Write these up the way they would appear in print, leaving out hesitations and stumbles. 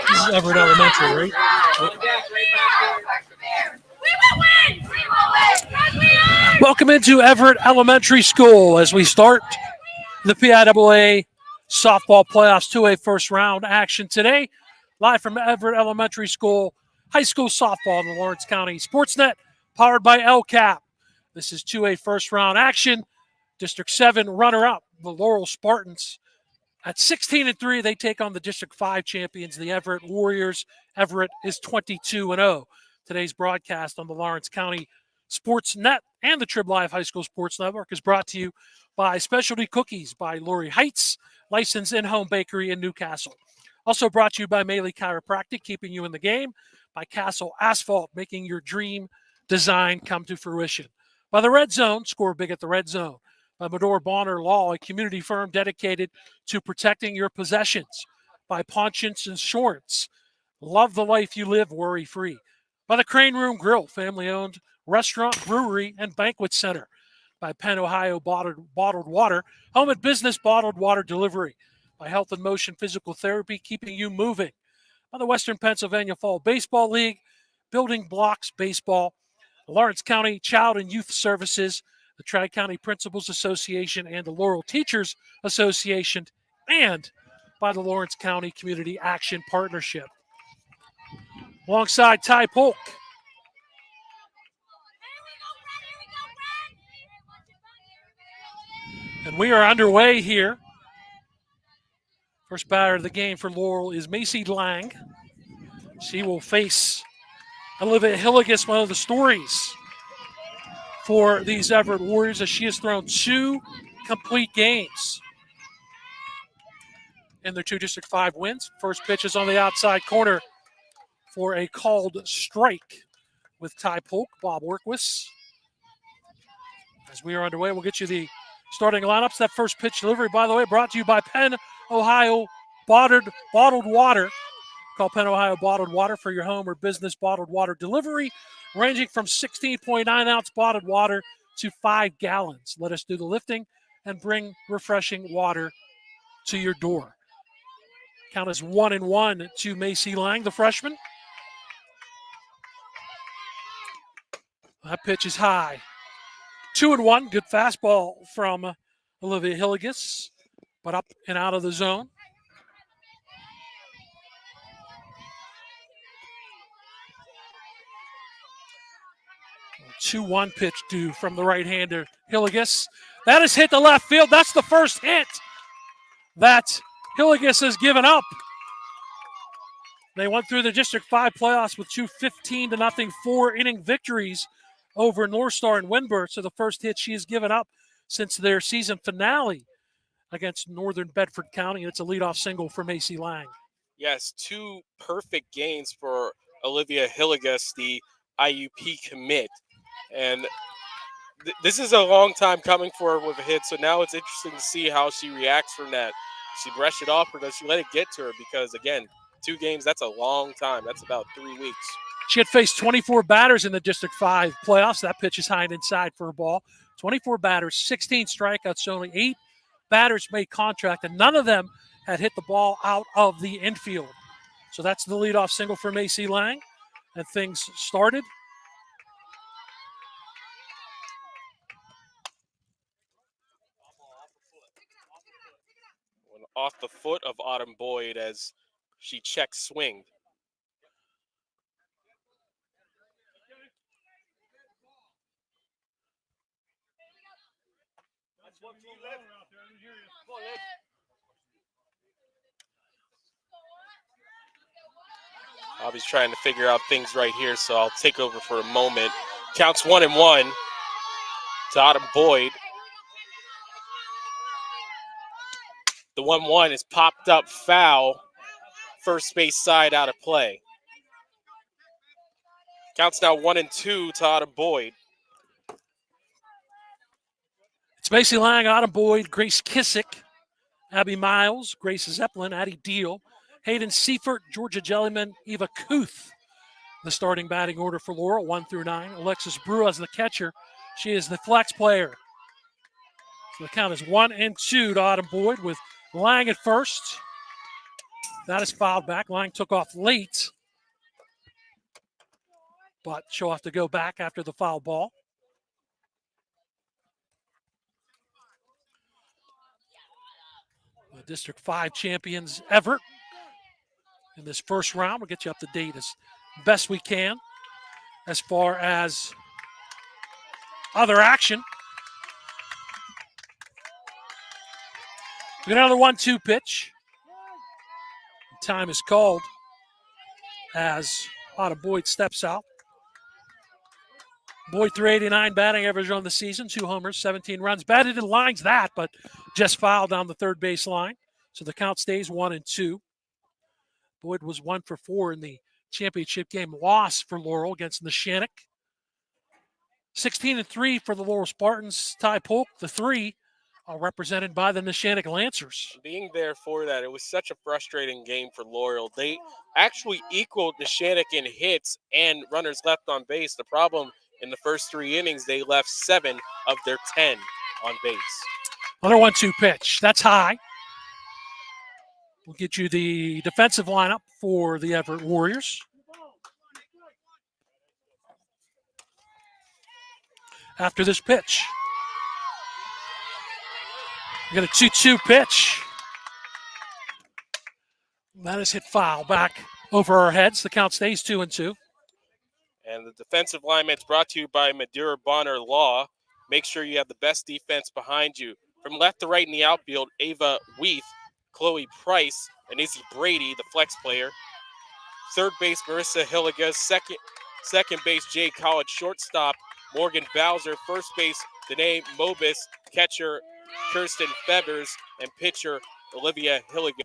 This is Everett Elementary, right? Welcome into Everett Elementary School as we start the PIAA softball playoffs 2A first round action today. Live from Everett Elementary School, high school softball in the Lawrence County SportsNet, powered by LCAP. This is 2A first round action. District 7 runner-up, the Laurel Spartans. At 16-3, they take on the District 5 champions, the Everett Warriors. Everett is 22-0. Today's broadcast on the Lawrence County SportsNet and the Trib Live High School Sports Network is brought to you by Specialty Cookies by Lori Heights, licensed in-home bakery in Newcastle. Also brought to you by Maley Chiropractic, keeping you in the game. By Castle Asphalt, making your dream design come to fruition. By the Red Zone, score big at the Red Zone. By Medore Bonner Law, a community firm dedicated to protecting your possessions. By Ponchance Insurance, love the life you live worry-free. By the Crane Room Grill, family-owned restaurant, brewery, and banquet center. By Penn Ohio Bottled Water, home and business bottled water delivery. By Health and Motion Physical Therapy, keeping you moving. By the Western Pennsylvania Fall Baseball League, Building Blocks Baseball, Lawrence County Child and Youth Services, the Tri-County Principals Association, and the Laurel Teachers Association, and by the Lawrence County Community Action Partnership. Alongside Ty Polk. And we are underway here. First batter of the game for Laurel is Macy Lang. She will face Olivia Hilligus, one of the stories for these Everett Warriors, as she has thrown 2 complete games in their 2 District 5 wins. First pitch is on the outside corner for a called strike with Ty Polk, Bob Workwis. As we are underway, we'll get you the starting lineups. That first pitch delivery, by the way, brought to you by Penn Ohio Bottled Water. Call Penn Ohio Bottled Water for your home or business bottled water delivery, ranging from 16.9-ounce bottled water to 5 gallons. Let us do the lifting and bring refreshing water to your door. Count is 1-1 to Macy Lang, the freshman. That pitch is high. 2-1, good fastball from Olivia Hilligus, but up and out of the zone. 2-1 pitch due from the right-hander Hilligus. That is hit to left field. That's the first hit that Hilligus has given up. They went through the District 5 playoffs with 2 15-0 4-inning victories over North Star and Winburn. So the first hit she has given up since their season finale against Northern Bedford County. It's a leadoff single for Macy Lang. Yes, 2 perfect games for Olivia Hilligus, the IUP commit. And this is a long time coming for her with a hit, so now it's interesting to see how she reacts from that. Does she brush it off, or does she let it get to her? Because, again, 2 games, that's a long time. That's about 3 weeks. She had faced 24 batters in the District 5 playoffs. That pitch is high and inside for a ball. 24 batters, 16 strikeouts, only 8 batters made contact, and none of them had hit the ball out of the infield. So that's the leadoff single for Macy Lang, and things started. Off the foot of Autumn Boyd as she checks swing. Bobby's trying to figure out things right here, so I'll take over for a moment. Counts 1-1 to Autumn Boyd. The 1-1 is popped up foul. First base side out of play. Counts now 1-2 to Autumn Boyd. It's Macy Lang, Autumn Boyd, Grace Kissick, Abby Miles, Grace Zeppelin, Addie Deal, Hayden Seifert, Georgia Jellyman, Eva Kuth. The starting batting order for Laurel, 1 through 9. Alexis Brew as the catcher. She is the flex player. So the count is 1-2 to Autumn Boyd with Lang at first. That is fouled back. Lang took off late, but she'll have to go back after the foul ball. The District 5 champions, Everett, in this first round. We'll get you up to date as best we can as far as other action. We got another 1-2 pitch. Time is called as Autumn Boyd steps out. Boyd 389 batting average on the season, 2 homers, 17 runs. Batted in lines that, but just fouled down the third base line. So the count stays 1-2. Boyd was 1 for 4 in the championship game loss for Laurel against Neshannock. 16-3 for the Laurel Spartans. Ty Polk, the 3, are represented by the Neshannock Lancers. Being there for that, it was such a frustrating game for Laurel. They actually equaled Neshannock in hits and runners left on base. The problem in the first 3 innings, they left 7 of their 10 on base. Another 1-2 pitch. That's high. We'll get you the defensive lineup for the Everett Warriors. After this pitch. We got a 2-2 pitch. That is hit foul back over our heads. The count stays 2-2. And the defensive lineman is brought to you by Madeira Bonner Law. Make sure you have the best defense behind you. From left to right in the outfield, Ava Weath, Chloe Price, and Izzy Brady, the flex player. Third base, Marissa Hilligas. Second base, Jay College. Shortstop, Morgan Bowser. First base, Danae Mobis. Catcher, Kirsten Fevers. And pitcher, Olivia Hilligas.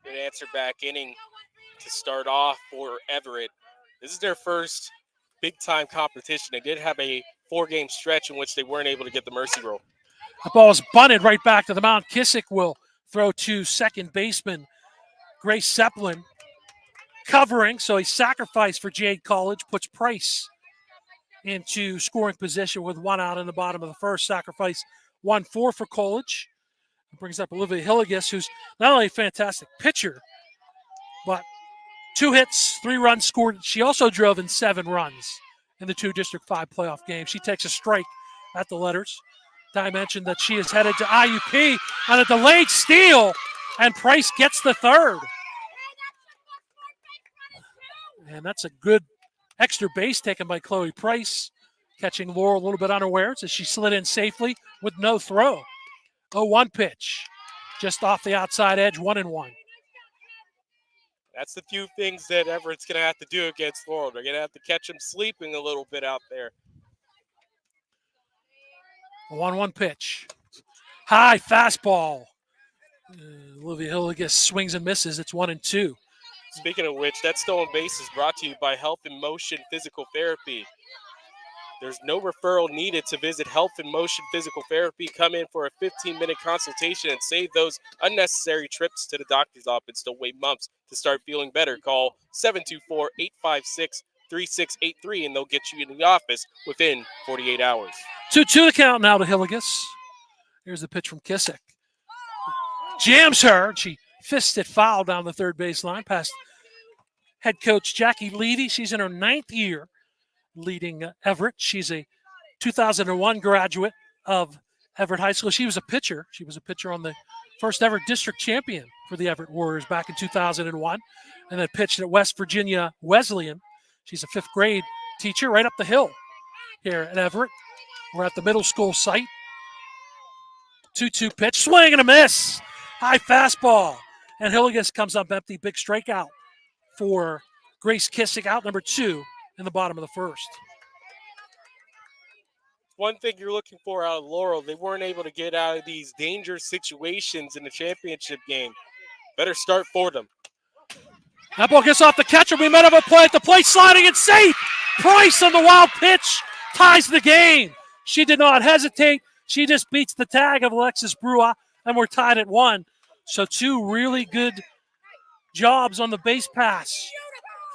Good answer back inning to start off for Everett. This is their first big-time competition. They did have a 4-game stretch in which they weren't able to get the mercy roll. The ball is bunted right back to the mound. Kissick will throw to second baseman Grace Zeppelin. Covering, so a sacrifice for Jade College, puts Price into scoring position with 1 out in the bottom of the first. Sacrifice 1-4 for College. It brings up Olivia Hilligus, who's not only a fantastic pitcher, but 2 hits, 3 runs scored. She also drove in 7 runs in the 2 District 5 playoff games. She takes a strike at the letters. Di mentioned that she is headed to IUP on a delayed steal, and Price gets the third. And that's a good extra base taken by Chloe Price, catching Laurel a little bit unawares as she slid in safely with no throw. 0-1 pitch, just off the outside edge, 1-1. That's the few things that Everett's going to have to do against Laurel. They're going to have to catch them sleeping a little bit out there. A 1-1 pitch. High fastball. Olivia Hilligus swings and misses. It's 1-2. Speaking of which, that stolen base is brought to you by Health in Motion Physical Therapy. There's no referral needed to visit Health in Motion Physical Therapy. Come in for a 15-minute consultation and save those unnecessary trips to the doctor's office. Don't wait months to start feeling better. Call 724-856-3683 and they'll get you in the office within 48 hours. 2-2 the count now to Hilligus. Here's the pitch from Kissick. Jams her. She fists it foul down the third baseline past head coach Jackie Levy. She's in her 9th year leading Everett. She's a 2001 graduate of Everett High School. She was a pitcher. She was a pitcher on the first ever district champion for the Everett Warriors back in 2001, and then pitched at West Virginia Wesleyan. She's a 5th grade teacher right up the hill here at Everett. We're at the middle school site. 2-2 pitch, swing and a miss. High fastball. And Hilligus comes up empty. Big strikeout for Grace Kissick, out number 2 in the bottom of the first. One thing you're looking for out of Laurel, they weren't able to get out of these dangerous situations in the championship game. Better start for them. That ball gets off the catcher. We met up a play at the plate, sliding and safe. Price on the wild pitch ties the game. She did not hesitate. She just beats the tag of Alexis Brua, and we're tied at 1. So 2 really good jobs on the base pass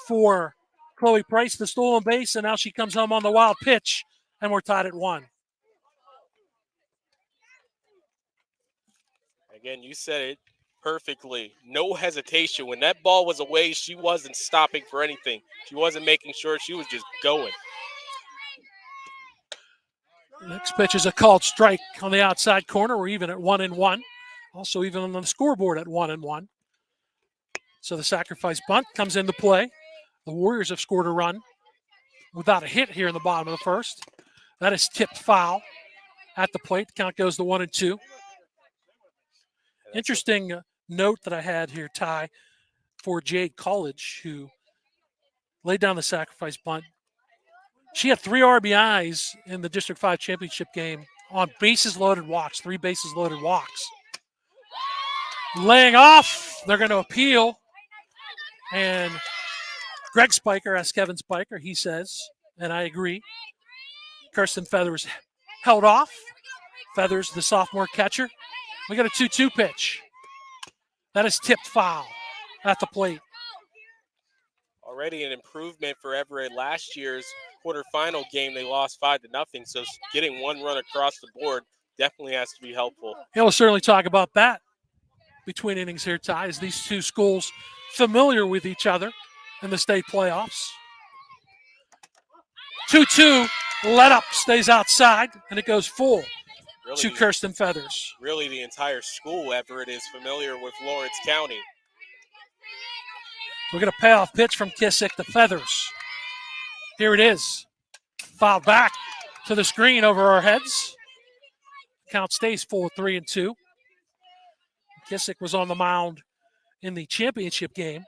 for Chloe Price, the stolen base, and now she comes home on the wild pitch, and we're tied at 1. Again, you said it perfectly. No hesitation. When that ball was away, she wasn't stopping for anything. She wasn't making sure. She was just going. Next pitch is a called strike on the outside corner. We're even at 1-1. Also even on the scoreboard at 1-1. So the sacrifice bunt comes into play. The Warriors have scored a run without a hit here in the bottom of the first. That is tipped foul at the plate. The count goes to 1-2. Interesting note that I had here, Ty, for Jade College, who laid down the sacrifice bunt. She had 3 RBIs in the District 5 championship game on bases loaded walks, 3 bases loaded walks. Laying off, they're going to appeal. And Greg Spiker asked Kevin Spiker, he says, and I agree, Kirsten Feathers held off. Feathers, the sophomore catcher. We got a 2-2 pitch. That is tipped foul at the plate. Already an improvement for Everett. Last year's quarterfinal game, they lost 5-0. So getting 1 run across the board definitely has to be helpful. Yeah, we'll certainly talk about that between innings here, Ty, as these 2 schools familiar with each other in the state playoffs. 2-2, let up, stays outside, and it goes full to Kirsten Feathers. Really, the entire school, Everett, is familiar with Lawrence County. We're going to payoff pitch from Kissick to Feathers. Here it is. Fouled back to the screen over our heads. Count stays full, 3-2. Kissick was on the mound in the championship game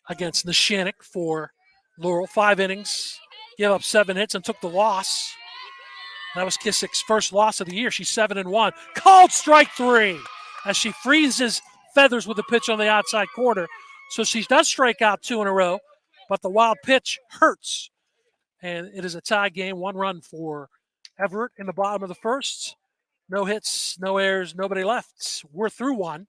against Neshannock for Laurel. 5 innings, gave up 7 hits, and took the loss. That was Kissick's first loss of the year. She's 7-1. Called strike 3 as she freezes Feathers with the pitch on the outside corner. So she does strike out 2 in a row, but the wild pitch hurts. And it is a tie game, 1 run for Everett in the bottom of the first. No hits, no errors, nobody left. We're through 1.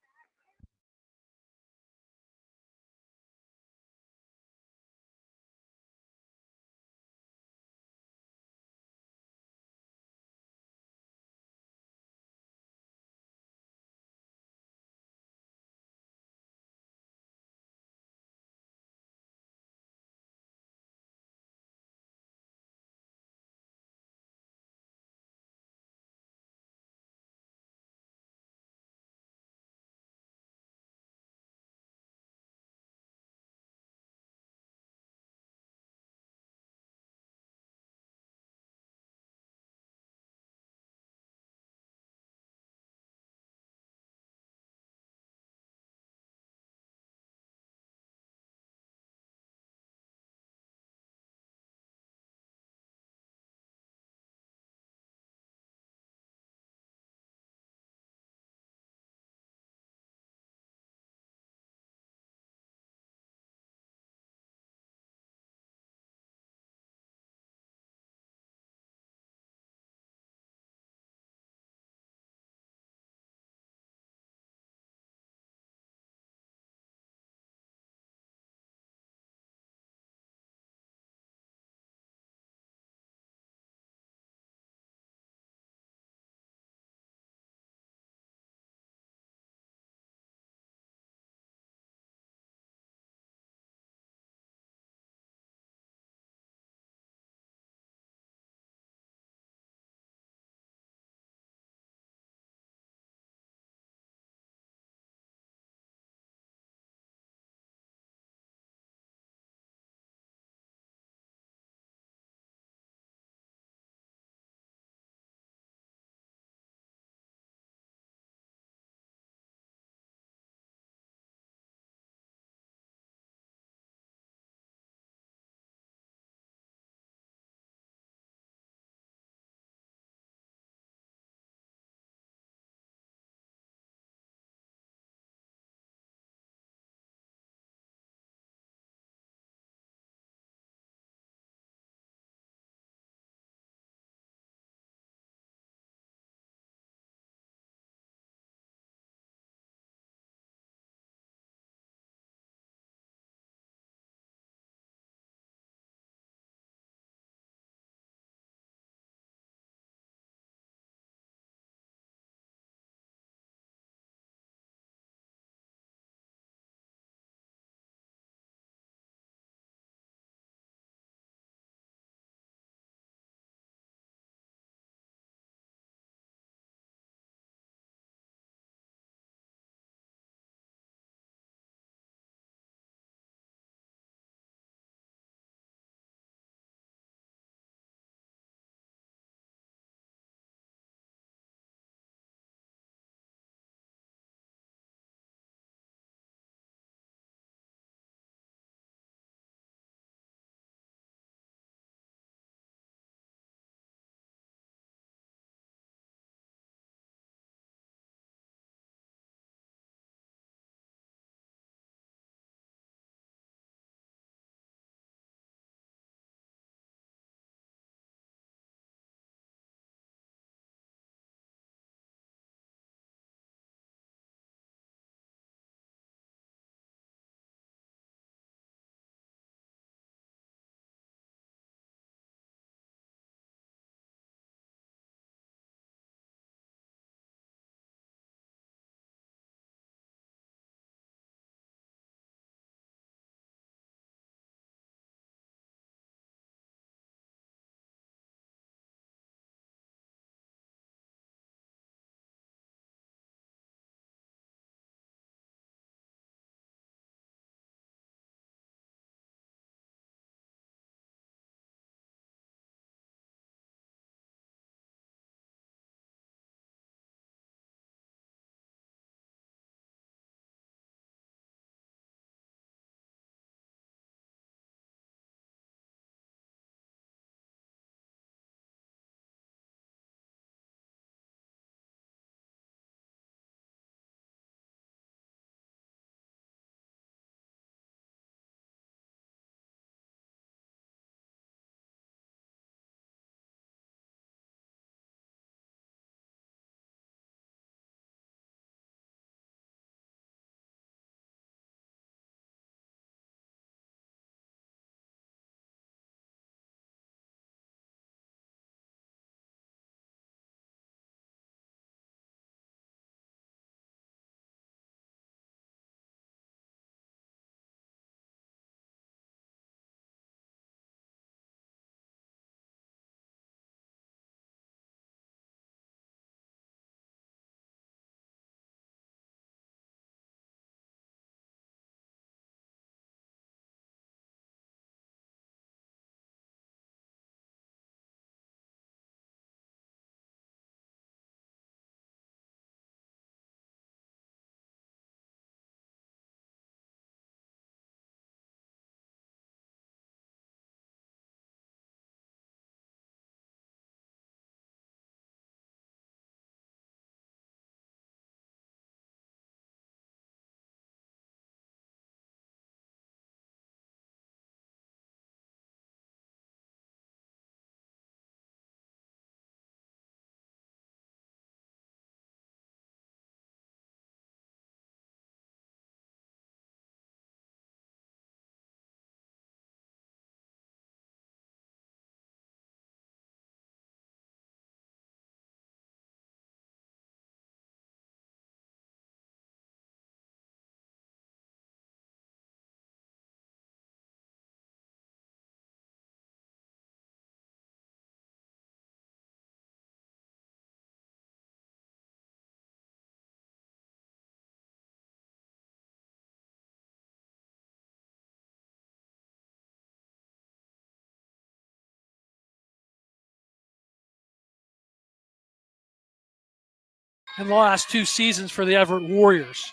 in the last 2 seasons for the Everett Warriors.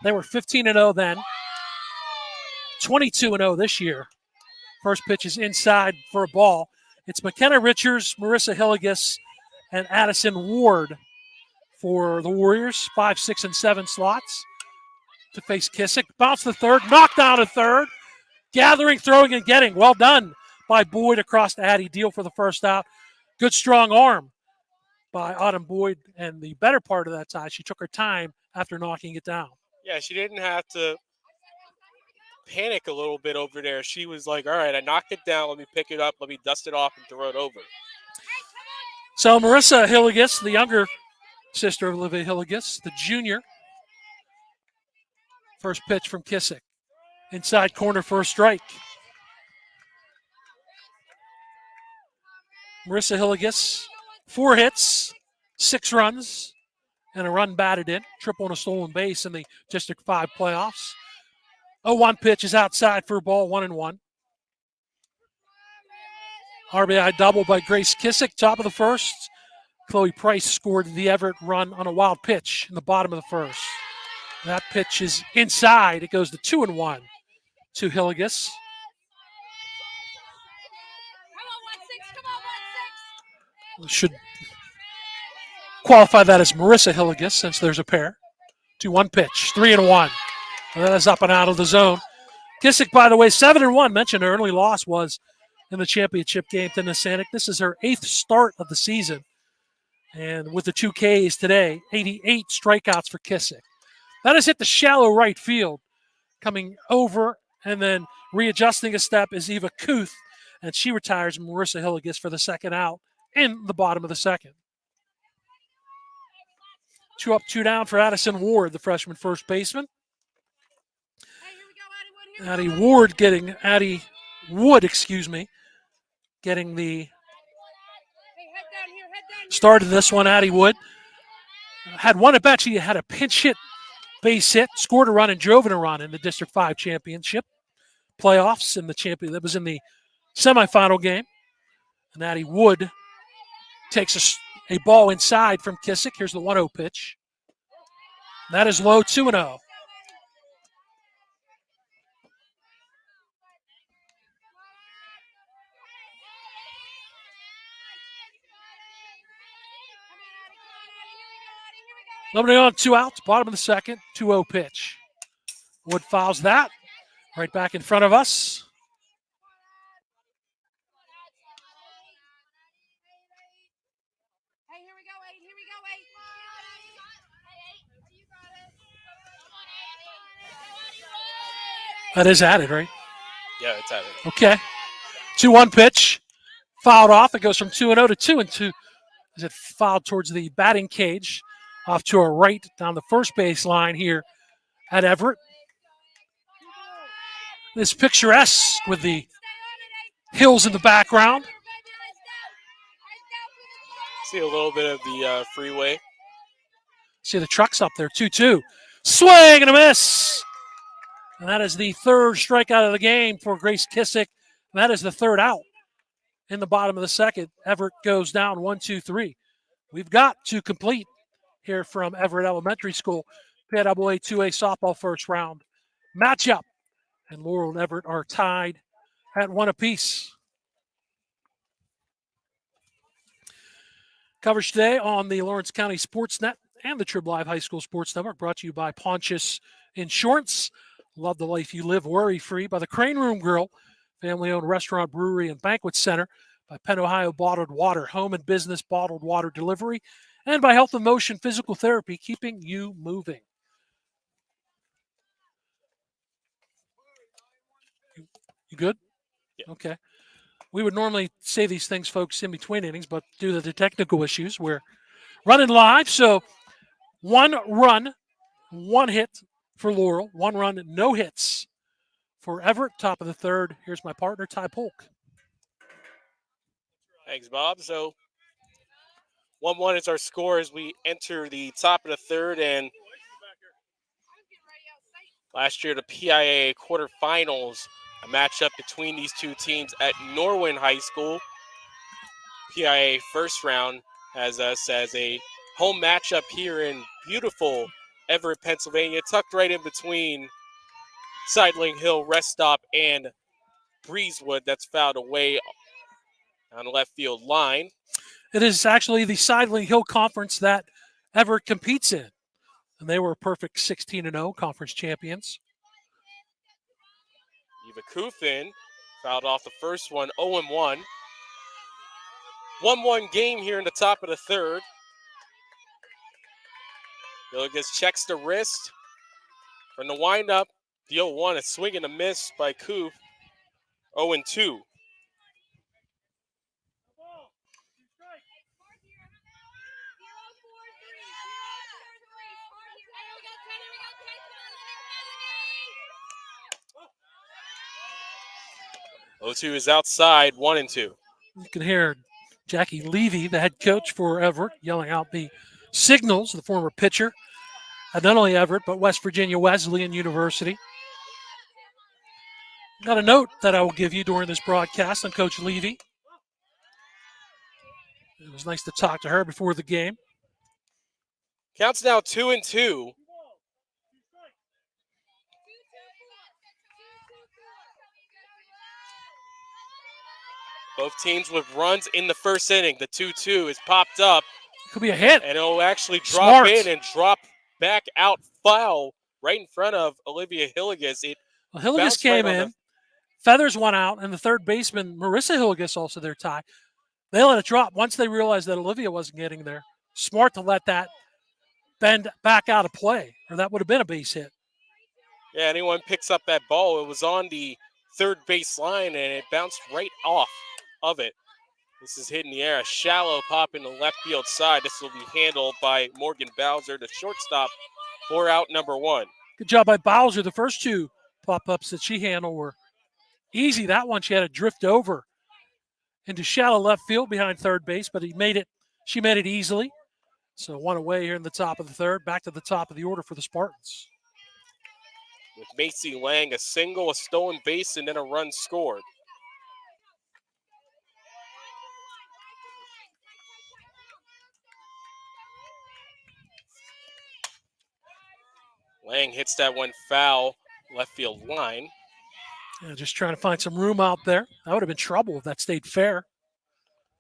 They were 15-0 then, 22-0 this year. First pitch is inside for a ball. It's McKenna Richards, Marissa Hilligus, and Addison Ward for the Warriors. 5, 6, and 7 slots to face Kissick. Bounce to third, knocked down to third. Gathering, throwing, and getting. Well done by Boyd across to Addie Deal for the first out. Good strong arm by Autumn Boyd, and the better part of that tie, she took her time after knocking it down. Yeah, she didn't have to panic a little bit over there. She was like, all right, I knocked it down. Let me pick it up. Let me dust it off and throw it over. So Marissa Hilligus, the younger sister of Olivia Hilligus, the junior. First pitch from Kissick. Inside corner for a strike. Marissa Hilligus, 4 hits, 6 runs, and a run batted in. Triple and a stolen base in the District 5 playoffs. 0-1 pitch is outside for a ball, 1-1. RBI double by Grace Kissick, top of the first. Chloe Price scored the Everett run on a wild pitch in the bottom of the first. That pitch is inside. It goes to 2-1 to Hilligus. Should qualify that as Marissa Hilligus since there's a pair. 2-1 pitch, 3-1. And that is up and out of the zone. Kissick, by the way, 7-1. Mentioned her only loss was in the championship game to Nisanic. This is her 8th start of the season. And with the 2 Ks today, 88 strikeouts for Kissick. That has hit the shallow right field. Coming over and then readjusting a step is Eva Kuth, and she retires Marissa Hilligus for the second out in the bottom of the second. 2 up, 2 down for Addison Ward, the freshman first baseman. Addie Wood, getting the start of this one. Addie Wood had one at bat. She had a pinch hit base hit, scored a run, and drove in a run in the District 5 championship playoffs in the champion. That was in the semifinal game. And Addie Wood takes a ball inside from Kissick. Here's the 1-0 pitch. That is low, 2-0. Nobody on, 2 outs, bottom of the second, 2-0 pitch. Wood fouls that right back in front of us. That is added, right? Yeah, it's added. Okay. 2-1 pitch. Fouled off. It goes from 2-0 to 2-2. As it fouled towards the batting cage. Off to our right down the first base line here at Everett. This picturesque with the hills in the background. See a little bit of the freeway. See the trucks up there, 2-2. Swing and a miss. And that is the third strikeout of the game for Grace Kissick. And that is the third out in the bottom of the second. Everett goes down 1-2-3. We've got to complete here from Everett Elementary School. PIAA 2A softball first round matchup. And Laurel and Everett are tied at 1 apiece. Coverage today on the Lawrence County SportsNet and the Trib Live High School Sports Network, brought to you by Pontius Insurance. Love the life you live worry-free. By the Crane Room Grill, family-owned restaurant, brewery, and banquet center. By Penn Ohio Bottled Water, home and business bottled water delivery. And by Health and Motion Physical Therapy, keeping you moving. You good? Yeah. Okay. We would normally say these things, folks, in between innings, but due to the technical issues, we're running live. So 1 run, 1 hit for Laurel. 1 run, no hits for Everett. Top of the third. Here's my partner, Ty Polk. Thanks, Bob. So 1-1 is our score as we enter the top of the third. And last year, the PIAA quarterfinals, a matchup between these two teams at Norwin High School. PIAA first round has us as a home matchup here in beautiful Everett, Pennsylvania, tucked right in between Sidling Hill Rest Stop and Breezewood. That's fouled away on the left field line. It is actually the Sidling Hill Conference that Everett competes in. And they were a perfect 16-0 conference champions. Eva Kufin fouled off the first one, 0-1. 1-1 game here in the top of the third. Hillegas checks the wrist. From the windup, the 0-1, a swing and a miss by Coop. 0-2. O2 is outside, 1-2. You can hear Jackie Levy, the head coach for Everett, yelling out the signals, the former pitcher at not only Everett, but West Virginia Wesleyan University. Got a note that I will give you during this broadcast on Coach Levy. It was nice to talk to her before the game. Counts now 2-2. Both teams with runs in the first inning. The 2-2 is popped up. Could be a hit. And it'll actually drop Smart. in and drop back out foul right in front of Olivia Hillegas. Hillegas came in. Feathers one out, and the third baseman, Marissa Hillegas, also their tie. They let it drop once they realized that Olivia wasn't getting there. Smart to let that bend back out of play, or that would have been a base hit. Yeah, anyone picks up that ball, it was on the third base line, and it bounced right off of it. This is hit in the air, a shallow pop in the left field side. This will be handled by Morgan Bowser, the shortstop, for out number 1. Good job by Bowser. The first two pop-ups that she handled were easy. That one she had to drift over into shallow left field behind third base, but she made it easily. So one away here in the top of the third. Back to the top of the order for the Spartans. With Macy Lang, a single, a stolen base, and then a run scored. Lang hits that one foul, left field line. Yeah, just trying to find some room out there. That would have been trouble if that stayed fair.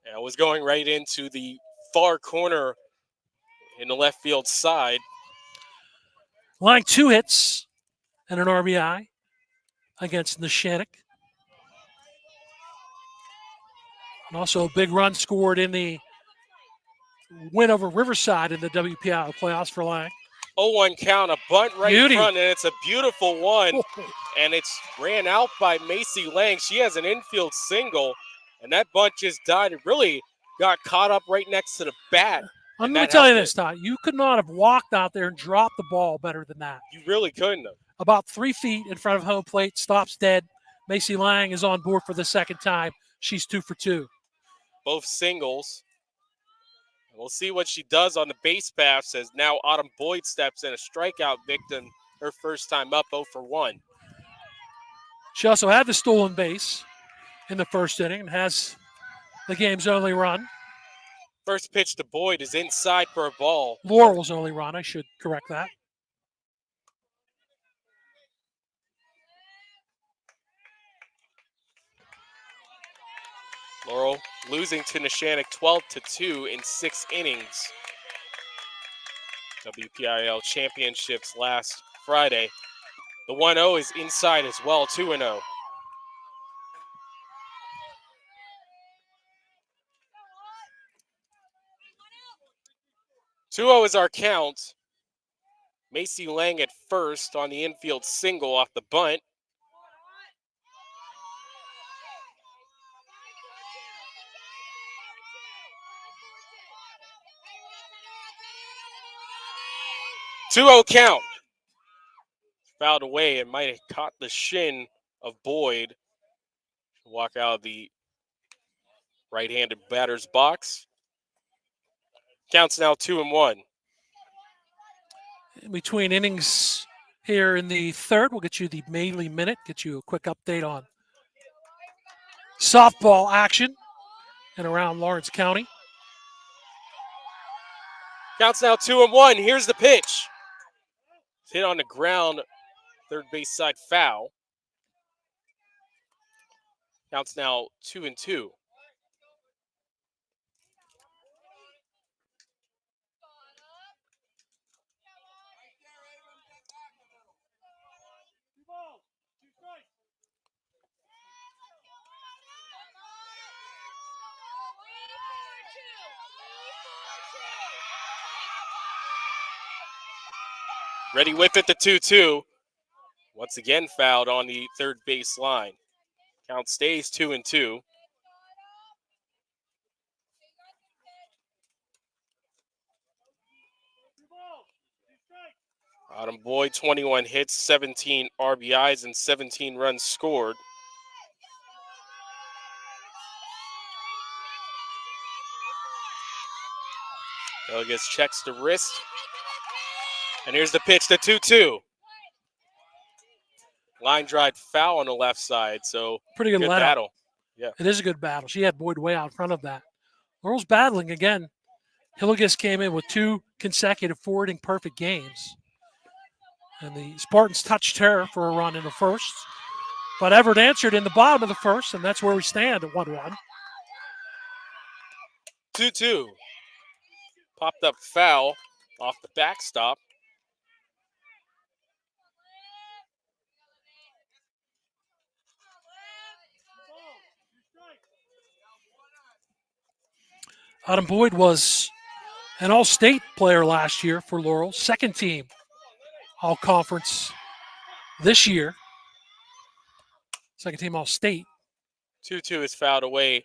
Yeah, it was going right into the far corner in the left field side. Lang 2 hits and an RBI against Neshannock. And also a big run scored in the win over Riverside in the WPIAA playoffs for Lang. 0-1 count, a bunt right Beauty. in front, and it's a beautiful one. And it's ran out by Macy Lang. She has an infield single, and that bunt just died. It really got caught up right next to the bat. I'm going to tell you this, Todd. You could not have walked out there and dropped the ball better than that. You really couldn't have. About 3 feet in front of home plate, stops dead. Macy Lang is on board for the second time. She's 2 for 2. Both singles. We'll see what she does on the base pass as now Autumn Boyd steps in, a strikeout victim, her first time up, 0 for 1. She also had the stolen base in the first inning and has the game's only run. First pitch to Boyd is inside for a ball. Laurel's only run, I should correct that. Laurel losing to Neshannock 12-2 in 6 innings. WPIAL championships last Friday. The 1-0 is inside as well, 2-0. Is our count. Macy Lang at first on the infield single off the bunt. Count. Fouled away. It might have caught the shin of Boyd. Walk out of the right-handed batter's box. Counts now 2-1. In between innings here in the third, we'll get you the Mailey Minute, get you a quick update on softball action and around Lawrence County. Counts now 2-1. Here's the pitch. Hit on the ground, third base side foul. Counts now 2-2. Ready whip at the 2-2. Once again fouled on the third base line. Count stays 2-2. Autumn Boyd, 21 hits, 17 RBIs, and 17 runs scored. Hillegas checks the wrist. And here's the pitch, the 2-2. Line drive foul on the left side, so pretty good battle. Yeah, it is a good battle. She had Boyd way out in front of that. Laurel's battling again. Hillegas came in with 2 consecutive forwarding perfect games. And the Spartans touched her for a run in the first. But Everett answered in the bottom of the first, and that's where we stand at 1-1. 2-2. Popped up foul off the backstop. Autumn Boyd was an all-state player last year for Laurel. Second team all-conference this year. Second team all-state. 2-2 is fouled away.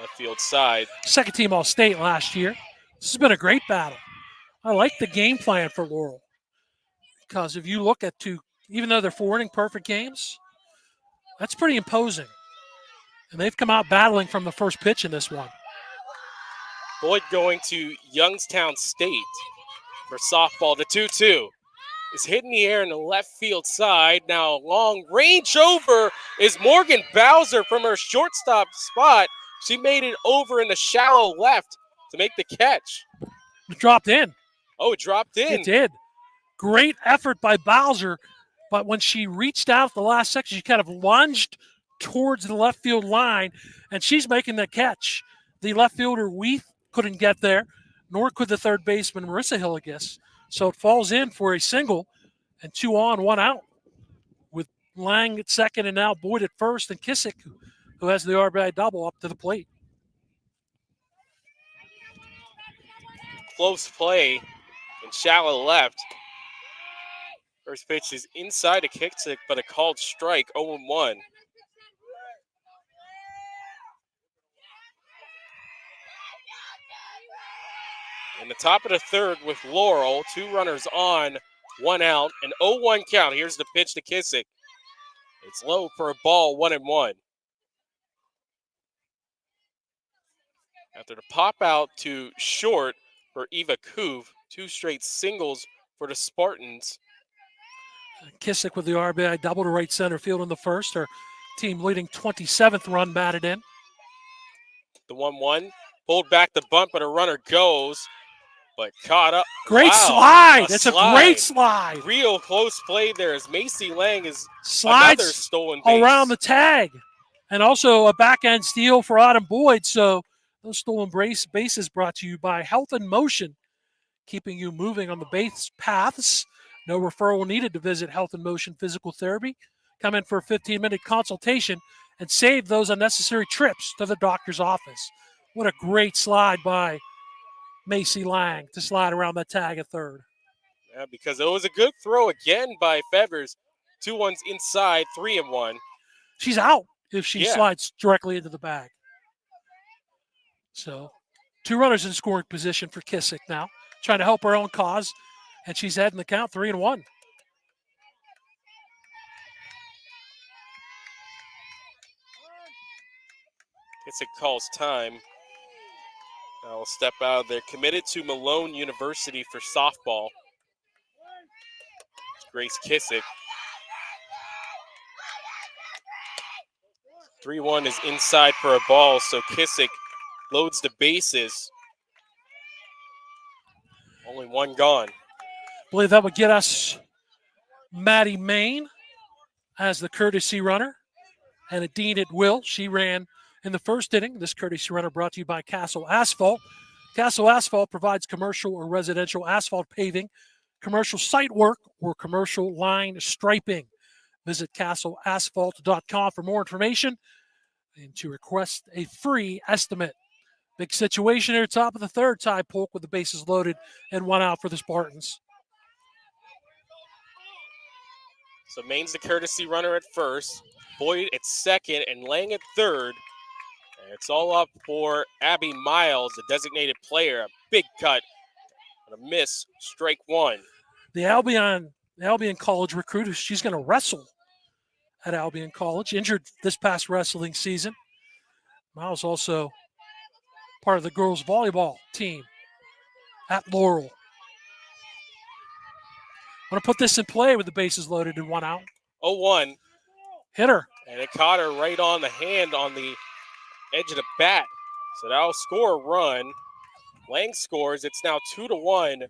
Left field side. Second team all-state last year. This has been a great battle. I like the game plan for Laurel. Because if you look at even though they're forwarding perfect games, that's pretty imposing. And they've come out battling from the first pitch in this one. Boyd going to Youngstown State for softball. The 2-2 is hit in the air in the left field side. Now long range over is Morgan Bowser from her shortstop spot. She made it over in the shallow left to make the catch. It dropped in. Oh, it dropped in. It did. Great effort by Bowser, but when she reached out at the last second, she kind of lunged towards the left field line, and she's making the catch. The left fielder, Weath, couldn't get there, nor could the third baseman, Marissa Hillegas. So it falls in for a single, and 2 on, 1 out, with Lang at second and now Boyd at first, and Kissick, who has the RBI double, up to the plate. Close play in shallow left. First pitch is inside to Kissick, but a called strike, 0-1. In the top of the third with Laurel, 2 runners on, 1 out, an 0-1 count. Here's the pitch to Kissick. It's low for a ball, 1-1. After the pop out to short for Eva Kuv, 2 straight singles for the Spartans. Kissick with the RBI double to right center field in the first. Her team leading 27th run batted in. The 1-1, pulled back the bunt, but a runner goes. But caught up. Great slide. That's a great slide. Real close play there as Macy Lang is slides another stolen base. Around the tag. And also a back-end steal for Autumn Boyd. So those stolen bases brought to you by Health in Motion, keeping you moving on the base paths. No referral needed to visit Health in Motion Physical Therapy. Come in for a 15-minute consultation and save those unnecessary trips to the doctor's office. What a great slide by Macy Lang to slide around that tag at third. Yeah, because it was a good throw again by Fevers. 2 ones inside, 3-1. She's out if she slides directly into the bag. So 2 runners in scoring position for Kissick now, trying to help her own cause, and she's heading the count 3-1. Kissick calls time. Now we'll step out. They're committed to Malone University for softball. Grace Kissick. 3-1 is inside for a ball, so Kissick loads the bases. Only one gone. Believe that would get us Maddie Main as the courtesy runner, and a Dean at will. She ran in the first inning. This courtesy runner brought to you by Castle Asphalt. Castle Asphalt provides commercial or residential asphalt paving, commercial site work, or commercial line striping. Visit castleasphalt.com for more information and to request a free estimate. Big situation here, top of the third. Ty Polk with the bases loaded and one out for the Spartans. So Maine's the courtesy runner at first, Boyd at second, and Lang at third. And it's all up for Abby Miles, the designated player. A big cut, and a miss, strike one. The Albion College recruit, she's going to wrestle at Albion College, injured this past wrestling season. Miles also part of the girls volleyball team at Laurel. I'm going to put this in play with the bases loaded and one out. 0-1. Hit her. And it caught her right on the hand on the edge of the bat. So that'll score a run. Lang scores. It's now 2-1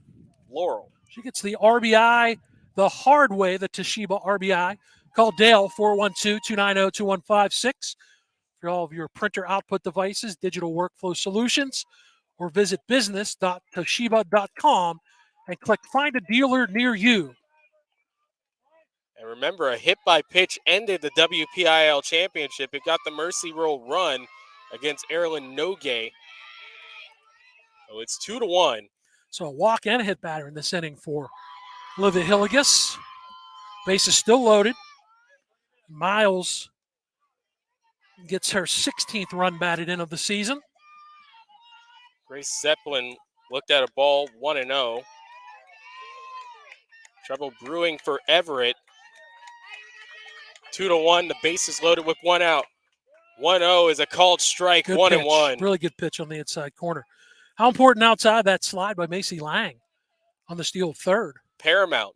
Laurel. She gets the RBI the hard way, the Toshiba RBI. Call Dale, 412-290-2156 for all of your printer output devices, digital workflow solutions, or visit business.toshiba.com and click Find a Dealer Near You. And remember, a hit by pitch ended the WPIAL championship. It got the Mercy Roll run against Erilyn Nogue. So it's 2-1. So a walk and a hit batter in this inning for Olivia Hillegas. Base is still loaded. Miles gets her 16th run batted in of the season. Grace Zeppelin looked at a ball 1-0. Trouble brewing for Everett. 2-1. The base is loaded with one out. 1-0 is a called strike. Good 1-1. pitch. Really good pitch on the inside corner. How important outside that slide by Macy Lang on the steal of third. Paramount.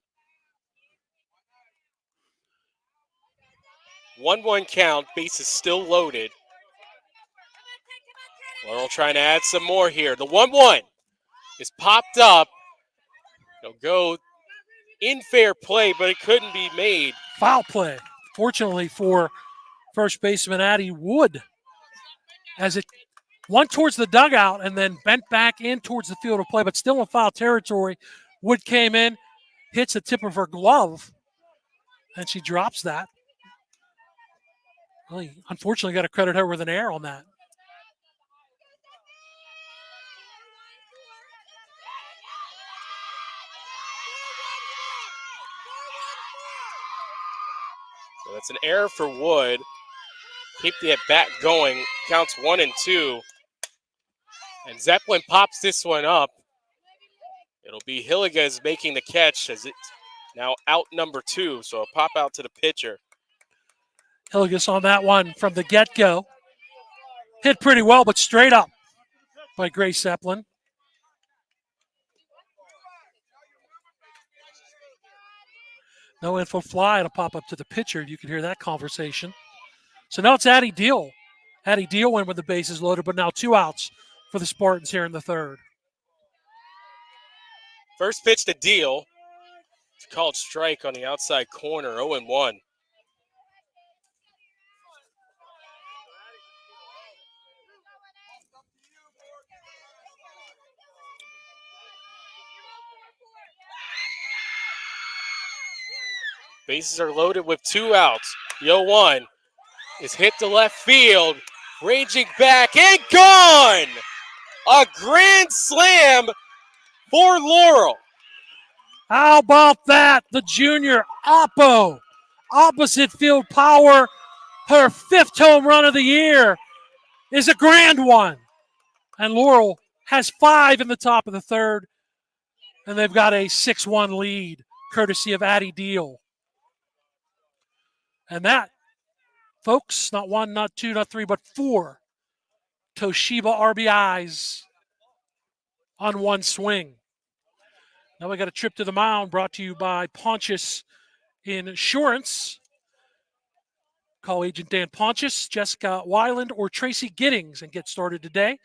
1-1 count. Base is still loaded. Laurel trying to add some more here. The 1-1 is popped up. It'll go in fair play, but it couldn't be made. Foul play. Fortunately for first baseman Addie Wood, as it went towards the dugout and then bent back in towards the field of play, but still in foul territory. Wood came in, hits the tip of her glove, and she drops that. Really, unfortunately, got to credit her with an error on that. So that's an error for Wood. Keep the at-bat going. Counts 1-2. And Zeppelin pops this one up. It'll be Hillegas making the catch as it's now out number 2. So a pop out to the pitcher. Hillegas on that one from the get-go. Hit pretty well, but straight up by Grace Zeppelin. No info fly. It'll pop up to the pitcher. You can hear that conversation. So now it's Addie Deal. Addie Deal went with the bases loaded, but now 2 outs for the Spartans here in the third. First pitch to Deal. It's a called strike on the outside corner, 0-1. Bases are loaded with 2 outs. The 0-1 is hit to left field, ranging back and gone! A grand slam for Laurel. How about that? The junior Oppo, opposite field power. Her 5th home run of the year is a grand one. And Laurel has 5 in the top of the third. And they've got a 6-1 lead, courtesy of Addie Deal. And that, folks, not 1, not 2, not 3, but 4 Toshiba RBIs on one swing. Now we got a trip to the mound brought to you by Pontius Insurance. Call Agent Dan Pontius, Jessica Weiland, or Tracy Giddings and get started today.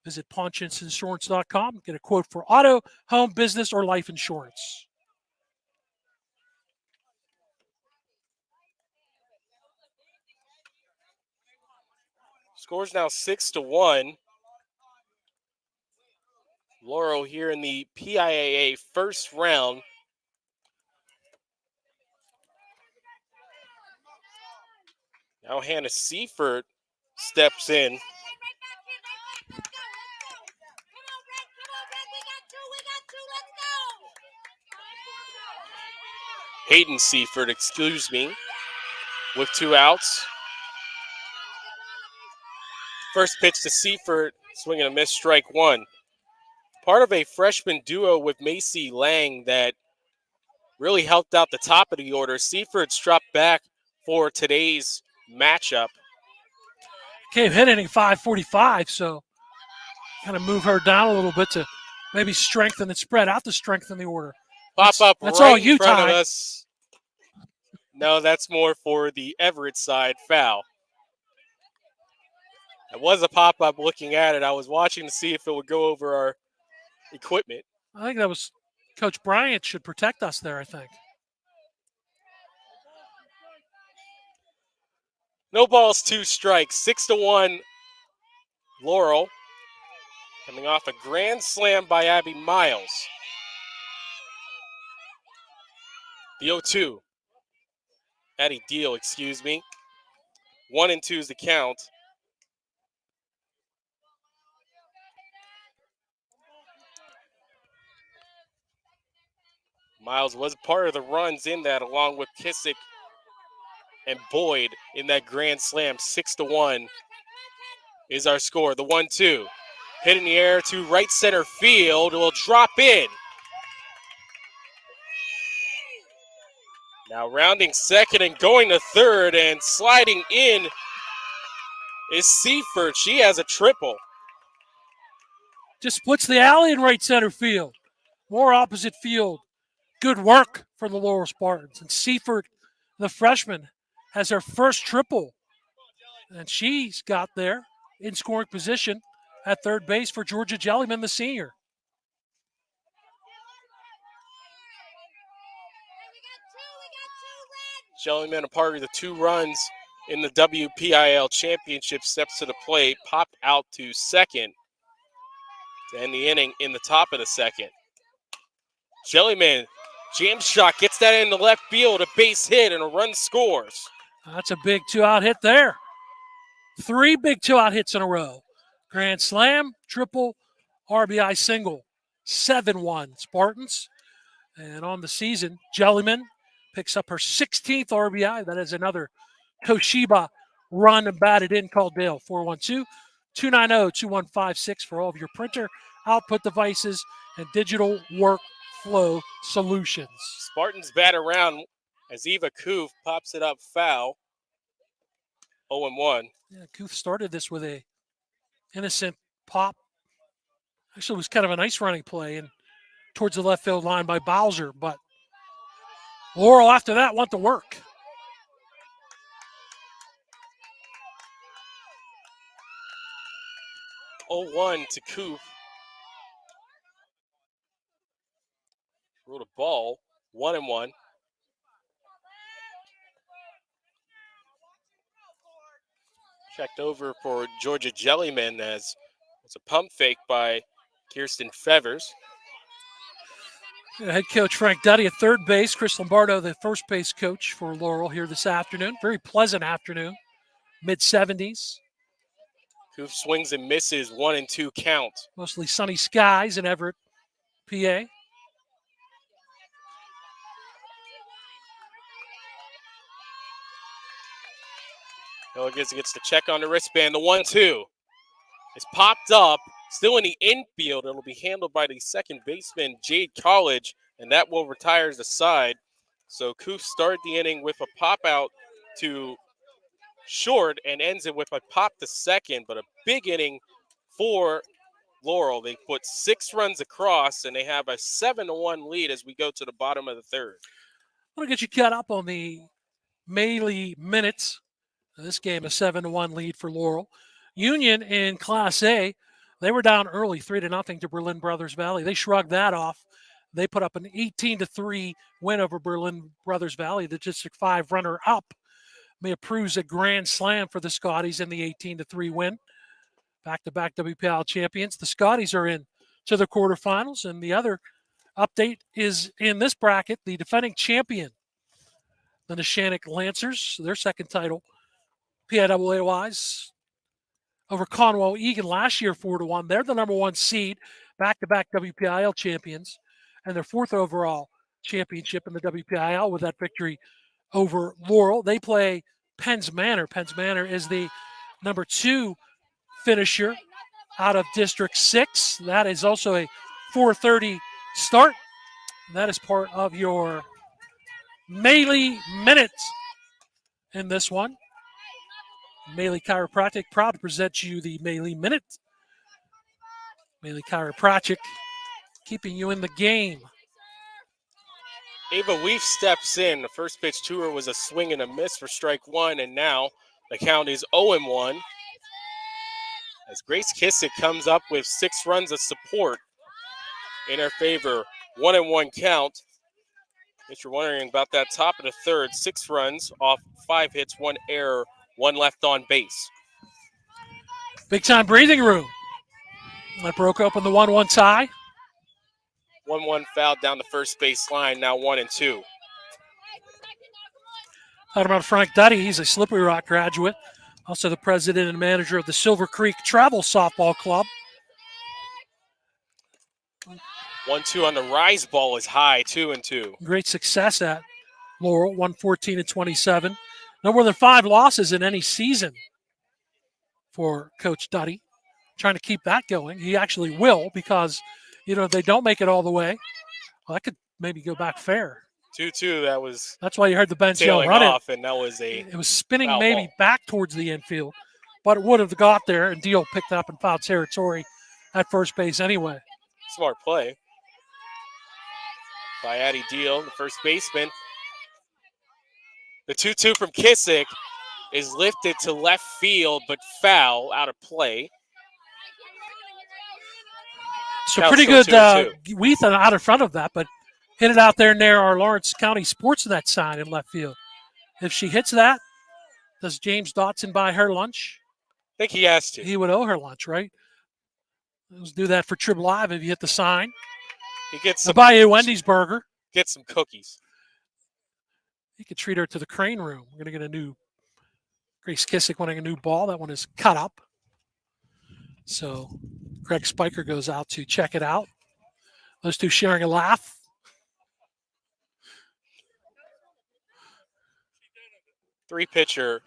Visit PaunchensInsurance.com. Get a quote for auto, home, business, or life insurance. Score's now 6-1. Laurel here in the PIAA first round. Now Hannah Seifert steps in. Hayden Seifert, excuse me, with 2 outs. First pitch to Seifert, swinging a miss, strike 1. Part of a freshman duo with Macy Lang that really helped out the top of the order. Seifert's dropped back for today's matchup. Came hit inning 545, so kind of move her down a little bit to maybe strengthen and spread out to strengthen the order. Pop up that's right all in you, front Ty. of us. No, that's more for the Everett side, foul. It was a pop-up looking at it. I was watching to see if it would go over our equipment. I think that was Coach Bryant should protect us there, I think. No balls, 2 strikes. 6-1 Laurel. Coming off a grand slam by Abby Miles. The 0-2. Addie Deal, excuse me. 1-2 is the count. Miles was part of the runs in that, along with Kissick and Boyd in that grand slam. 6-1 is our score. The 1-2. Hit in the air to right center field. It will drop in. Now rounding second and going to third and sliding in is Seifert. She has a triple. Just splits the alley in right center field. More opposite field. Good work for the Laurel Spartans. And Seifert, the freshman, has her first triple. And she's got there in scoring position at third base for Georgia Jellyman, the senior. Jellyman, a part of the 2 runs in the WPIL championship, steps to the plate, popped out to second to end the inning in the top of the second. Jellyman, jam shot, gets that in the left field, a base hit, and a run scores. That's a big 2-out hit there. 3 big 2-out hits in a row. Grand slam, triple, RBI single. 7-1 Spartans. And on the season, Jellyman picks up her 16th RBI. That is another Toshiba run and batted in. Call Dale 412-290-2156 for all of your printer, output devices, and digital workflow solutions. Spartans bat around as Eva Koof pops it up foul. 0-1. Yeah, Koof started this with a innocent pop. Actually, it was kind of a nice running play and towards the left field line by Bowser, but Laurel after that went to work. Oh, 1 to Coop. Rolled a ball. 1-1. Checked over for Georgia Jellyman as it's a pump fake by Kirsten Fevers. Head coach Frank Duddy at third base. Chris Lombardo, the first base coach for Laurel here this afternoon. Very pleasant afternoon. Mid-70s. Koof swings and misses. 1-2 count. Mostly sunny skies in Everett, PA. Hillegas gets the check on the wristband. The 1-2 is popped up. Still in the infield. It'll be handled by the second baseman, Jade College, and that will retire the side. So Koof started the inning with a pop out to short and ends it with a pop to second, but a big inning for Laurel. They put 6 runs across, and they have a 7-1 lead as we go to the bottom of the third. I want to get you caught up on the Melee minutes. This game, a 7-1 lead for Laurel. Union in Class A They were down early, 3-0 to Berlin Brothers Valley. They shrugged that off. They put up an 18-3 win over Berlin Brothers Valley, the District 5 runner-up. May approves a grand slam for the Scotties in the 18-3 win. Back-to-back WPIAL champions. The Scotties are in to the quarterfinals, and the other update is in this bracket, the defending champion, the Neshannock Lancers, their second title, PIAA-wise, over Conwell Egan last year 4-1. They're the number 1 seed, back-to-back WPIAL champions, and their 4th overall championship in the WPIAL with that victory over Laurel. They play Penns Manor. Penns Manor is the number 2 finisher out of District 6. That is also a 4:30 start. That is part of your Melee Minutes in this one. Melee Chiropractic, proud to present you the Melee Minute. Melee Chiropractic, keeping you in the game. Ava Weef steps in. The first pitch to her was a swing and a miss for strike 1, and now the count is 0-1. As Grace Kissick comes up with 6 runs of support in her favor. 1-1 count. If you're wondering about that top of the third, 6 runs off 5 hits, 1 error, 1 left on base. Big time breathing room. That broke open the 1-1 tie. 1-1 foul down the first base line, now 1-2. Talking about Frank Duddy, he's a Slippery Rock graduate, also the president and manager of the Silver Creek Travel Softball Club. 1-2 on the rise ball is high, 2-2. Great success at Laurel, 114-27. No more than 5 losses in any season for Coach Duddy. Trying to keep that going. He actually will because, if they don't make it all the way, well, that could maybe go back fair. 2-2, that was. That's why you heard the bench yell, run off, it. And that was it was spinning foul maybe ball. Back towards the infield, but it would have got there, and Deal picked up in foul territory at first base anyway. Smart play by Addie Deal, the first baseman. The 2-2 from Kissick is lifted to left field, but foul, out of play. So Now pretty still good 2-2. Weethan out in front of that, but hit it out there near our Lawrence County SportsNet sign in left field. If she hits that, does James Dotson buy her lunch? I think he has to. He would owe her lunch, right? Let's do that for Trib Live if you hit the sign. He gets I'll some, buy you a Wendy's burger. get some cookies. You could treat her to the crane room. We're going to get a new Grace Kissick wanting a new ball. That one is cut up. So Greg Spiker goes out to check it out. Those two sharing a laugh. Three-pitcher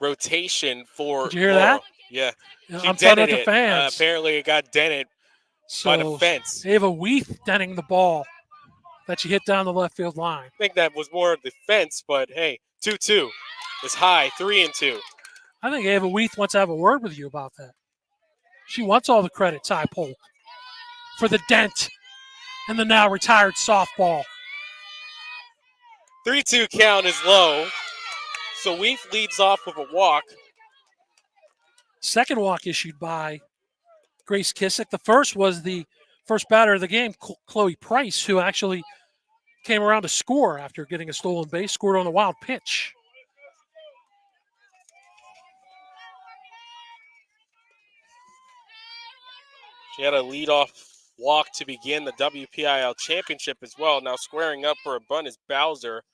rotation for Did you hear Laurel. that? Yeah. Yeah, She I'm talking dented about the it. fans. Apparently it got dented by the fence. Ava Weeth denting the ball that she hit down the left field line. I think that was more of the fence, but hey, 2-2 is high, 3-2. I think Ava Weeth wants to have a word with you about that. She wants all the credit, Ty Polk, for the dent in the now retired softball. 3-2 count is low, so Weef leads off with a walk. Second walk issued by Grace Kissick. The first was the first batter of the game, Chloe Price, who actually came around to score after getting a stolen base, scored on a wild pitch. She had a leadoff walk to begin the WPIAL championship as well. Now squaring up for a bunt is Bowser.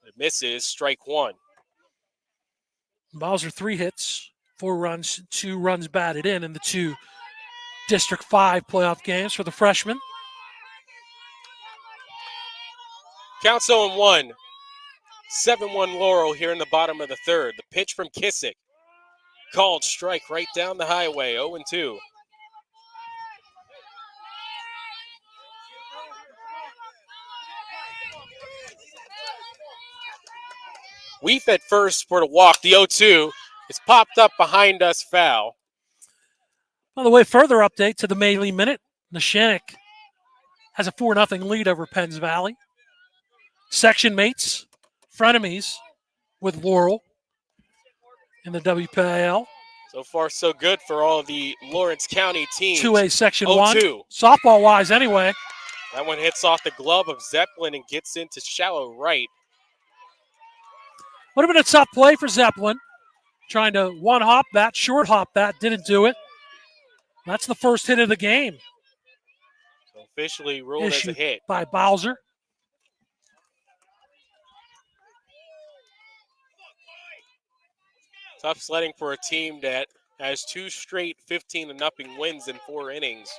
It misses, strike 1. Bowser 3 hits, 4 runs, 2 runs batted in the 2 District 5 playoff games for the freshman. Counts 0-1. 7-1 Laurel here in the bottom of the third. The pitch from Kissick. Called strike right down the highway, 0-2. Weef at first for the walk. The 0-2 is popped up behind us, foul. By the way, further update to the Melee Minute. Neshannock has a 4-0 lead over Penns Valley. Section mates, frenemies with Laurel in the WPIAL. So far, so good for all the Lawrence County teams. 2A Section 0-2. 1. Softball-wise anyway. That one hits off the glove of Zeppelin and gets into shallow right. Would have been a tough play for Zeppelin. Trying to one-hop that, short-hop that, didn't do it. That's the first hit of the game. So officially ruled as a hit. By Bowser. Tough sledding for a team that has 2 straight 15-0 wins in 4 innings.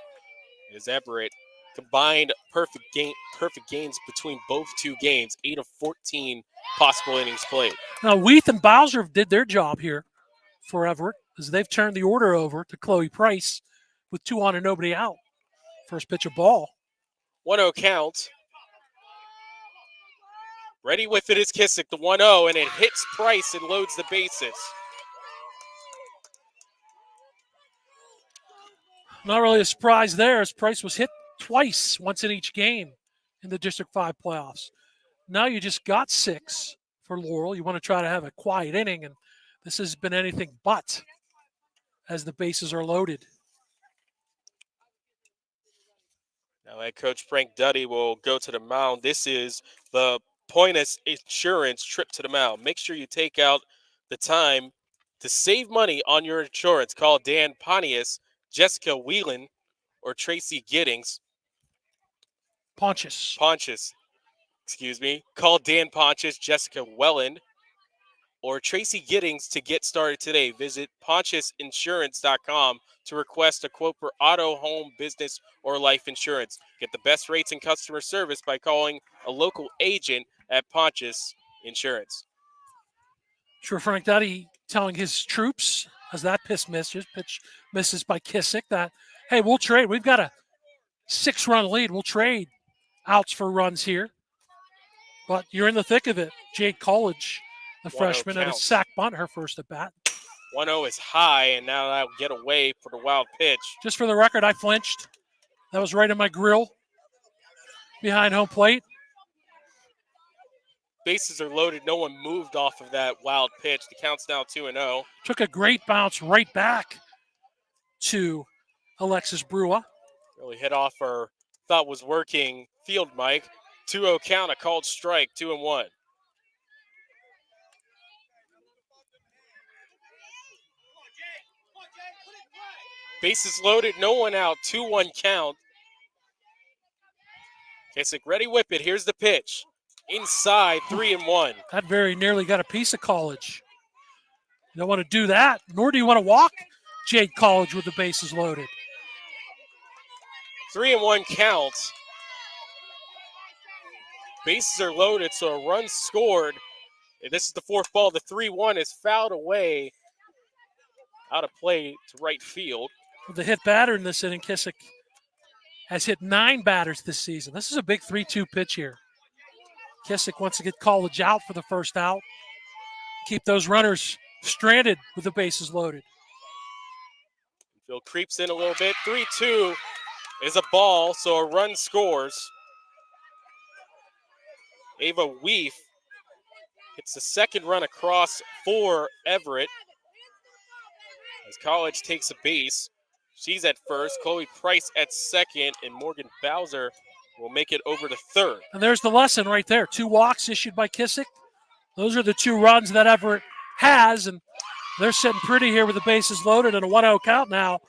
Is Everett combined perfect gains between both 2 games, 8 of 14 possible innings played. Now Weath and Bowser did their job here for Everett as they've turned the order over to Chloe Price with 2 on and nobody out. First pitch of ball. 1-0 count. Ready with it is Kissick, the 1-0, and it hits Price and loads the bases. Not really a surprise there as Price was hit twice, once in each game in the District 5 playoffs. Now you just got 6 for Laurel. You want to try to have a quiet inning, and this has been anything but as the bases are loaded. Now head coach Frank Duddy will go to the mound. This is the Pointus Insurance trip to the mound. Make sure you take out the time to save money on your insurance. Call Dan Pontius, Jessica Whelan, or Tracy Giddings. Pontius. Call Dan Pontius, Jessica Welland, or Tracy Giddings to get started today. Visit pontiusinsurance.com to request a quote for auto, home, business, or life insurance. Get the best rates and customer service by calling a local agent at Pontius Insurance. Sure, Frank Duddy telling his troops as that pitch misses by Kissick that, hey, we'll trade. We've got a 6-run lead. We'll trade outs for runs here. But you're in the thick of it. Jade College, the freshman, and a sack bunt, her first at bat. 1-0 is high, and now that'll get away for the wild pitch. Just for the record, I flinched. That was right in my grill behind home plate. Bases are loaded. No one moved off of that wild pitch. The count's now 2-0. Took a great bounce right back to Alexis Brua. Really hit off her thought was working field mic. 2-0 count, a called strike, 2-1. Bases loaded, no one out, 2-1 count. Kissick ready, whip it. Here's the pitch. Inside, 3-1. That very nearly got a piece of College. You don't want to do that, nor do you want to walk Jade College with the bases loaded. 3-1 count. Bases are loaded, so a run scored. And this is the 4th ball. The 3-1 is fouled away out of play to right field. With the hit batter in this inning, Kissick has hit 9 batters this season. This is a big 3-2 pitch here. Kissick wants to get College out for the first out. Keep those runners stranded with the bases loaded. Phil creeps in a little bit. 3-2 is a ball, so a run scores. Ava Weef hits the second run across for Everett. As College takes a base, she's at first, Chloe Price at second, and Morgan Bowser will make it over to third. And there's the lesson right there. 2 walks issued by Kissick. Those are the 2 runs that Everett has, and they're sitting pretty here with the bases loaded and a 1-0 count now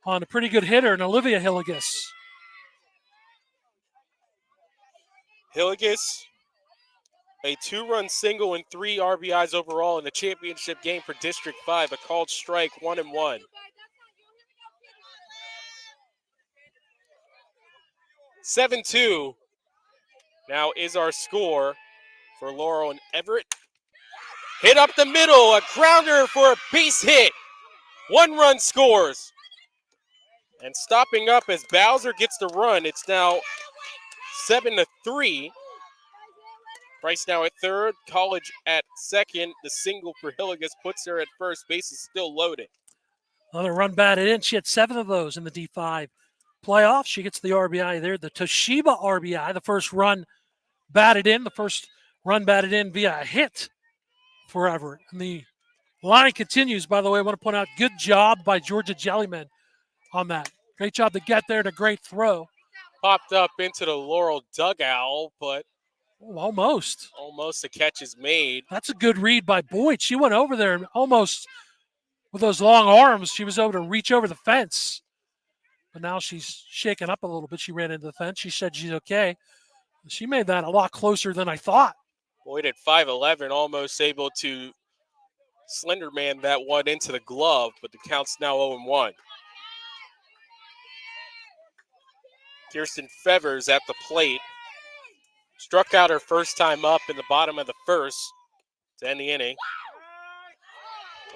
on a pretty good hitter, and Olivia Hillegas. Hillegas, a 2-run single and 3 RBIs overall in the championship game for District 5, a called strike, 1-1. (7-2) now is our score for Laurel and Everett. Hit up the middle, a grounder for a base hit. 1 run scores. And stopping up as Bowser gets the run, it's now 7-3. Price now at third, College at second. The single for Hillegas puts her at first. Base is still loaded. Another run batted in. She had 7 of those in the D5 playoffs. She gets the RBI there. The Toshiba RBI, the first run batted in. The first run batted in via a hit for Everett in the Line continues, by the way. I want to point out, good job by Georgia Jellyman on that. Great job to get there and a great throw. Popped up into the Laurel dugout, but Almost. almost a catch is made. That's a good read by Boyd. She went over there and almost, with those long arms, she was able to reach over the fence. But now she's shaken up a little bit. She ran into the fence. She said she's okay. She made that a lot closer than I thought. Boyd at 5'11", almost able to Slenderman that one into the glove, but the count's now 0-1. Kirsten Fevers at the plate. Struck out her first time up in the bottom of the first to end the inning.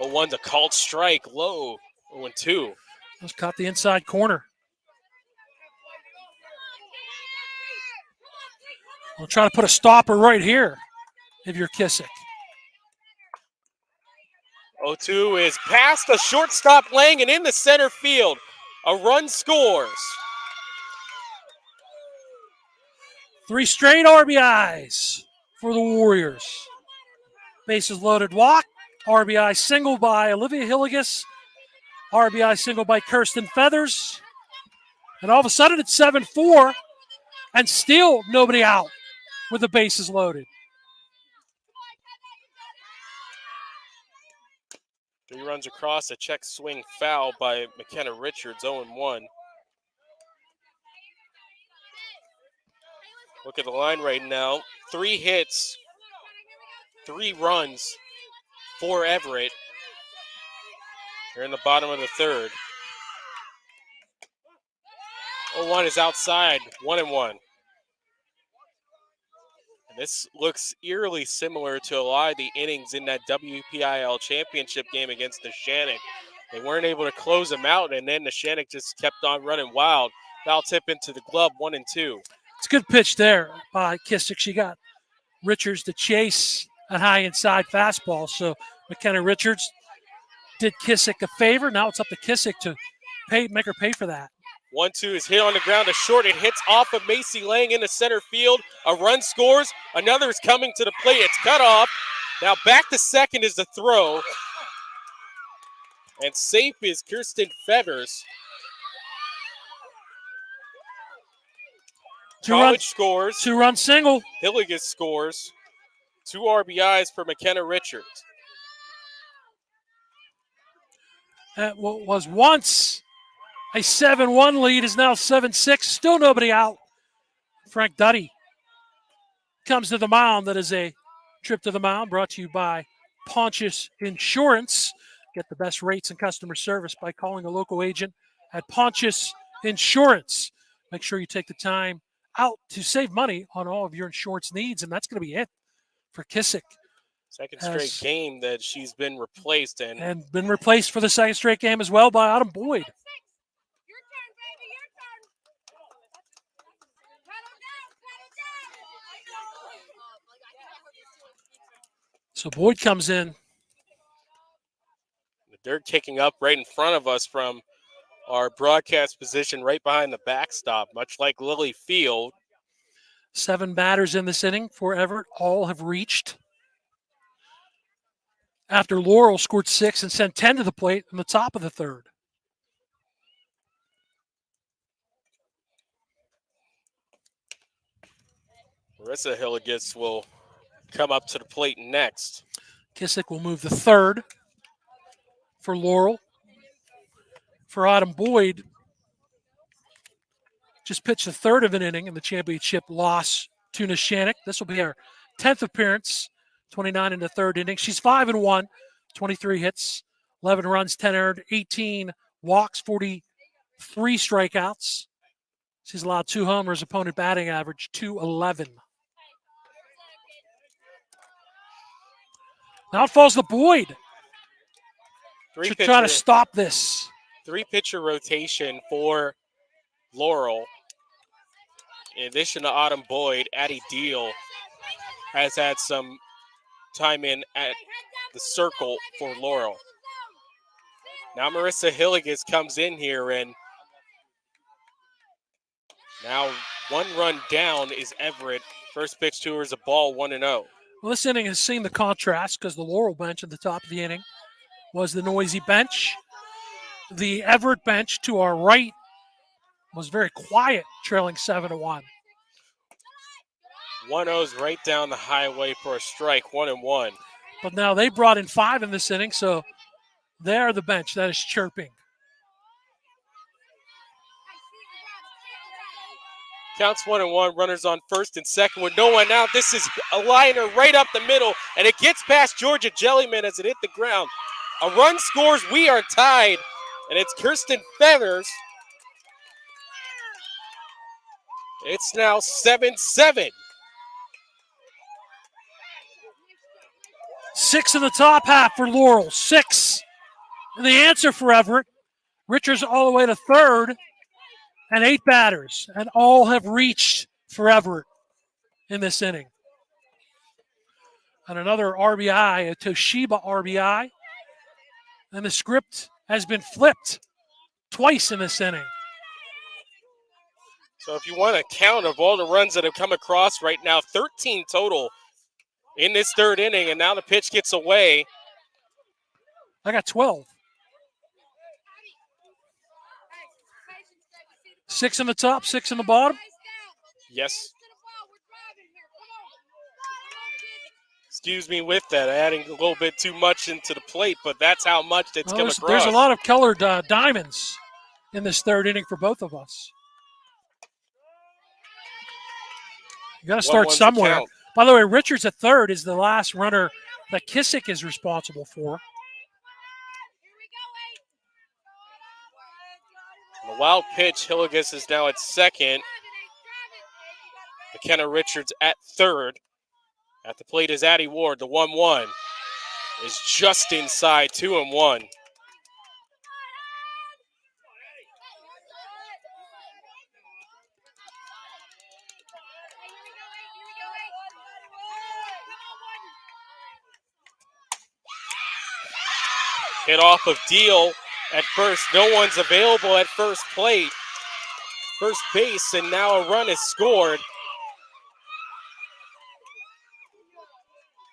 0-1's a called strike, low, 0-2. Just caught the inside corner. I'll try to put a stopper right here if you're Kissick. 0-2 is past the shortstop Lang and in the center field. A run scores. 3 straight RBIs for the Warriors. Bases loaded walk. RBI single by Olivia Hillegas. RBI single by Kirsten Feathers. And all of a sudden it's 7-4 and still nobody out with the bases loaded. 3 runs across, a check swing foul by McKenna Richards, 0-1. Look at the line right now. 3 hits, 3 runs for Everett. They're in the bottom of the third. 0-1 is outside, 1-1. And this looks eerily similar to a lot of the innings in that WPIAL championship game against Neshannock. They weren't able to close them out, and then Neshannock just kept on running wild. Foul tip into the glove, 1-2. It's a good pitch there by Kissick. She got Richards to chase a high inside fastball. So McKenna Richards did Kissick a favor. Now it's up to Kissick to make her pay for that. 1-2 is hit on the ground to short. It hits off of Macy Lang into center field. A run scores. Another is coming to the plate. It's cut off. Now back to second is the throw. And safe is Kirsten Fevers. College scores. 2-run single. Hillegas scores. 2 RBIs for McKenna Richards. That was once a 7-1 lead is now 7-6. Still nobody out. Frank Duddy comes to the mound. That is a trip to the mound brought to you by Pontius Insurance. Get the best rates and customer service by calling a local agent at Pontius Insurance. Make sure you take the time out to save money on all of your insurance needs, and that's going to be it for Kissick. Second straight game that she's been replaced and been replaced for the second straight game as well by Autumn Boyd. So Boyd comes in. The dirt kicking up right in front of us from our broadcast position right behind the backstop, much like Lily Field. 7 batters in this inning for Everett. All have reached. After Laurel scored 6 and sent 10 to the plate in the top of the third. Marissa Hillegas will come up to the plate next. Kissick will move the third for Laurel. For Autumn Boyd, just pitched the third of an inning in the championship loss to Neshannock. This will be her 10th appearance, 29 in the third inning. She's 5-1, 23 hits, 11 runs, 10 earned, 18 walks, 43 strikeouts. She's allowed 2 homers, opponent batting average 211. Now it falls to Boyd to try to stop this. 3-pitcher rotation for Laurel. In addition to Autumn Boyd, Addie Deal has had some time in at the circle for Laurel. Now Marissa Hillegas comes in here, and now 1 run down is Everett. First pitch to her is a ball, 1-0. Well, this inning has seen the contrast because the Laurel bench at the top of the inning was the noisy bench. The Everett bench to our right was very quiet, trailing 7-1. 1-0's right down the highway for a strike, 1-1. But now they brought in 5 in this inning, so they're the bench that is chirping. Counts 1-1, runners on first and second with no one out. This is a liner right up the middle, and it gets past Georgia Jellyman as it hit the ground. A run scores, we are tied, and it's Kirsten Feathers. It's now 7-7. 6 in the top half for Laurel, 6. And the answer for Everett, Richards all the way to third, and 8 batters, and all have reached for Everett in this inning. And another RBI, a Toshiba RBI, and the script has been flipped twice in this inning. So if you want a count of all the runs that have come across right now, 13 total in this third inning, and now the pitch gets away. I got 12. 6 in the top, 6 in the bottom. Yes. Excuse me with that, adding a little bit too much into the plate, but that's how much it's come across. There's a lot of colored diamonds in this third inning for both of us. You got to start somewhere. By the way, Richards at third is the last runner that Kissick is responsible for. The wild pitch, Hillegas is now at second. McKenna Richards at third. At the plate is Addie Ward. The 1-1 is just inside, 2-1. Hit off of Deal at first. No one's available at first base, and now a run is scored.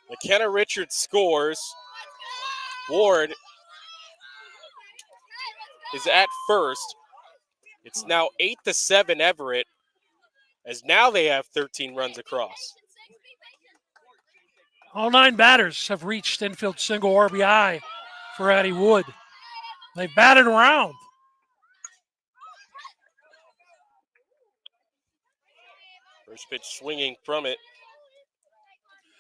McKenna Richards scores. Ward is at first. It's now 8-7 Everett, as now they have 13 runs across. All 9 batters have reached infield single RBI for Addie Wood. They've batted around. First pitch swinging from it.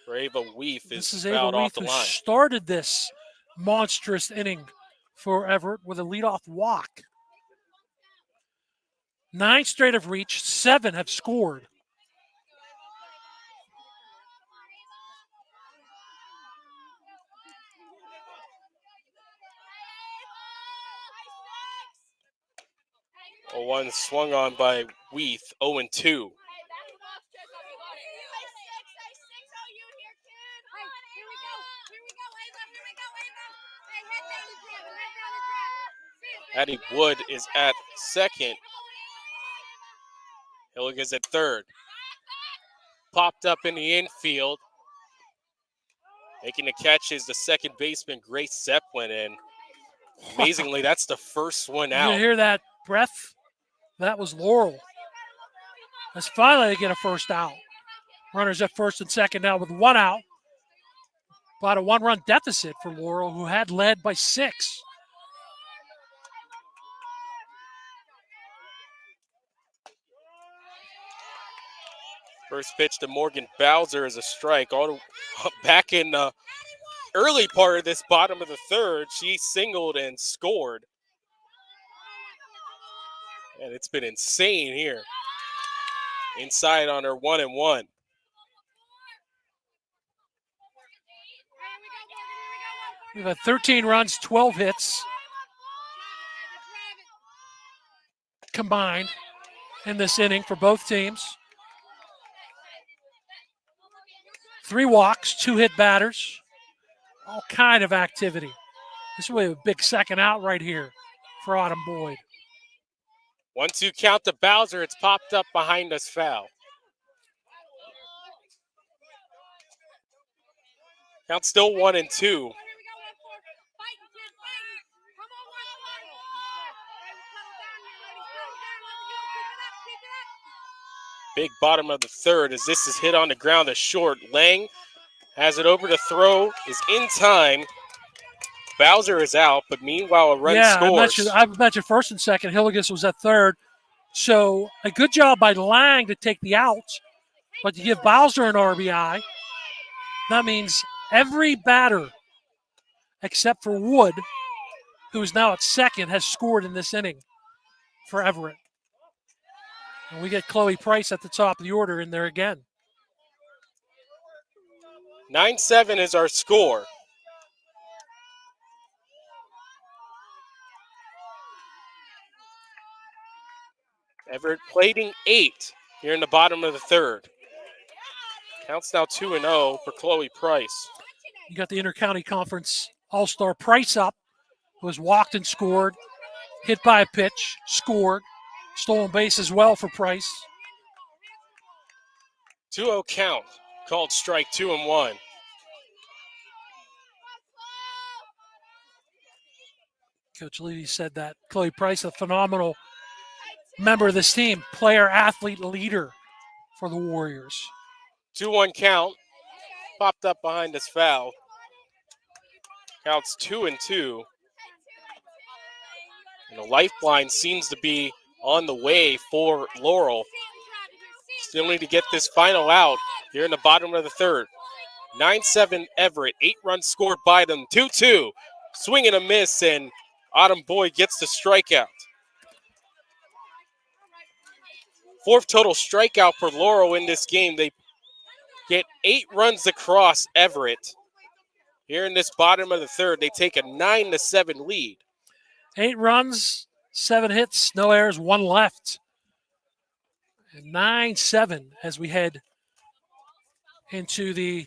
For Ava Weef This is fouled Ava off Weef the who line. started this monstrous inning for Everett with a leadoff walk. 9 straight have reached, 7 have scored. A 1 swung on by Weef, 0-2. Addie Wood is at second. Hilligan's at third. Popped up in the infield. Making the catch is the second baseman, Grace Zeppelin, and amazingly, that's the first one out. You hear that breath? That was Laurel. Let's finally get a first out. Runners at first and second now with 1 out. About a 1-run deficit for Laurel, who had led by 6. First pitch to Morgan Bowser is a strike. Back in the early part of this bottom of the third, she singled and scored. And it's been insane here. Inside on her 1-1. We've had 13 runs, 12 hits combined in this inning for both teams. 3 walks, 2 hit batters, all kind of activity. This will be a big second out right here for Autumn Boyd. 1-2 count to Bowser. It's popped up behind us, foul. Count still 1-2. big bottom of the third as this is hit on the ground as short. Lang has it over to throw, is in time. Bowser is out, but meanwhile a run scores. I mentioned first and second. Hillegas was at third. So a good job by Lang to take the out, but to give Bowser an RBI. That means every batter except for Wood, who's now at second, has scored in this inning for Everett. And we get Chloe Price at the top of the order in there again. 9-7 is our score. Everett plating 8 here in the bottom of the third. Counts now 2-0 for Chloe Price. You got the Intercounty Conference All-Star Price up, who has walked and scored, hit by a pitch, scored, stolen base as well for Price. 2-0 count, called strike 2-1. Coach Levy said that Chloe Price, a phenomenal member of this team, player, athlete, leader for the Warriors. 2-1 count, popped up behind this foul. Counts 2-2. And the lifeline seems to be on the way for Laurel. Still need to get this final out here in the bottom of the third. 9-7 Everett, 8 runs scored by them, 2-2. Swing and a miss, and Autumn Boyd gets the strikeout. Fourth total strikeout for Laurel in this game. They get 8 runs across Everett. Here in this bottom of the third, they take a 9-7 lead. 8 runs, 7 hits, no errors, 1 left. And 9-7 as we head into the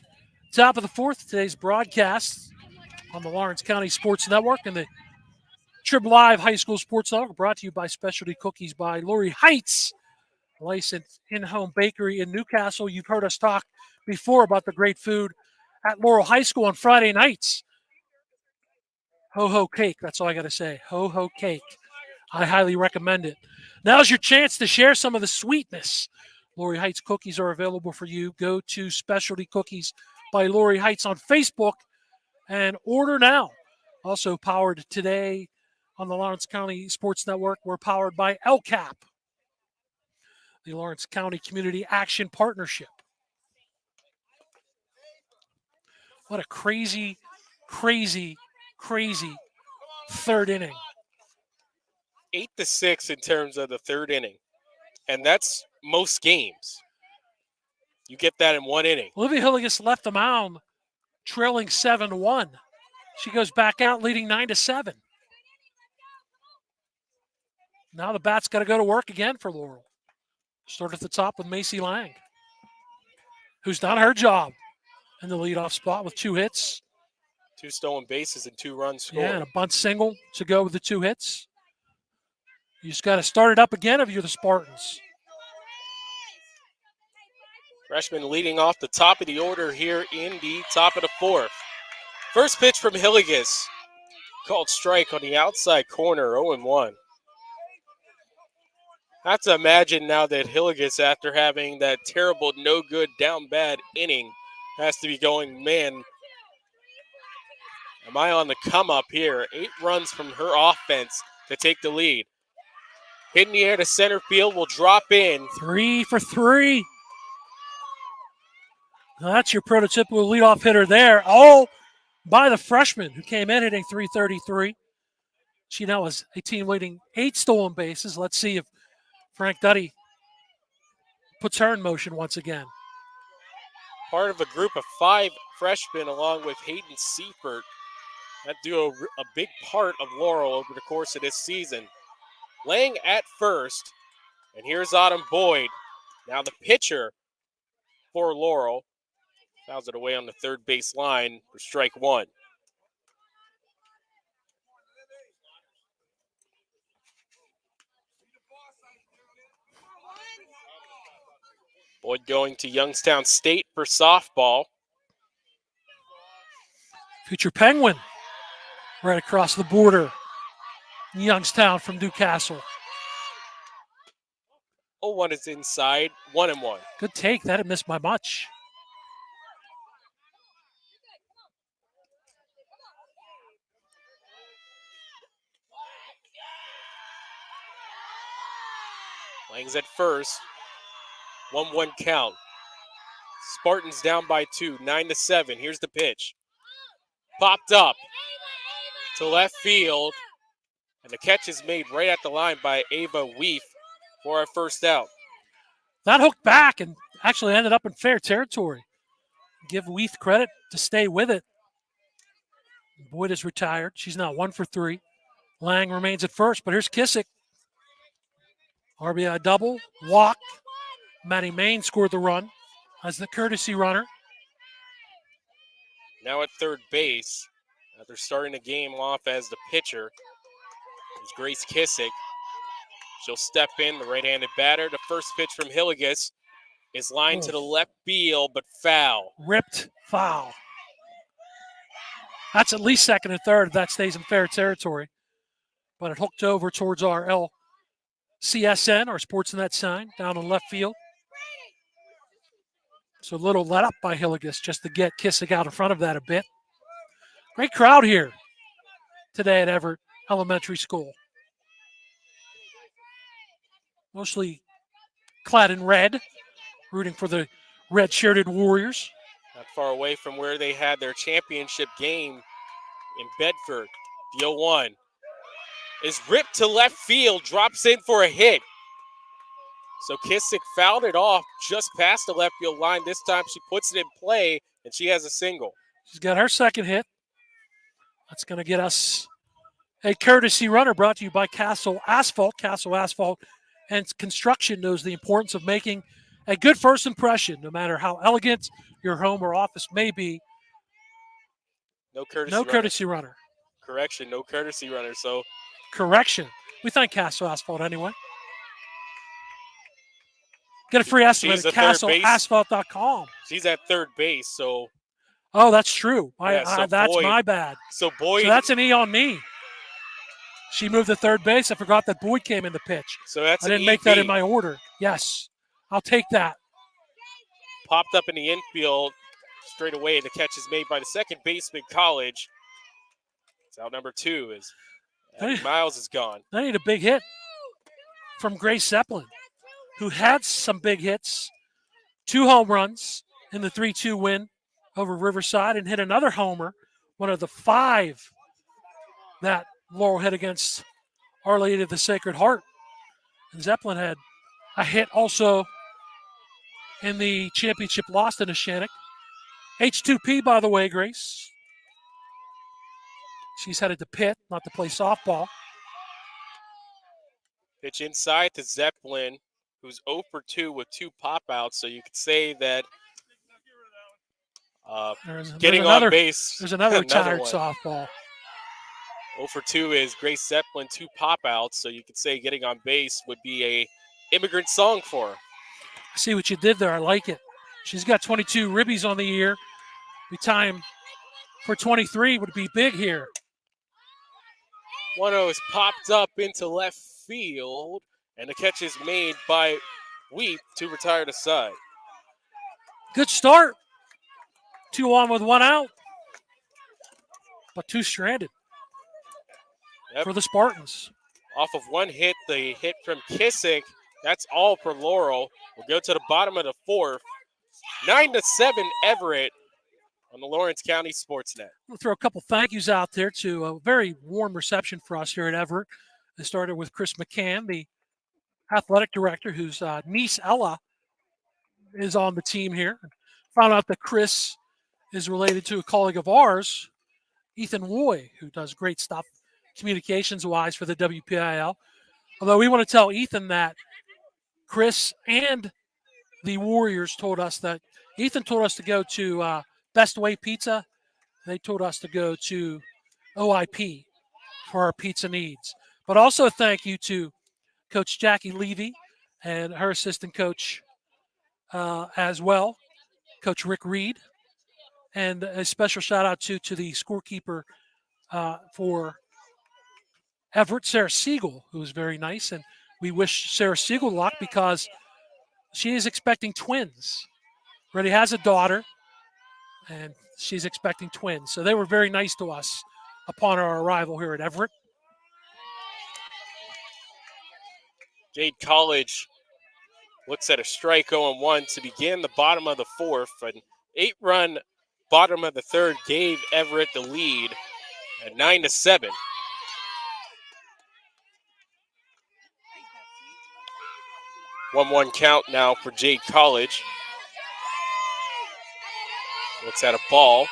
top of the fourth. Today's broadcast on the Lawrence County Sports Network and the Trib Live High School Sports Network, brought to you by Specialty Cookies by Lurie Heights, licensed in-home bakery in Newcastle. You've heard us talk before about the great food at Laurel High School on Friday nights. Ho-ho cake, that's all I got to say. Ho-ho cake. I highly recommend it. Now's your chance to share some of the sweetness. Lurie Heights cookies are available for you. Go to Specialty Cookies by Lurie Heights on Facebook and order now. Also powered today on the Lawrence County Sports Network. We're powered by LCAP, the Lawrence County Community Action Partnership. What a crazy, crazy, crazy third inning. 8-6 in terms of the third inning. And that's most games. You get that in one inning. Olivia Hillegas left the mound trailing 7-1. She goes back out leading 9-7. Now the bat's got to go to work again for Laurel. Start at the top with Macy Lang, who's done her job in the leadoff spot with 2 hits. 2 stolen bases and 2 runs scored. Yeah, and a bunt single to go with the 2 hits. You just got to start it up again if you're the Spartans. Freshman leading off the top of the order here in the top of the fourth. First pitch from Hillegas. Called strike on the outside corner, 0-1. I have to imagine now that Hillegas, after having that terrible, no good, down bad inning, has to be going, man, am I on the come up here? 8 runs from her offense to take the lead. Hit in the air to center field, will drop in. 3 for 3. Now that's your prototypical leadoff hitter there, all by the freshman who came in hitting .333. She now has a team leading 8 stolen bases. Let's see if Frank Duddy puts her in motion once again. Part of a group of 5 freshmen along with Hayden Seifert that do a big part of Laurel over the course of this season. Lang at first, and here's Autumn Boyd. Now the pitcher for Laurel fouls it away on the third base line for strike 1. Boyd going to Youngstown State for softball. Future Penguin right across the border. Youngstown from Newcastle. 0-1 is inside, 1-1. Good take. That didn't miss by much. Lang's at first. 1-1 count. Spartans down by 2, 9-7. Here's the pitch. Popped up to left field. And the catch is made right at the line by Ava Weef for our first out. That hooked back and actually ended up in fair territory. Give Weef credit to stay with it. Boyd is retired. She's now 1 for 3. Lang remains at first, but here's Kissick. RBI double, walk. Maddie Main scored the run as the courtesy runner. Now at third base, after starting the game off as the pitcher, is Grace Kissick. She'll step in, the right-handed batter. The first pitch from Hillegas is lined to the left field, but foul. Ripped foul. That's at least second and third if that stays in fair territory. But it hooked over towards our LCSN, our SportsNet sign, down in left field. So a little let up by Hillegas just to get Kissick out in front of that a bit. Great crowd here today at Everett Elementary School. Mostly clad in red, rooting for the red-shirted Warriors. Not far away from where they had their championship game in Bedford. The 0-1 is ripped to left field, drops in for a hit. So Kissick fouled it off just past the left field line. This time she puts it in play, and she has a single. She's got her second hit. That's going to get us a courtesy runner brought to you by Castle Asphalt. Castle Asphalt and Construction knows the importance of making a good first impression, no matter how elegant your home or office may be. No courtesy No runner. courtesy runner. Correction, no courtesy runner. So Correction. We thank Castle Asphalt anyway. Get a free estimate at castleasphalt.com. She's at third base, so. Oh, that's true. That's Boyd, my bad. So Boyd. So that's an E on me. She moved to third base. I forgot that Boyd came in the pitch. So that's I didn't make that in my order. Yes, I'll take that. Popped up in the infield straight away. The catch is made by the second baseman, College. It's out number 2 as Miles is gone. I need a big hit from Grace Zeppelin, who had some big hits, 2 home runs in the 3-2 win over Riverside and hit another homer, one of the 5 that Laurel hit against Our Lady of the Sacred Heart. And Zeppelin had a hit also in the championship loss to Neshannock. H2P, by the way, Grace. She's headed to Pitt, not to play softball. Pitch inside to Zeppelin, who's 0 for 2 with 2 pop-outs. So you could say that getting on base. There's another retired softball. 0 for 2 is Grace Zeppelin, 2 pop-outs. So you could say getting on base would be a immigrant song for her. I see what you did there. I like it. She's got 22 ribbies on the year. The time for 23 would be big here. 1-0 is popped up into left field, and the catch is made by Weep to retire the side. Good start. 2 on with 1 out, but 2 stranded for the Spartans. Off of 1 hit, the hit from Kissick. That's all for Laurel. We'll go to the bottom of the 4th. 9-7 Everett on the Lawrence County SportsNet. We'll throw a couple thank yous out there to a very warm reception for us here at Everett. It started with Chris McCann, the athletic director, whose niece Ella is on the team here. Found out that Chris is related to a colleague of ours, Ethan Woy, who does great stuff communications-wise for the WPIAA. Although we want to tell Ethan that Chris and the Warriors told us that Ethan told us to go to Best Way Pizza. They told us to go to OIP for our pizza needs. But also thank you to Coach Jackie Levy and her assistant coach as well, Coach Rick Reed. And a special shout out to the scorekeeper for Everett, Sarah Siegel, who was very nice. And we wish Sarah Siegel luck because she is expecting twins. Already has a daughter, and she's expecting twins. So they were very nice to us upon our arrival here at Everett. Jade College looks at a strike 0-1 to begin the bottom of the fourth. An 8-run bottom of the third gave Everett the lead at 9-7. One count now for Jade College. Looks at a ball.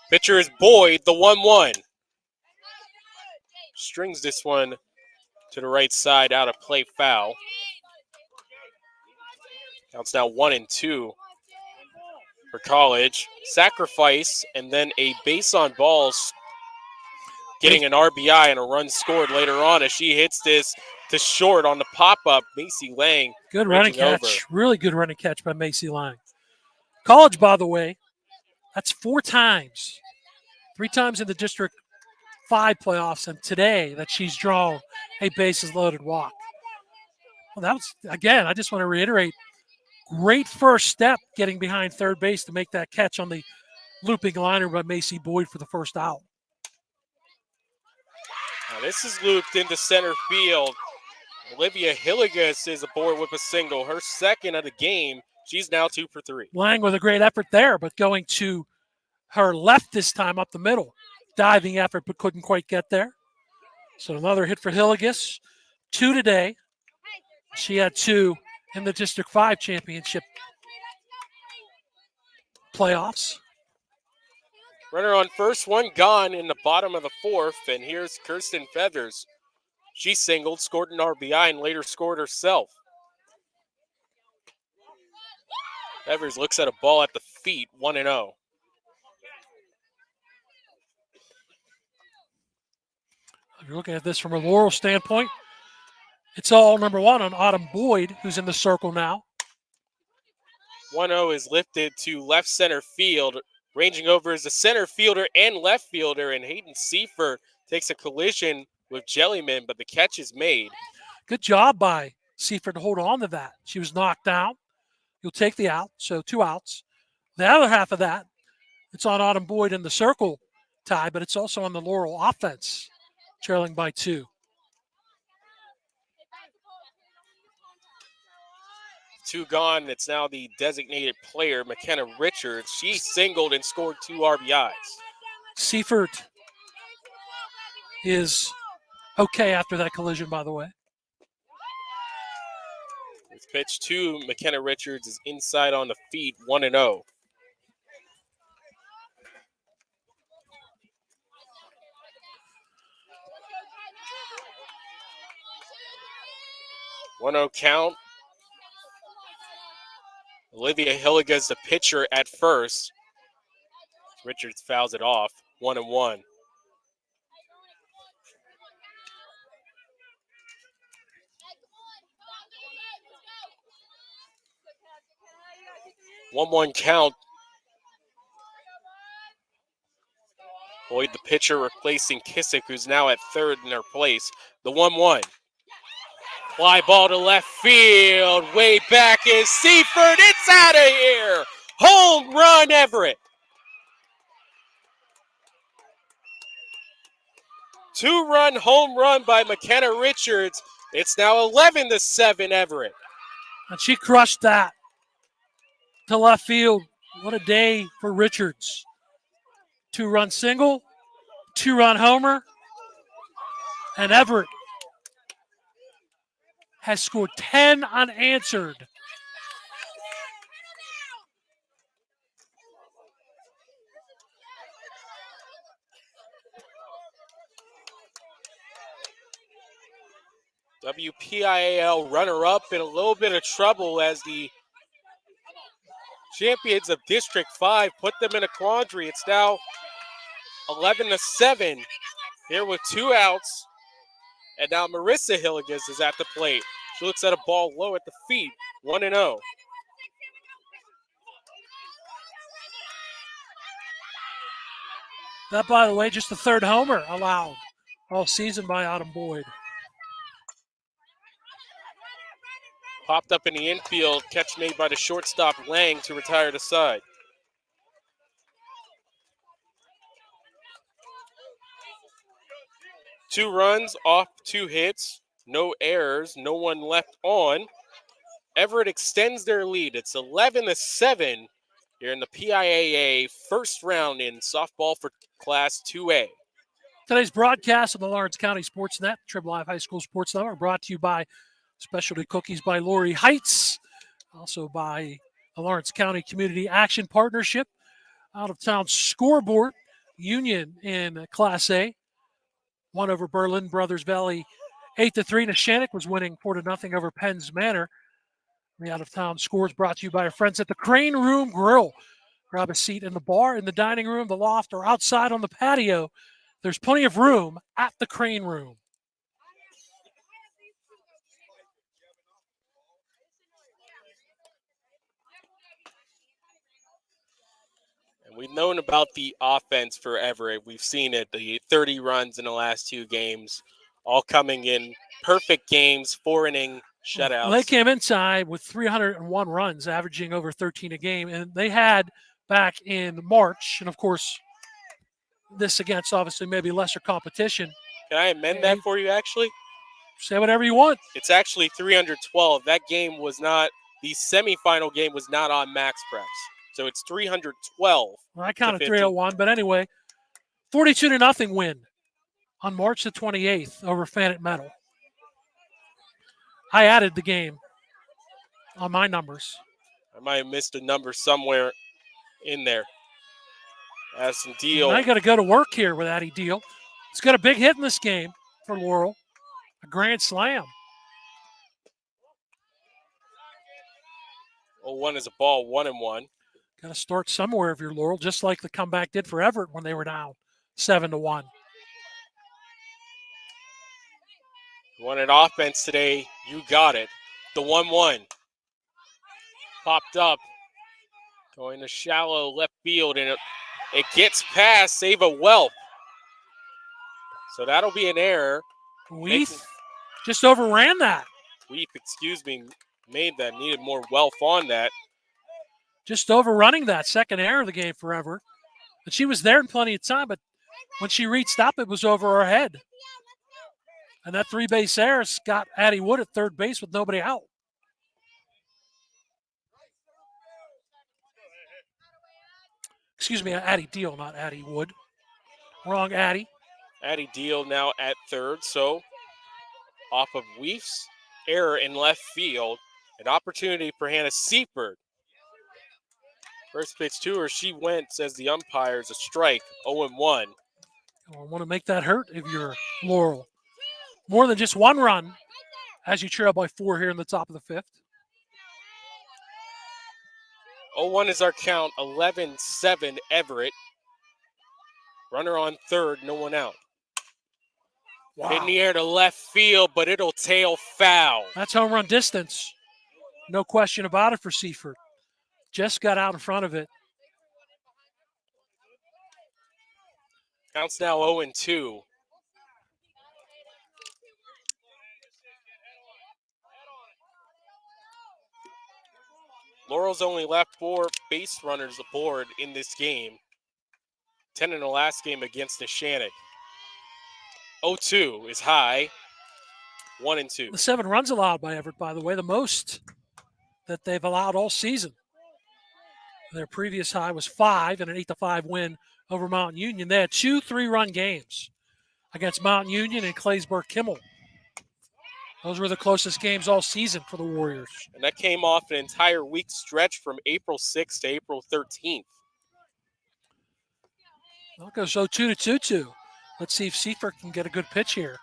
Pitcher is Boyd, the 1-1. Strings this one to the right side, out of play, foul. Counts now 1-2 for College. Sacrifice and then a base on balls, getting an RBI and a run scored later on as she hits this to short on the pop-up. Macy Lang. Good running catch. Really good running catch by Macy Lang. College, by the way, that's 4 times. 3 times in the District 5 playoffs, and today that she's drawn a bases loaded walk. Well, that was, again, I just want to reiterate, great first step getting behind third base to make that catch on the looping liner by Macy Boyd for the first out. Now this is looped into center field. Olivia Hillegas is aboard with a single, her second of the game. She's now 2 for 3. Lang with a great effort there, but going to her left this time up the middle. Diving effort, but couldn't quite get there. So another hit for Hillegas. 2 today. She had 2 in the District 5 championship playoffs. Runner on first, 1 gone in the bottom of the fourth, and here's Kirsten Feathers. She singled, scored an RBI, and later scored herself. Feathers looks at a ball at the feet, 1-0. If you're looking at this from a Laurel standpoint, it's all number 1 on Autumn Boyd, who's in the circle now. 1-0 is lifted to left center field. Ranging over is the center fielder and left fielder, and Hayden Seifert takes a collision with Jellyman, but the catch is made. Good job by Seifert to hold on to that. She was knocked down. You'll take the out, so 2 outs. The other half of that, it's on Autumn Boyd in the circle tie, but it's also on the Laurel offense, trailing by 2. Two gone. It's now the designated player, McKenna Richards. She singled and scored 2 RBIs. Seifert is okay after that collision, by the way. This pitch to McKenna Richards is inside on the feet, 1-0. Count. Olivia Hillegas, the pitcher, at first. Richards fouls it off, 1-1. One count. Boyd, the pitcher, replacing Kissick, who's now at third in her place. The 1-1. Fly ball to left field. Way back is Seifert. It's out of here. Home run, Everett. 2-run home run by McKenna Richards. It's now 11-7, Everett. And she crushed that to left field. What a day for Richards. 2-run single, 2-run homer, and Everett has scored 10 unanswered. WPIAL runner-up in a little bit of trouble as the champions of District 5 put them in a quandary. It's now 11-7 here with 2 outs. And now Marissa Hillegas is at the plate. She looks at a ball low at the feet, 1-0. That, by the way, just the 3rd homer allowed all season by Autumn Boyd. Popped up in the infield. Catch made by the shortstop Lang to retire the side. Two runs off 2 hits. No errors. No one left on. Everett extends their lead. It's 11-7 here in the PIAA first round in softball for Class 2A. Today's broadcast of the Lawrence County SportsNet, Triple Live High School Sports Network, brought to you by Specialty Cookies by Lori Heights, also by the Lawrence County Community Action Partnership, Out of Town Scoreboard, Union in Class A, won over Berlin Brothers Valley 8-3. Neshannock was winning 4-0 over Penns Manor. The Out of Town scores brought to you by our friends at the Crane Room Grill. Grab a seat in the bar, in the dining room, the loft, or outside on the patio. There's plenty of room at the Crane Room. And we've known about the offense for Everett. We've seen it, the 30 runs in the last 2 games, all coming in perfect games, 4-inning shutouts. Well, they came inside with 301 runs, averaging over 13 a game, and they had back in March, and of course, this against obviously maybe lesser competition. Can I amend that for you, actually? Say whatever you want. It's actually 312. That game was not, the semifinal game was not on Max Preps. So it's 312. Well, I counted 301, but anyway, 42-0 win on March the 28th over Fannett Metal. I added the game on my numbers. I might have missed a number somewhere in there. Addison Deal. I got to go to work here with Addie Deal. He's got a big hit in this game for Laurel, a grand slam. 0-1 is a ball, 1-1. Got to start somewhere if you're Laurel, just like the comeback did for Everett when they were down 7-1. You wanted offense today, you got it. The 1-1. Popped up. Going to shallow left field, and it gets past, save a Welp. So that'll be an error. Weeth just overran that. Weeth, made that, needed more Welp on that. Just overrunning that second error of the game for Everett. But she was there in plenty of time, but when she reached up, it was over her head. And that 3-base error got Addie Wood at third base with nobody out. Excuse me, Addie Deal, not Addie Wood. Wrong Addie. Addie Deal now at third, so off of Weef's error in left field, an opportunity for Hannah Seifert. First pitch to her, she went, says the umpires, a strike, 0-1. I want to make that hurt if you're Laurel. More than just one run as you trail by 4 here in the top of the 5th. 0-1 is our count, 11-7 Everett. Runner on third, no one out. Wow. In the air to left field, but it'll tail foul. That's home run distance. No question about it for Seifert. Just got out in front of it. Counts now 0-2. Laurel's only left 4 base runners aboard in this game. 10 in the last game against Neshannock. 0-2 is high. 1-2. The 7 runs allowed by Everett, by the way, the most that they've allowed all season. Their previous high was 5 and an 8-5 win over Mountain Union. They had 2 3-run games against Mountain Union and Claysburg-Kimmel. Those were the closest games all season for the Warriors. And that came off an entire week stretch from April 6th to April 13th. Well, it goes 0-2 to 2-2. Let's see if Seifert can get a good pitch here.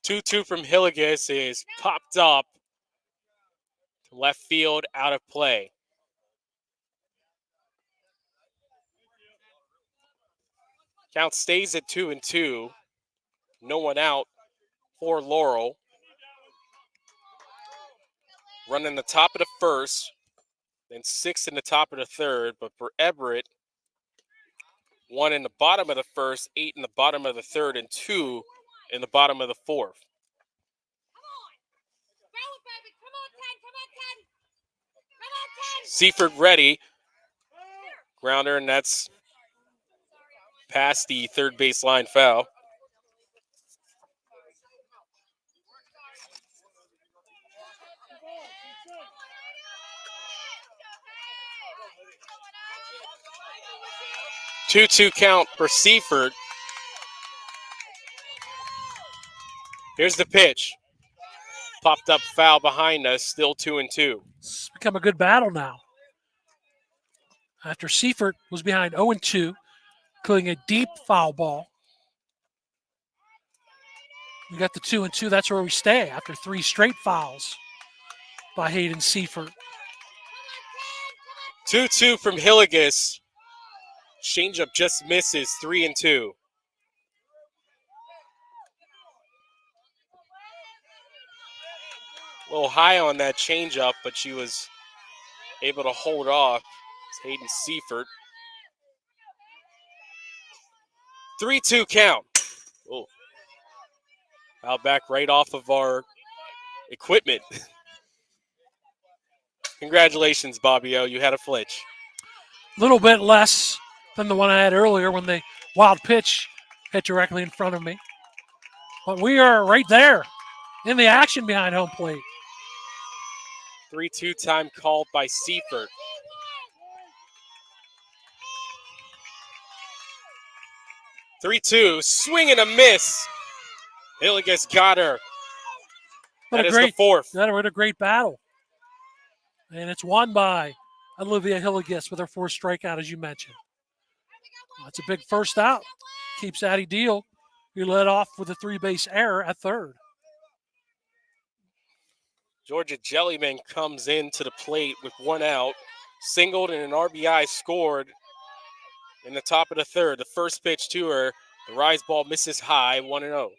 2-2 from Hillegas is popped up. Left field, out of play. Count stays at 2-2. No one out for Laurel. Running the top of the first, then 6 in the top of the third. But for Everett, 1 in the bottom of the first, 8 in the bottom of the third, and 2 in the bottom of the fourth. Seaford ready. Grounder, and that's past the third baseline foul. Two count for Seaford. Here's the pitch. Popped up foul behind us, still 2-2. It's become a good battle now. After Seifert was behind 0-2, including a deep foul ball. We got the 2-2. That's where we stay after 3 straight fouls by Hayden Seifert. 2-2 from Hillegas. Changeup just misses, 3-2. A little high on that changeup, but she was able to hold off. It's Hayden Seifert. 3-2 count. Oh. Foul back right off of our equipment. Congratulations, Bobby O. You had a flinch. A little bit less than the one I had earlier when the wild pitch hit directly in front of me. But we are right there in the action behind home plate. 3-2 time called by Seifert. Three-two, swing and a miss. Hillegas got her. That is the fourth. That was a great battle. And it's won by Olivia Hillegas with her 4th strikeout, as you mentioned. That's a big first out. Keeps Addie Deal, who led off with a 3-base error at third. Georgia Jellyman comes into the plate with 1 out. Singled and an RBI scored in the top of the third. The first pitch to her, the rise ball misses high, 1-0.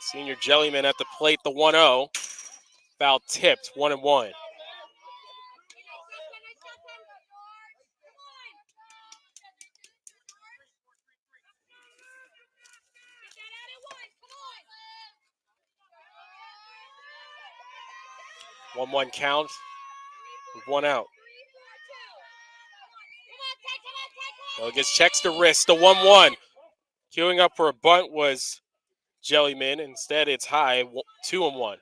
Senior Jellyman at the plate, the 1-0. Foul tipped, 1-1. One count with 1 out. Hillegas checks the wrist, the 1-1. Queuing up for a bunt was Jellyman. Instead, it's high, 2-1.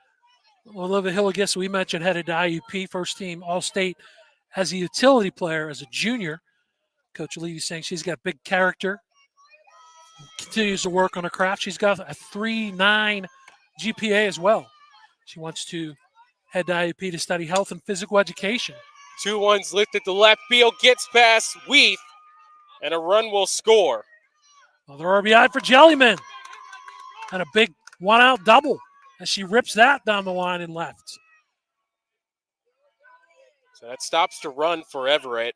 Well, Olivia Hillegas, we mentioned, headed to IUP, first team All-State as a utility player, as a junior. Coach Levy saying she's got big character, continues to work on her craft. She's got a 3.9 GPA as well. She wants to head to IUP to study health and physical education. 2-1's lifted to left field, gets past Weath, and a run will score. Another RBI for Jellyman. And a big 1-out double as she rips that down the line and left. So that stops the run for Everett.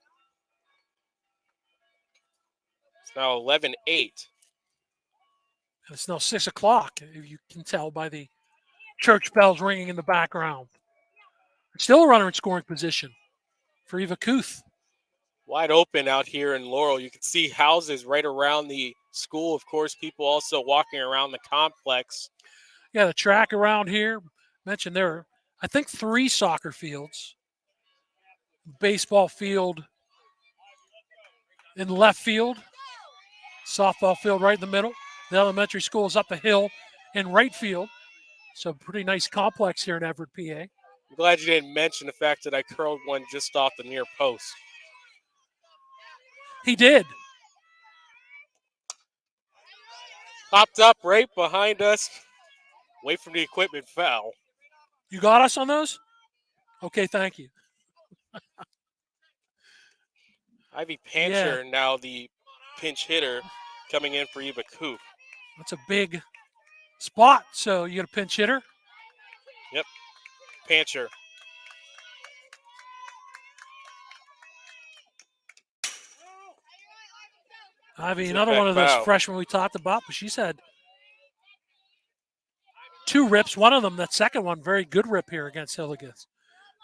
It's now 11-8. It's now 6 o'clock, if you can tell by the church bells ringing in the background. Still a runner in scoring position for Eva Kuth. Wide open out here in Laurel. You can see houses right around the school. Of course, people also walking around the complex. Yeah, the track around here. Mentioned there are, I think, 3 soccer fields. Baseball field in left field. Softball field right in the middle. The elementary school is up a hill in right field. So pretty nice complex here in Everett, PA. I'm glad you didn't mention the fact that I curled one just off the near post. He did. Popped up right behind us. Away from the equipment, foul. You got us on those? Okay, thank you. Ivy Pancher now the pinch hitter coming in for Eva Coop. That's a big spot, so you got a pinch hitter? Yep, Pancher. Ivy, another one of those freshmen we talked about, but she's had 2 rips. One of them, that second one, very good rip here against Hillegas.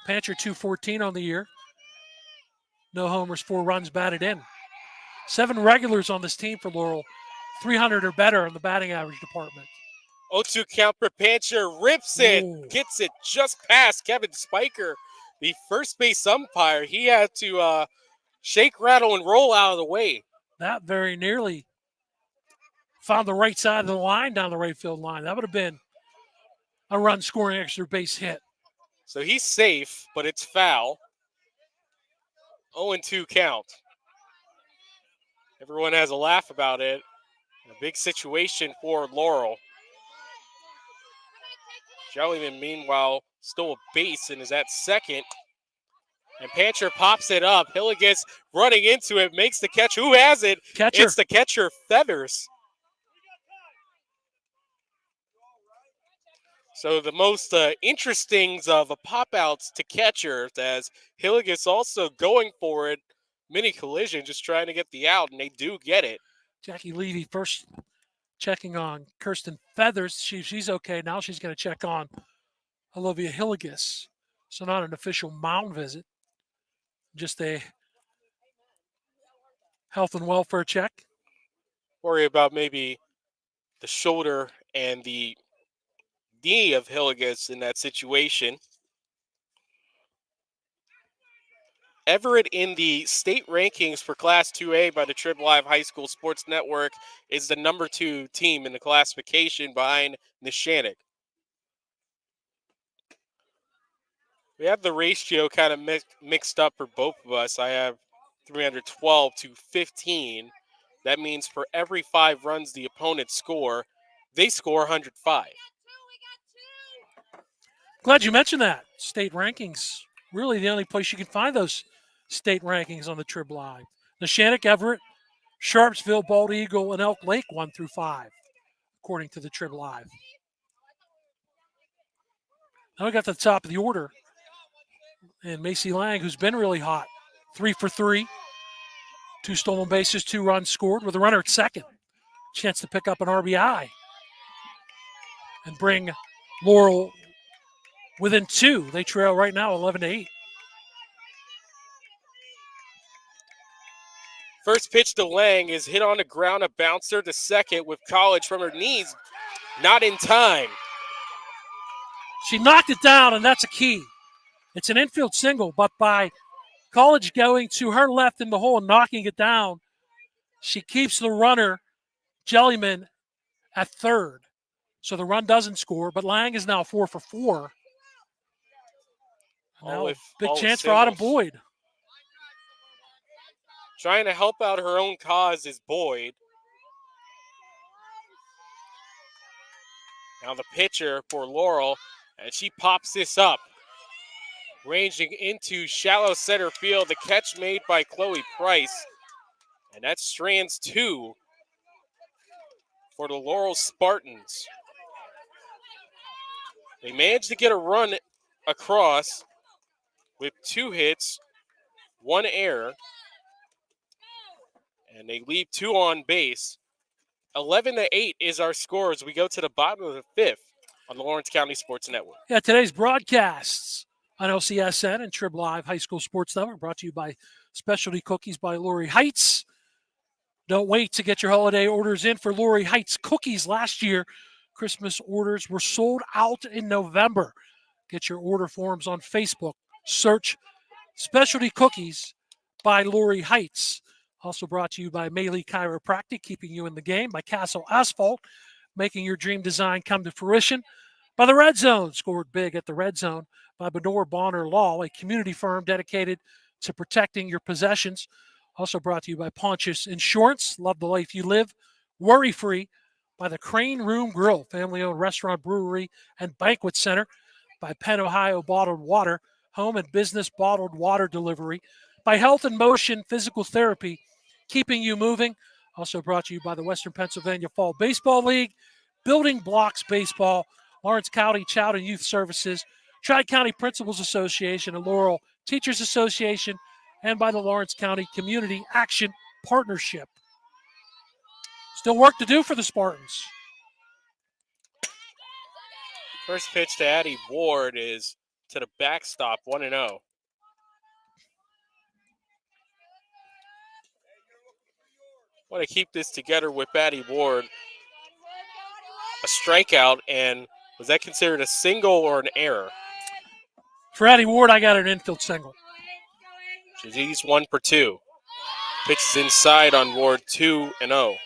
Pancher 214 on the year. No homers, 4 runs batted in. 7 regulars on this team for Laurel. 300 or better in the batting average department. 0-2 count for Pancher. Rips it. Ooh. Gets it just past Kevin Spiker, the first base umpire. He had to shake, rattle, and roll out of the way. That very nearly found the right side of the line down the right field line. That would have been a run scoring extra base hit. So he's safe, but it's foul. 0-2 count. Everyone has a laugh about it. A big situation for Laurel. Jellyman, meanwhile, stole a base and is at second. And Pancher pops it up. Hilligus running into it, makes the catch. Who has it? Catcher. It's the catcher, Feathers. So the most interesting of pop-outs to catchers, as Hilligus also going for it. Mini collision, just trying to get the out, and they do get it. Jackie Levy first checking on Kirsten Feathers. She's okay. Now she's going to check on Olivia Hilligus. So not an official mound visit, just a health and welfare check. Worry about maybe the shoulder and the knee of Hilligus in that situation. Everett in the state rankings for Class 2A by the Trib Live High School Sports Network is the number 2 team in the classification behind Neshannock. We have the ratio kind of mixed up for both of us. I have 312 to 15. That means for every 5 runs the opponent score, they score 105. Glad you mentioned that. State rankings. Really the only place you can find those state rankings on the Trib Live. Neshannock, Everett, Sharpsville, Bald Eagle, and Elk Lake 1 through 5, according to the Trib Live. Now we got to the top of the order. And Macy Lang, who's been really hot, 3 for 3. 2 stolen bases, 2 runs scored with a runner at second. Chance to pick up an RBI and bring Laurel within 2. They trail right now 11-8. First pitch to Lang is hit on the ground, a bouncer to second with College from her knees. Not in time. She knocked it down, and that's a key. It's an infield single, but by College going to her left in the hole and knocking it down, she keeps the runner, Jellyman, at third. So the run doesn't score, but Lang is now 4 for 4. Now a big chance for Autumn Boyd. Trying to help out her own cause is Boyd. Now the pitcher for Laurel, and she pops this up. Ranging into shallow center field, the catch made by Chloe Price. And that's strands 2 for the Laurel Spartans. They managed to get a run across with 2 hits, 1 error. And they leave 2 on base. 11-8 is our score as we go to the bottom of the 5th on the Lawrence County Sports Network. Yeah, today's broadcasts on LCSN and Trib Live High School Sports Network brought to you by Specialty Cookies by Lori Heights. Don't wait to get your holiday orders in for Lori Heights cookies. Last year, Christmas orders were sold out in November. Get your order forms on Facebook. Search Specialty Cookies by Lori Heights. Also brought to you by Maylee Chiropractic, keeping you in the game. By Castle Asphalt, making your dream design come to fruition. By the Red Zone, scored big at the Red Zone. By Benor Bonner Law, a community firm dedicated to protecting your possessions. Also brought to you by Pontius Insurance. Love the life you live. Worry-free. By the Crane Room Grill, family-owned restaurant, brewery, and banquet center. By Penn Ohio Bottled Water, home and business bottled water delivery. By Health and Motion Physical Therapy, keeping you moving. Also brought to you by the Western Pennsylvania Fall Baseball League, Building Blocks Baseball, Lawrence County Child and Youth Services, Tri-County Principals Association, and Laurel Teachers Association, and by the Lawrence County Community Action Partnership. Still work to do for the Spartans. First pitch to Addie Ward is to the backstop, 1-0. Want to keep this together with Addie Ward. A strikeout, and was that considered a single or an error? For Addie Ward, I got an infield single. He's 1 for 2. Pitches inside on Ward, 2-0.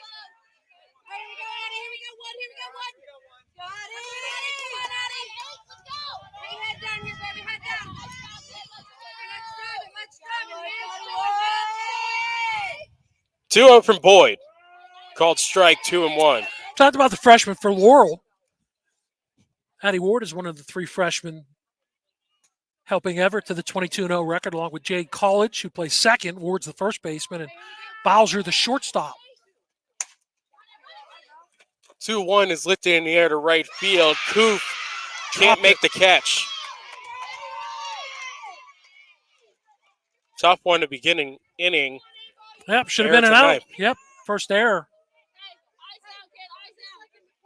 Two 0 from Boyd. Called strike, 2-1. Talked about the freshman for Laurel. Addie Ward is one of the 3 freshmen helping Everett to the 22-0 record, along with Jade College, who plays second. Ward's the first baseman, and Bowser the shortstop. 2-1 is lifted in the air to right field. Koof can't make the catch. Tough one to beginning inning. Yep, should have been an out. Yep, first error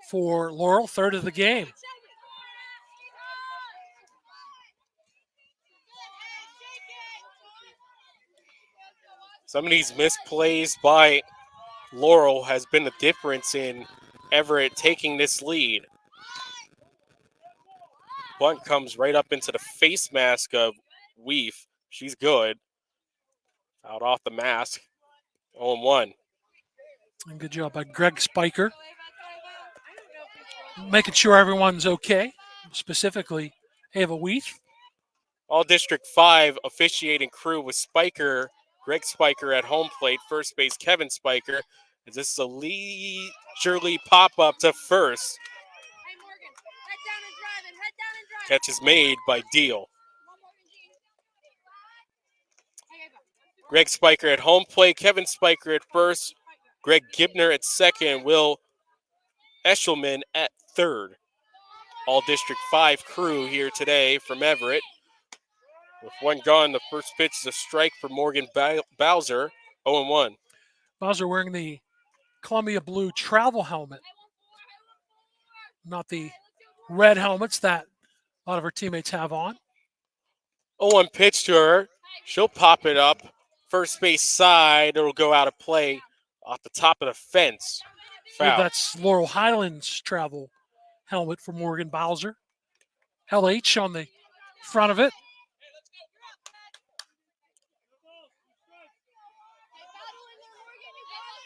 for Laurel, third of the game. Some of these misplays by Laurel has been the difference in Everett taking this lead. Bunt comes right up into the face mask of Weef. She's good. Out off the mask. 0-1. And good job by Greg Spiker. Making sure everyone's okay, specifically Ava Weef. All District 5 officiating crew with Spiker, Greg Spiker at home plate, first base Kevin Spiker. As this is a leisurely pop-up to first. Catch is made by Deal. Greg Spiker at home plate, Kevin Spiker at first, Greg Gibner at second, Will Eshelman at third. All District 5 crew here today from Everett. With one gone, the first pitch is a strike for Morgan Bowser, 0-1. Bowser wearing the Columbia blue travel helmet, not the red helmets that a lot of her teammates have on. 0-1 pitch to her. She'll pop it up. First base side. It'll go out of play off the top of the fence. Foul. That's Laurel Highlands travel helmet for Morgan Bowser. LH on the front of it.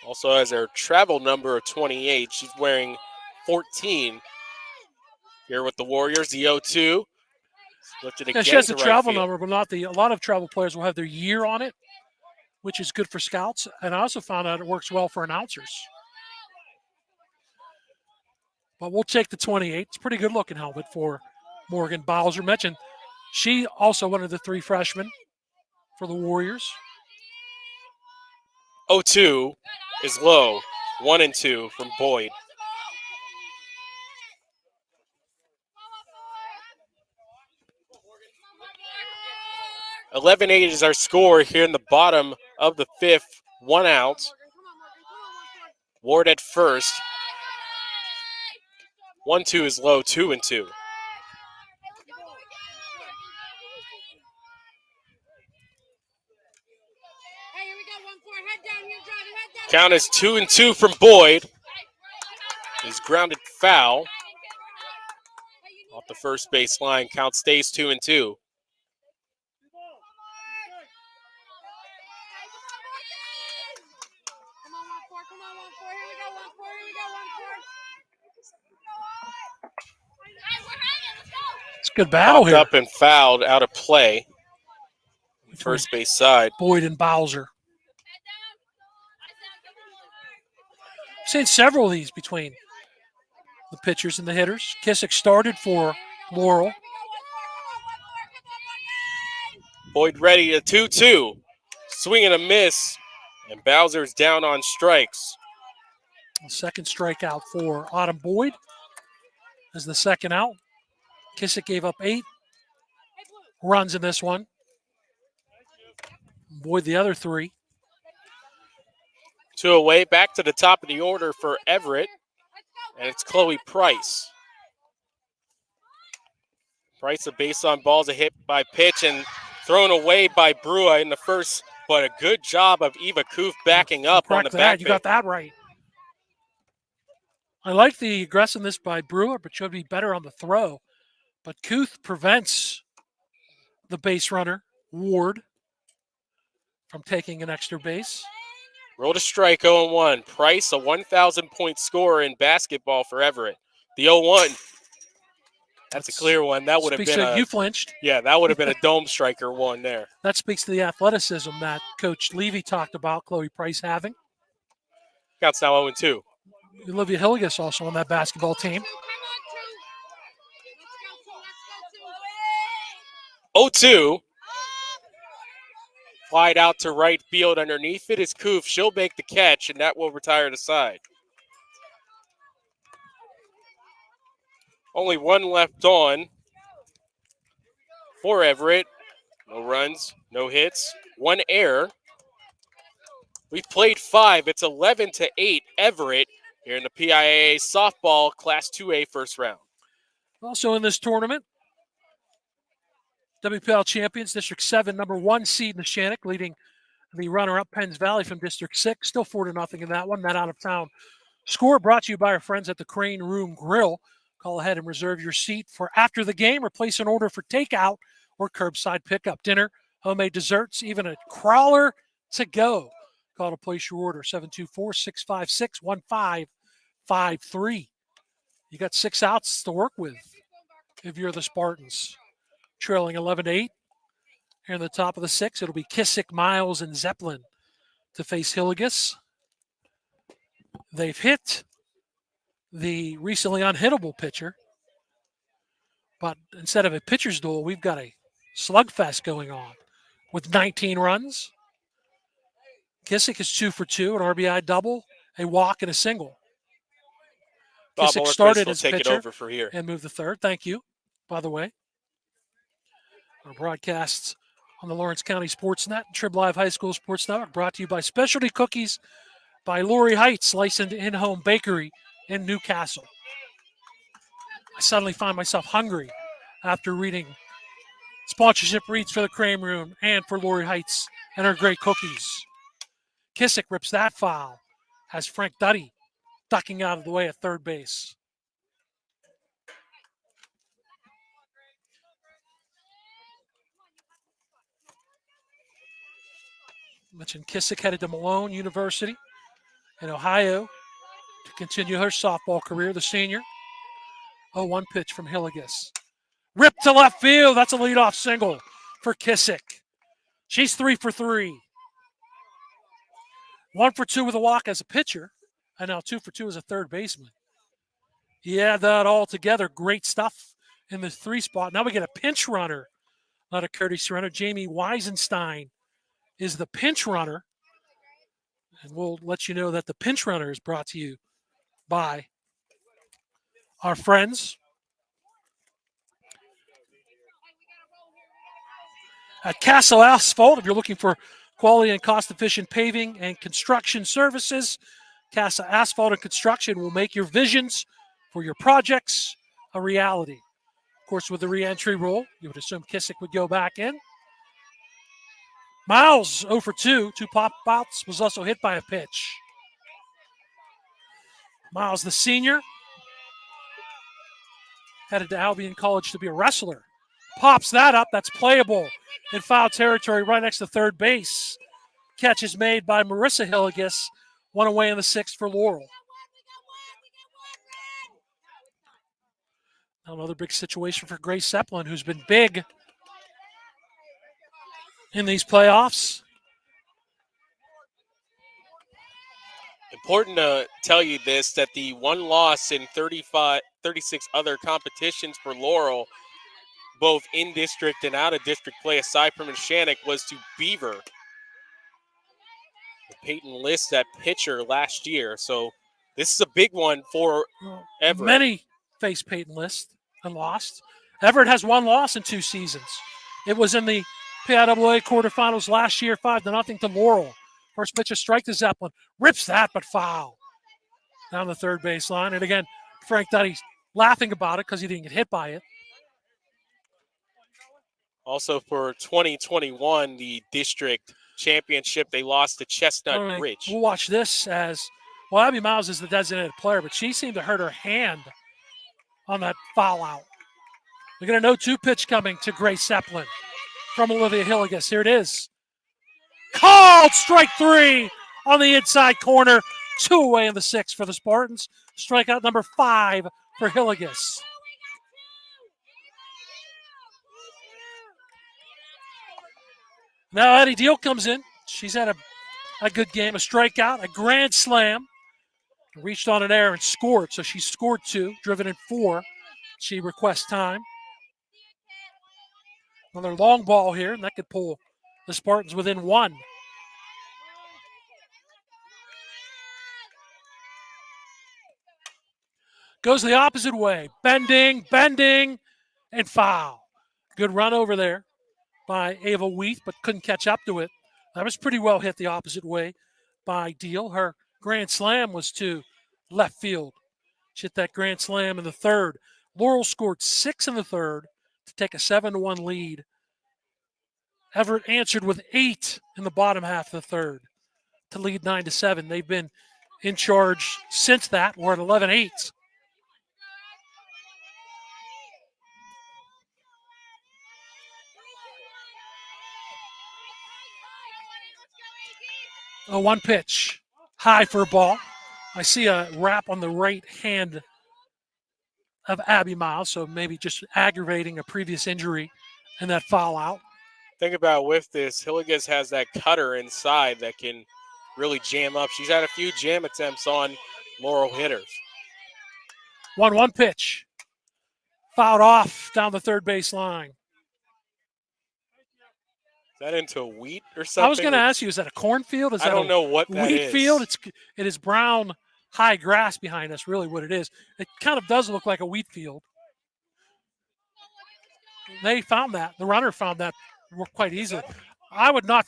Also has her travel number of 28. She's wearing 14 here with the Warriors. The 0-2. Lifted again. She has the to right travel field. number, but not the. A lot of travel players will have their year on it, which is good for scouts. And I also found out it works well for announcers. But we'll take the 28. It's a pretty good looking helmet for Morgan Bowser. Mentioned she also one of the 3 freshmen for the Warriors. 0-2 is low. 1-2 from Boyd. (11-8) is our score here in the bottom of the 5th. 1 out. Ward at first. 1-2 is low. 2-2. Count is 2-2 from Boyd. He's grounded foul off the first base line. Count stays 2-2. It's a good battle here. Popped up and fouled out of play. First base side. Boyd and Bowser. I've seen several of these between the pitchers and the hitters. Kissick started for Laurel. Boyd ready, a 2-2. Swing and a miss. And Bowser's down on strikes. Second strikeout for Autumn Boyd as the second out. Kissick gave up 8 runs in this one. Boyd the other 3. 2 away, back to the top of the order for Everett. And it's Chloe Price. Price of base on balls, a hit by pitch and thrown away by Brua in the first, but a good job of Eva Koof backing up on the back. You got that right. I like the aggressiveness by Brewer, but should be better on the throw. But Koof prevents the base runner, Ward, from taking an extra base. Roll to strike, 0-1. Price, a 1,000-point scorer in basketball for Everett. The 0-1. That's a clear one. That would have been you flinched. Yeah, that would have been a dome striker one there. That speaks to the athleticism that Coach Levy talked about Chloe Price having. Counts now 0-2. Olivia Hilligus also on that basketball team. 0-2. Flied out to right field. Underneath it is Koof. She'll make the catch, and that will retire the side. Only one left on for Everett. No runs, no hits, one error. We've played 5. It's 11-8 Everett here in the PIAA softball Class 2A first round. Also in this tournament, WPL champions, District 7, number 1 seed Neshannock, leading the runner-up Penns Valley from District 6. Still 4-0 in that one. That out-of-town score brought to you by our friends at the Crane Room Grill. Call ahead and reserve your seat for after the game or place an order for takeout or curbside pickup. Dinner, homemade desserts, even a crawler to go. Call to place your order, 724-656-1553. You got 6 outs to work with if you're the Spartans. Trailing 11-8. Here in the top of the 6, it'll be Kissick, Miles, and Zeppelin to face Hilligus. They've hit the recently unhittable pitcher. But instead of a pitcher's duel, we've got a slugfest going on with 19 runs. Kissick is 2 for 2, an RBI double, a walk, and a single. Kissick started as pitcher and moved to third. Thank you, by the way. Our broadcasts on the Lawrence County SportsNet and Trib Live High School Sports Network brought to you by Specialty Cookies by Lori Heights, licensed in-home bakery in Newcastle. I suddenly find myself hungry after reading sponsorship reads for the Crane Room and for Lori Heights and her great cookies. Kissick rips that foul, has Frank Duddy ducking out of the way at third base. I mentioned Kissick headed to Malone University in Ohio to continue her softball career, the senior. 0-1 pitch from Hilligus. Ripped to left field. That's a leadoff single for Kissick. She's 3 for 3. 1 for 2 with a walk as a pitcher, and now 2 for 2 as a third baseman. Yeah, that all together, great stuff in the 3 spot. Now we get a pinch runner, not a courtesy runner. Jamie Weisenstein is the pinch runner, and we'll let you know that the pinch runner is brought to you by our friends at Castle Asphalt. If you're looking for quality and cost-efficient paving and construction services, Castle Asphalt and Construction will make your visions for your projects a reality. Of course, with the re-entry rule, you would assume Kissick would go back in. Miles, 0 for 2, 2 pop-outs, was also hit by a pitch. Miles, the senior, headed to Albion College to be a wrestler. Pops that up. That's playable in foul territory right next to third base. Catch is made by Marissa Hilligus. 1 away in the 6th for Laurel. Now another big situation for Grace Zeppelin, who's been big in these playoffs. Important to tell you this, that the one loss in 36 other competitions for Laurel, both in district and out of district play, aside from Neshannock, was to Beaver. Peyton List, that pitcher last year. So this is a big one for Everett. Many faced Peyton List and lost. Everett has 1 loss in 2 seasons. It was in the PIAA quarterfinals last year, 5-0 to Laurel. First pitch, a strike to Zeppelin. Rips that, but foul. Down the third baseline. And again, Frank Duddy's laughing about it because he didn't get hit by it. Also for 2021, the district championship, they lost to Chestnut All right, Ridge. we'll watch this as, well, Abby Miles is the designated player, but she seemed to hurt her hand on that foul out. We got a 0-2 pitch coming to Grace Zeppelin from Olivia Hillegas. Here it is. Called strike 3 on the inside corner. 2 away in the 6th for the Spartans. Strikeout number 5 for Hillegas. Now Addie Deal comes in. She's had a good game, a strikeout, a grand slam. Reached on an error and scored, so she scored 2, driven in 4. She requests time. Another long ball here, and that could pull the Spartans within 1. Goes the opposite way. Bending, and foul. Good run over there by Ava Weath, but couldn't catch up to it. That was pretty well hit the opposite way by Deal. Her grand slam was to left field. She hit that grand slam in the 3rd. Laurel scored 6 in the 3rd to take a 7-1 lead. Everett answered with 8 in the bottom half of the 3rd to lead 9-7. They've been in charge since that. We're at 11-8. A 1 pitch, high for a ball. I see a wrap on the right hand of Abby Miles, so maybe just aggravating a previous injury and that foul out. Think about with this, Hillegas has that cutter inside that can really jam up. She's had a few jam attempts on Laurel hitters. 1-1 pitch. Fouled off down the third base line. Is that into wheat or something? I was going to ask you, is that a cornfield? I don't know what that wheat is. Field? It is brown, high grass behind us, really what it is. It kind of does look like a wheat field. They found that. The runner found that quite easily. I would not.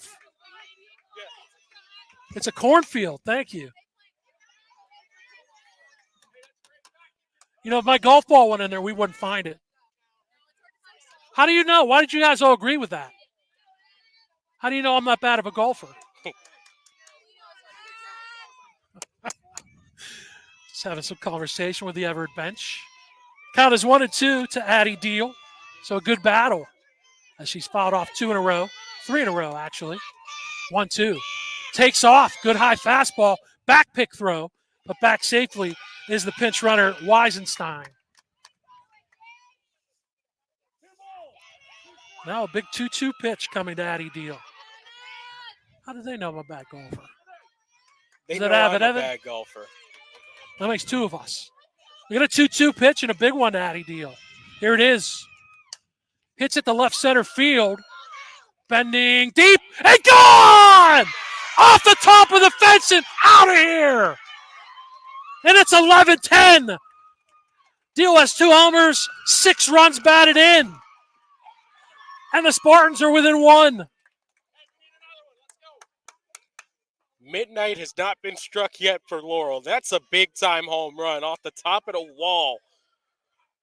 It's a cornfield. Thank you. You know, if my golf ball went in there, we wouldn't find it. How do you know? Why did you guys all agree with that? How do you know I'm not bad of a golfer? Just having some conversation with the Everett bench. Count is 1-2 to Addie Deal. So a good battle as she's fouled off 2 in a row. 3 in a row, actually. 1-2. Takes off. Good high fastball. Back pick throw. But back safely is the pinch runner, Weisenstein. Now a big 2-2 pitch coming to Addie Deal. How do they know I'm a bad golfer? They Is know that I'm a Evan? bad golfer. That makes 2 of us. We got a 2-2 pitch and a big one to Addie Deal. Here it is. Hits it to left center field. Bending deep and gone! Off the top of the fence and out of here! And it's 11-10. Deal has 2 homers, 6 runs batted in. And the Spartans are within 1. Midnight has not been struck yet for Laurel. That's a big-time home run off the top of the wall.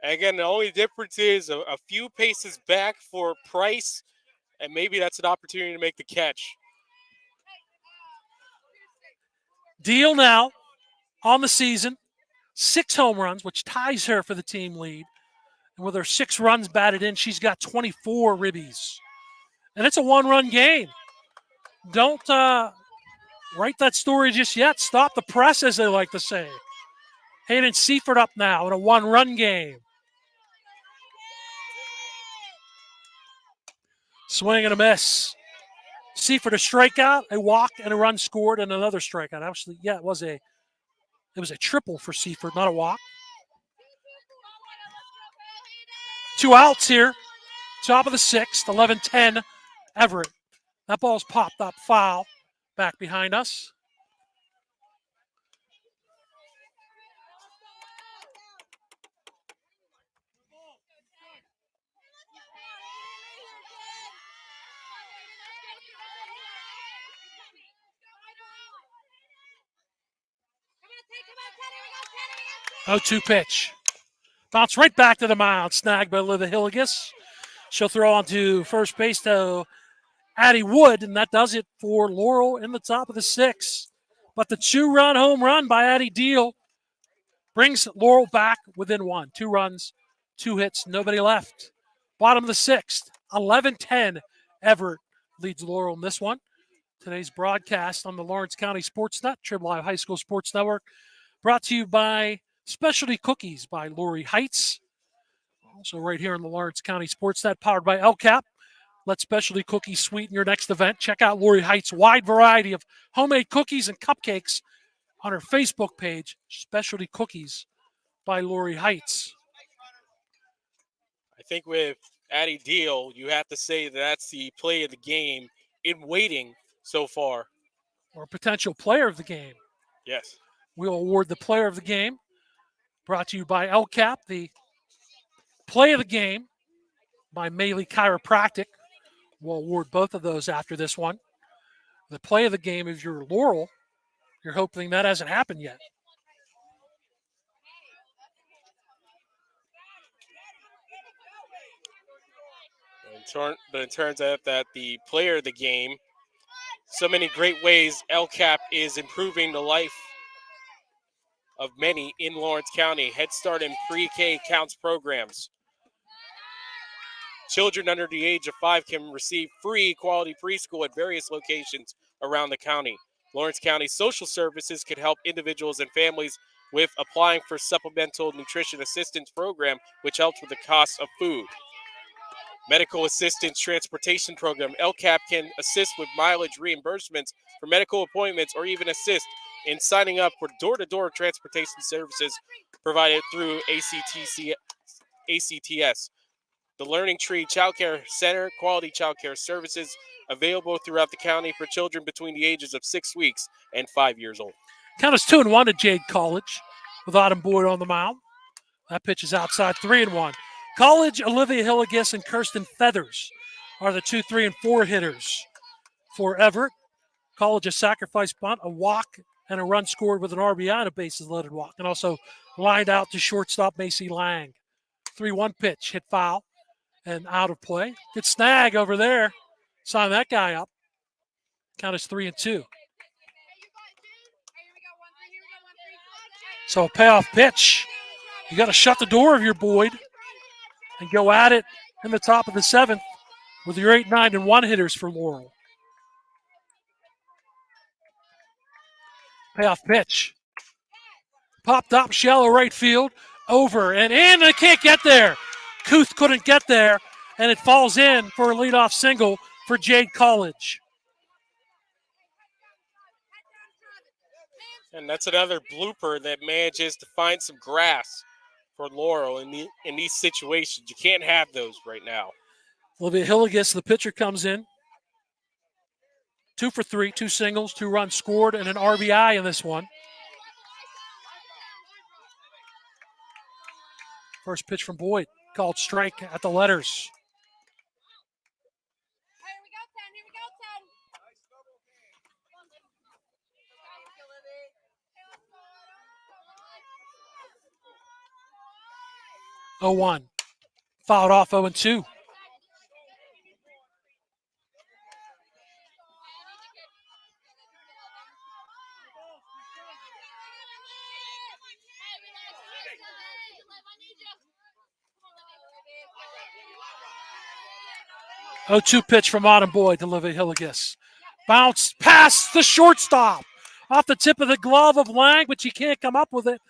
Again, the only difference is a few paces back for Price, and maybe that's an opportunity to make the catch. Deal now on the season, 6 home runs, which ties her for the team lead. And with her 6 runs batted in, she's got 24 ribbies. And it's a 1-run game. Don't write that story just yet. Stop the press, as they like to say. Hayden Seifert up now in a 1-run game. Swing and a miss. Seifert a strikeout, a walk, and a run scored, and another strikeout. Actually, yeah, it was a triple for Seifert, not a walk. 2 outs here. Top of the 6th, 11-10, Everett. That ball's popped up, foul, back behind us. Oh, 2 pitch. Bounce right back to the mound. Snagged by Olivia Hillegas. She'll throw on to first base to Addie Wood, and that does it for Laurel in the top of the 6th. But the 2-run home run by Addie Deal brings Laurel back within 1. 2 runs, 2 hits, nobody left. Bottom of the 6th, 11-10. Everett leads Laurel in this one. Today's broadcast on the Lawrence County SportsNet, Trib Live High School Sports Network, brought to you by Specialty Cookies by Lori Heights. Also right here on the Lawrence County SportsNet, powered by LCAP. Let Specialty Cookies sweeten your next event. Check out Lori Heights' wide variety of homemade cookies and cupcakes on her Facebook page, Specialty Cookies by Lori Heights. I think with Addie Deal, you have to say that's the play of the game in waiting so far. Or potential player of the game. Yes. We'll award the player of the game. Brought to you by LCAP. The play of the game by Maley Chiropractic. We'll award both of those after this one. The play of the game is your Laurel. You're hoping that hasn't happened yet. But it turns out that the player of the game, so many great ways LCAP is improving the life of many in Lawrence County. Head Start and Pre-K counts programs. Children under the age of 5 can receive free quality preschool at various locations around the county. Lawrence County Social Services can help individuals and families with applying for Supplemental Nutrition Assistance Program, which helps with the cost of food. Medical Assistance Transportation Program. LCAP can assist with mileage reimbursements for medical appointments or even assist in signing up for door-to-door transportation services provided through ACTS. The Learning Tree Child Care Center, quality child care services available throughout the county for children between the ages of 6 weeks and 5 years old. Count is 2-1 to Jade College with Autumn Boyd on the mound. That pitch is outside, 3-1. College, Olivia Hilligus and Kirsten Feathers are the 2, 3, and 4 hitters for Everett. College, a sacrifice bunt, a walk, and a run scored with an RBI and a bases-loaded walk, and also lined out to shortstop Macy Lang. 3-1 pitch, hit foul and out of play. Good snag over there. Sign that guy up. Count is 3-2. So a payoff pitch. You got to shut the door of your Boyd and go at it in the top of the 7th with your 8, 9, and 1 hitters for Laurel. Payoff pitch. Popped up, shallow right field, over and in. They can't get there. Kuth couldn't get there, and it falls in for a leadoff single for Jade College. And that's another blooper that manages to find some grass for Laurel in these situations. You can't have those right now. Olivia Hilligus, the pitcher, comes in. 2 for 3, 2 singles, 2 runs scored, and an RBI in this one. First pitch from Boyd, called strike at the letters. Oh, 1. Fouled off 0-2. Oh, 2 pitch from Autumn Boyd to Olivia Hilligus. Bounce past the shortstop. Off the tip of the glove of Lang, but she can't come up with it.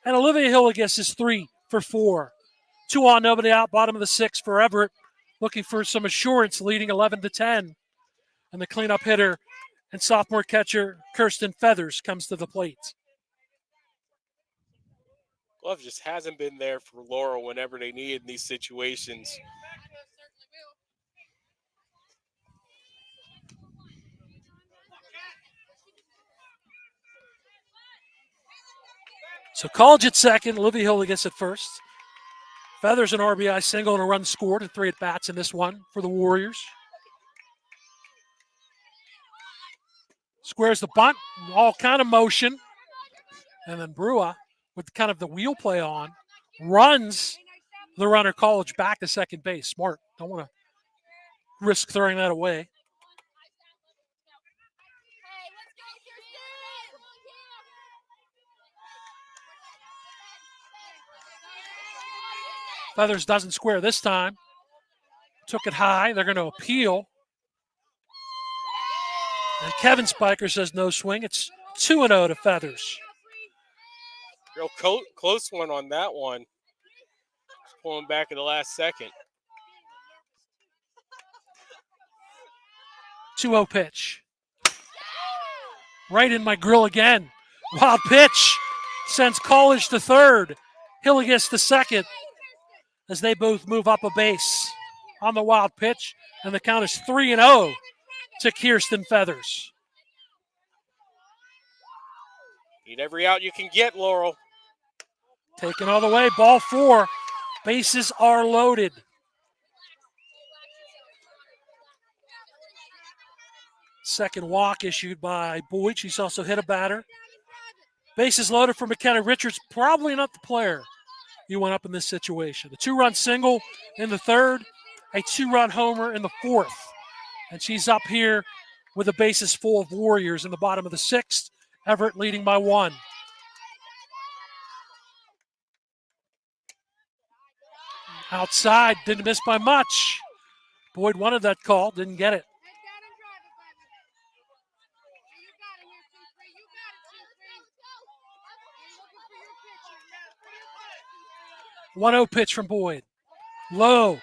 And Olivia Hilligus is 3 for 4. 2 on, nobody out. Bottom of the 6th for Everett. Looking for some assurance, leading 11-10. And the cleanup hitter and sophomore catcher Kirsten Feathers comes to the plate. Glove just hasn't been there for Laurel whenever they need in these situations. So College at second, Olivia Hilligus at first. Feathers an RBI single and a run scored and 3 at-bats in this one for the Warriors. Squares the bunt, all kind of motion. And then Brua, with kind of the wheel play on, runs the runner College back to second base. Smart. Don't want to risk throwing that away. Feathers doesn't square this time. Took it high. They're going to appeal. And Kevin Spiker says no swing. It's 2-0 to Feathers. Real close one on that one. Just pulling back at the last second. 2-0 pitch. Right in my grill again. Wild pitch. Sends College to third. Hillegas to second. As they both move up a base on the wild pitch. And the count is 3-0 to Kirsten Feathers. Need every out you can get, Laurel. Taken all the way, ball 4. Bases are loaded. Second walk issued by Boyd. She's also hit a batter. Bases loaded for McKenna Richards. Probably not the player you went up in this situation. A 2-run single in the third, a 2-run homer in the fourth. And she's up here with the bases full of Warriors in the bottom of the sixth. Everett leading by 1. Outside, didn't miss by much. Boyd wanted that call, didn't get it. One-zero pitch from Boyd. Low.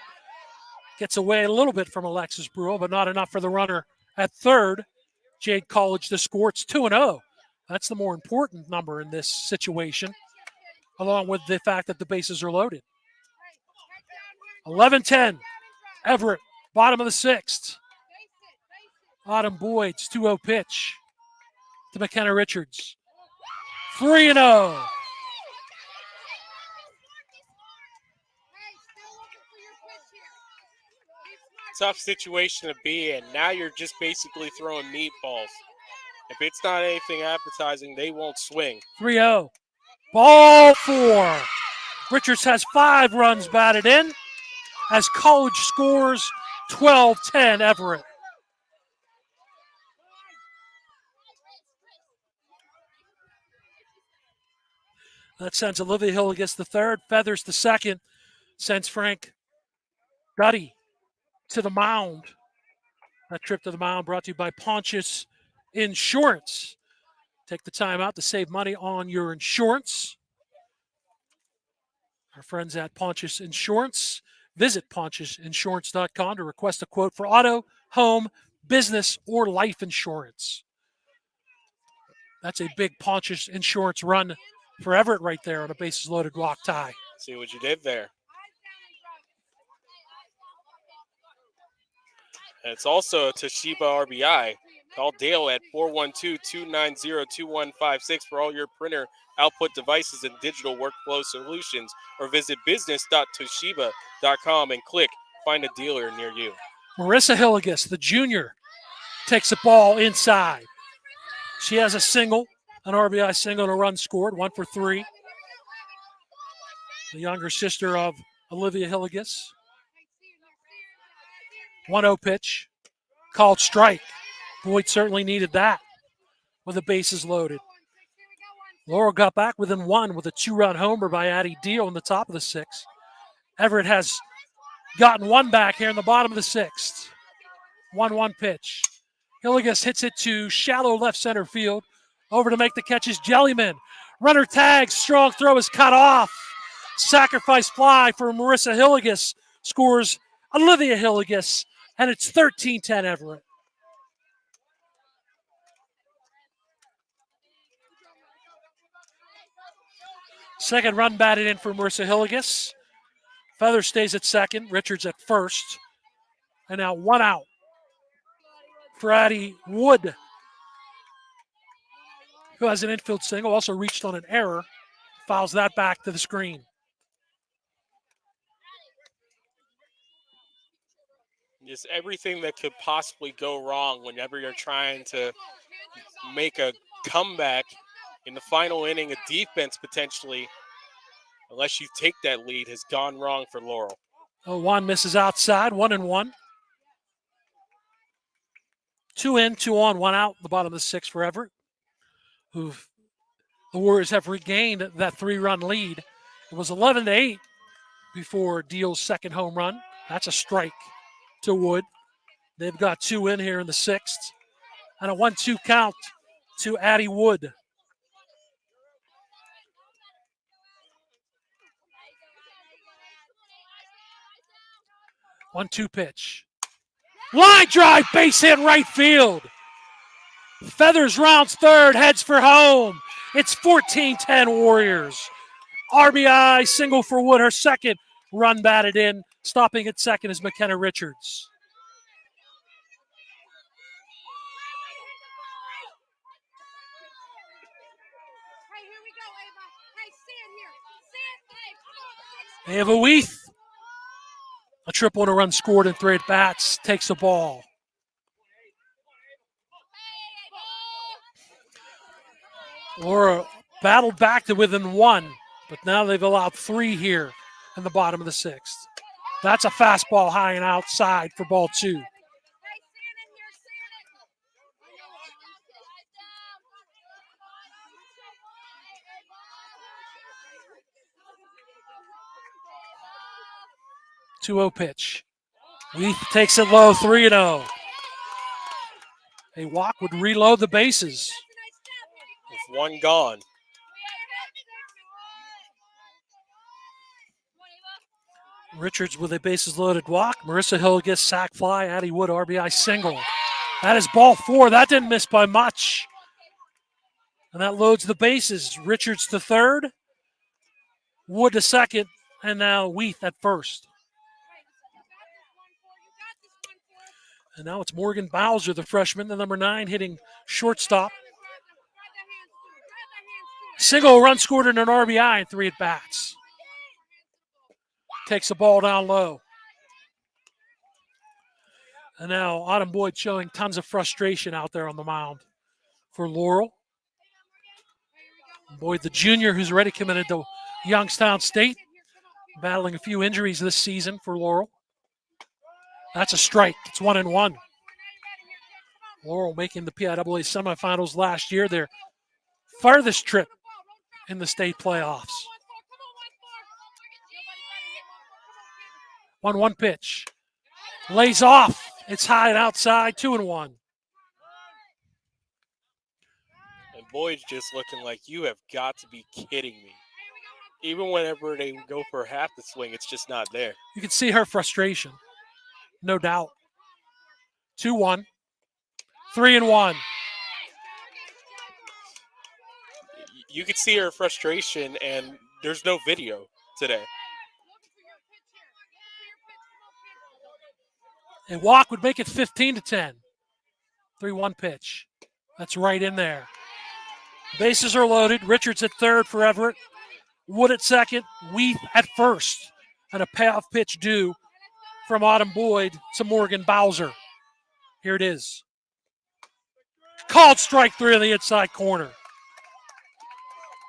Gets away a little bit from Alexis Brule, but not enough for the runner at third. Jade College the score. It's 2-0. That's the more important number in this situation, along with the fact that the bases are loaded. 11-10. Everett, bottom of the sixth. Autumn Boyd's 2-0 pitch to McKenna Richards. 3-0. Tough situation to be in. Now you're just basically throwing meatballs. If it's not anything appetizing, they won't swing. 3-0. Ball 4. Richards has 5 runs batted in as College scores 12-10 Everett. That sends Olivia Hillegas the third, Feathers the second, sends Frank Duddy to the mound. That trip to the mound brought to you by Pontius Insurance. Take the time out to save money on your insurance. Our friends at Pontius Insurance. Visit pontiusinsurance.com to request a quote for auto, home, business, or life insurance. That's a big Pontius Insurance run for Everett right there on a bases loaded walk tie. See what you did there. And it's also a Toshiba RBI. Call Dale at 412-290-2156 for all your printer output devices and digital workflow solutions, or visit business.toshiba.com and click Find a Dealer near you. Marissa Hillegas, the junior, takes the ball inside. She has a single, an RBI single, and a run scored, 1 for 3. The younger sister of Olivia Hillegas. 1-0 pitch, called strike. Boyd certainly needed that with the bases loaded. Laurel got back within 1 with a 2-run homer by Addie Deal in the top of the 6th. Everett has gotten 1 back here in the bottom of the 6th. 1-1 pitch. Hillegas hits it to shallow left center field. Over to make the catch is Jellyman. Runner tags, strong throw is cut off. Sacrifice fly for Marissa Hillegas. Scores Olivia Hillegas, and it's 13-10 Everett. Second run batted in for Marissa Hillegas. Feather stays at second, Richards at first. And now 1 out for Addie Wood, who has an infield single, also reached on an error. Fouls that back to the screen. Just everything that could possibly go wrong whenever you're trying to make a comeback in the final inning of defense potentially. unless you take that lead, has gone wrong for Laurel. Oh, one misses outside, 1-1. 2 in, 2 on, 1 out, the bottom of the 6th for Everett, who the Warriors have regained that 3-run lead. It was 11-8 before Deal's second home run. That's a strike to Wood. They've got 2 in here in the 6th. And a 1-2 count to Addie Wood. One-two pitch. Line drive, base hit right field. Feathers rounds third, heads for home. It's 14-10 Warriors. RBI single for Wood, her second run batted in. Stopping at second is McKenna Richards. They have a Weath. A triple and a run scored in 3 at bats. Takes the ball. Laura battled back to within 1, but now they've allowed 3 here in the bottom of the 6th. That's a fastball high and outside for ball 2. Two-0 pitch. Weath takes it low, 3-0. A walk would reload the bases. With 1 gone. Richards with a bases loaded walk. Marissa Hill gets sac fly. Addie Wood RBI single. That is ball 4. That didn't miss by much. And that loads the bases. Richards to third. Wood to second. And now Weath at first. And now it's Morgan Bowser, the freshman, the number 9, hitting shortstop. Single run scored in an RBI in 3 at bats. Takes the ball down low. And now Autumn Boyd showing tons of frustration out there on the mound for Laurel. Boyd, the junior, who's already committed to Youngstown State, battling a few injuries this season for Laurel. That's a strike. It's 1-1. Laurel making the PIAA semifinals last year, their farthest trip in the state playoffs. 1-1 pitch. Lays off. It's high and outside, 2-1. And Boyd's just looking like, you have got to be kidding me. Even whenever they go for half the swing, it's just not there. You can see her frustration, no doubt. 2-1. 3-1. You could see her frustration, and there's no video today. A walk would make it 15-10. 3-1 pitch. That's right in there. Bases are loaded. Richards at third for Everett. Wood at second. Weath at first. And a payoff pitch due from Autumn Boyd to Morgan Bowser. Here it is. Called strike 3 in the inside corner.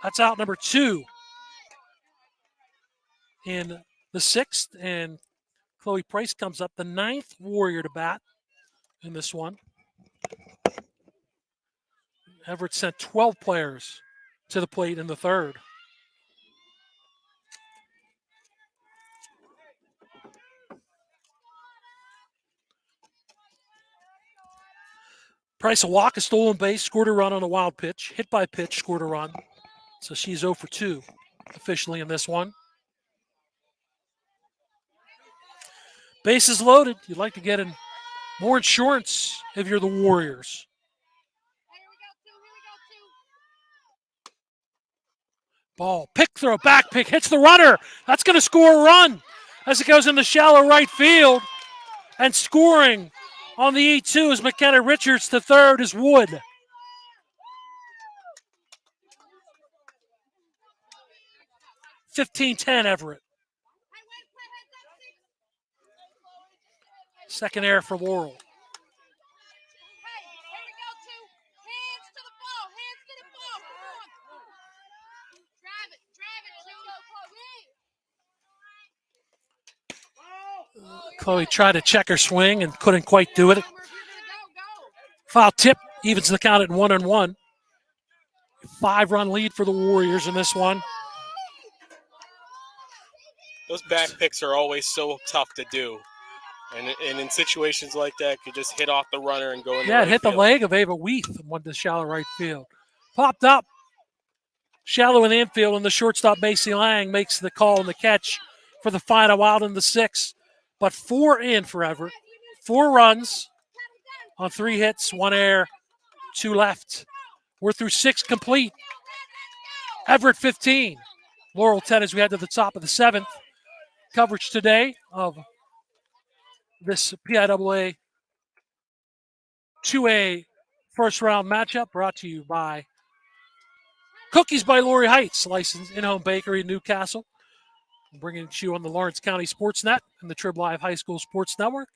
That's out number 2 in the 6th. And Chloe Price comes up, the 9th Warrior to bat in this one. Everett sent 12 players to the plate in the 3rd. Price a walk, a stolen base, scored a run on a wild pitch, hit by pitch, scored a run. So she's 0 for 2 officially in this one. Bases loaded. You'd like to get in more insurance if you're the Warriors. Ball, pick throw, back pick, hits the runner. That's going to score a run as it goes in the shallow right field. And scoring on the E2 is McKenna Richards. To third is Wood. (15-10) Everett. Second error for Laurel. Chloe tried to check her swing and couldn't quite do it. Foul tip evens the count at 1-1. 5-run lead for the Warriors in this one. Those back picks are always so tough to do. And in situations like that, you just hit off the runner and go in the right it hit field. The leg of Ava Weath and went to shallow right field. Popped up. Shallow in the infield, and the shortstop, Macy Lang, makes the call and the catch for the final out in the 6th. But 4 in for Everett. 4 runs on 3 hits, 1 error, 2 left. We're through 6 complete. Everett 15. Laurel 10 as we head to the top of the 7th. Coverage today of this PIAA 2A first round matchup brought to you by Cookies by Lori Heights, licensed in-home bakery in Newcastle. Bringing it to you on the Lawrence County SportsNet and the Trib Live High School Sports Network.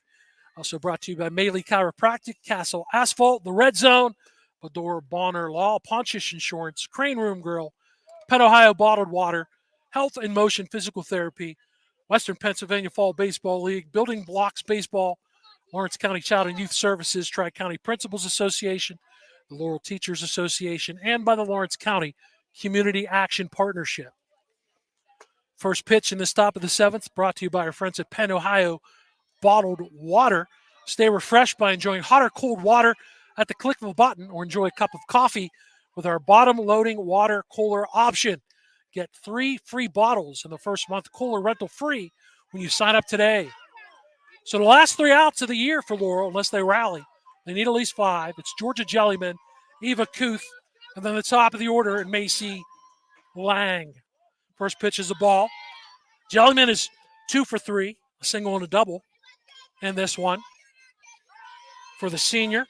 Also brought to you by Maley Chiropractic, Castle Asphalt, The Red Zone, Bador Bonner Law, Pontish Insurance, Crane Room Grill, Penn Ohio Bottled Water, Health in Motion Physical Therapy, Western Pennsylvania Fall Baseball League, Building Blocks Baseball, Lawrence County Child and Youth Services, Tri-County Principals Association, the Laurel Teachers Association, and by the Lawrence County Community Action Partnership. First pitch in the top of the 7th, brought to you by our friends at Penn Ohio Bottled Water. Stay refreshed by enjoying hot or cold water at the click of a button, or enjoy a cup of coffee with our bottom-loading water cooler option. Get 3 free bottles in the first month, cooler rental free when you sign up today. So the last 3 outs of the year for Laurel, unless they rally, they need at least 5. It's Georgia Jellyman, Eva Kuth, and then the top of the order and Macy Lang. First pitch is a ball. Jellyman is 2 for 3, a single and a double in this one for the senior.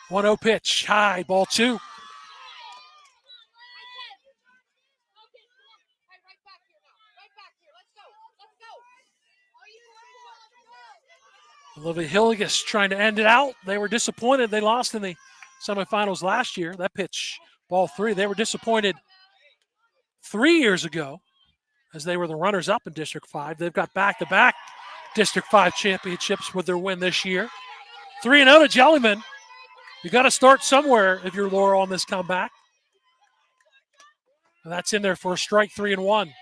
One 0 pitch, high, ball 2. Olivia Hilligus trying to end it out. They were disappointed. They lost in the semifinals last year. That pitch, ball 3. They were disappointed 3 years ago as they were the runners-up in District 5. They've got back-to-back District 5 championships with their win this year. 3-0 to Jellyman. You got to start somewhere if you're Laurel on this comeback. And that's in there for a strike, 3-1.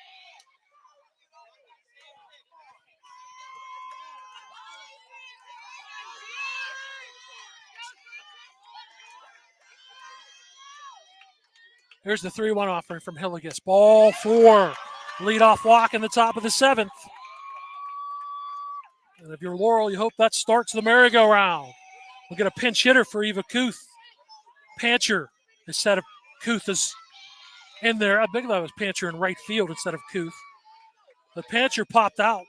Here's the 3-1 offering from Hilligus. Ball 4. Leadoff walk in the top of the 7th. And if you're Laurel, you hope that starts the merry-go-round. We'll get a pinch hitter for Eva Kuth. Pancher instead of Kuth is in there. I think that was Pancher in right field instead of Kuth. The Pancher popped out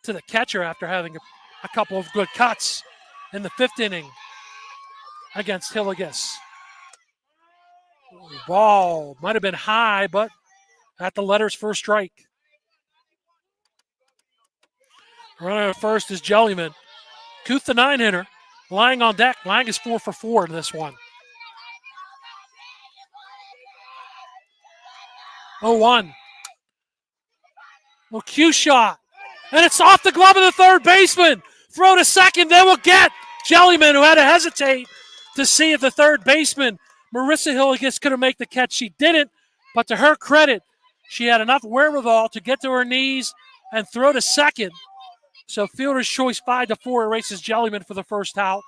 to the catcher after having a couple of good cuts in the 5th inning against Hilligus. Ball might have been high, but at the letters for a strike. Runner at first is Jellyman. Kuth, the 9-hitter. Lang on deck. Lang is 4 for 4 in this one. 0-1. Well, cue shot. And it's off the glove of the third baseman. Throw to second. Then we'll get Jellyman, who had to hesitate to see if the third baseman, Marissa Hilligus, could have made the catch. She didn't, but to her credit, she had enough wherewithal to get to her knees and throw to second. So fielder's choice 5-4 erases Jellyman for the first out,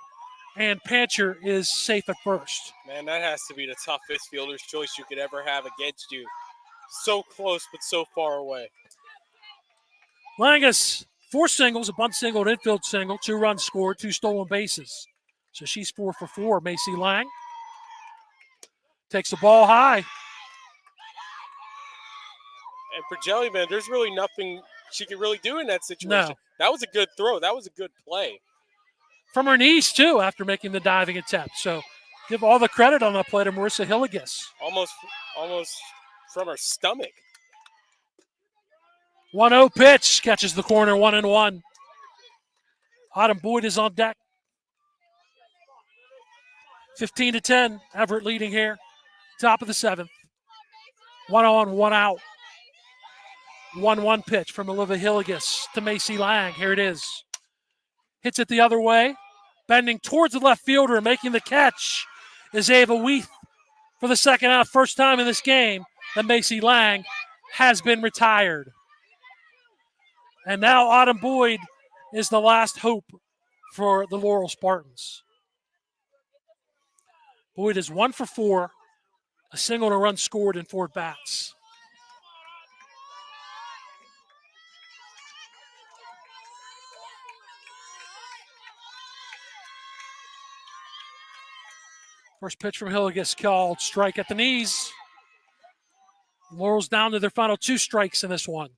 and Pancher is safe at first. Man, that has to be the toughest fielder's choice you could ever have against you. So close, but so far away. Langus, 4 singles, a bunt single, an infield single, 2 runs scored, 2 stolen bases. So she's 4 for 4. Macy Lang takes the ball high. And for Jellyman, there's really nothing she could really do in that situation. No. That was a good throw. That was a good play. From her knees, too, after making the diving attempt. So give all the credit on that play to Marissa Hilligus. Almost from her stomach. 1-0 pitch. Catches the corner, 1-1. Autumn Boyd is on deck. 15-10. Everett leading here. Top of the 7th. 1 on, 1 out. 1-1 pitch from Olivia Hilligus to Macy Lang. Here it is. Hits it the other way. Bending towards the left fielder, making the catch is Ava Weath for the second out. First time in this game that Macy Lang has been retired. And now Autumn Boyd is the last hope for the Laurel Spartans. Boyd is 1 for 4, a single and a run scored in 4 bats. First pitch from Hilligus called strike at the knees. Laurel's down to their final 2 strikes in this one.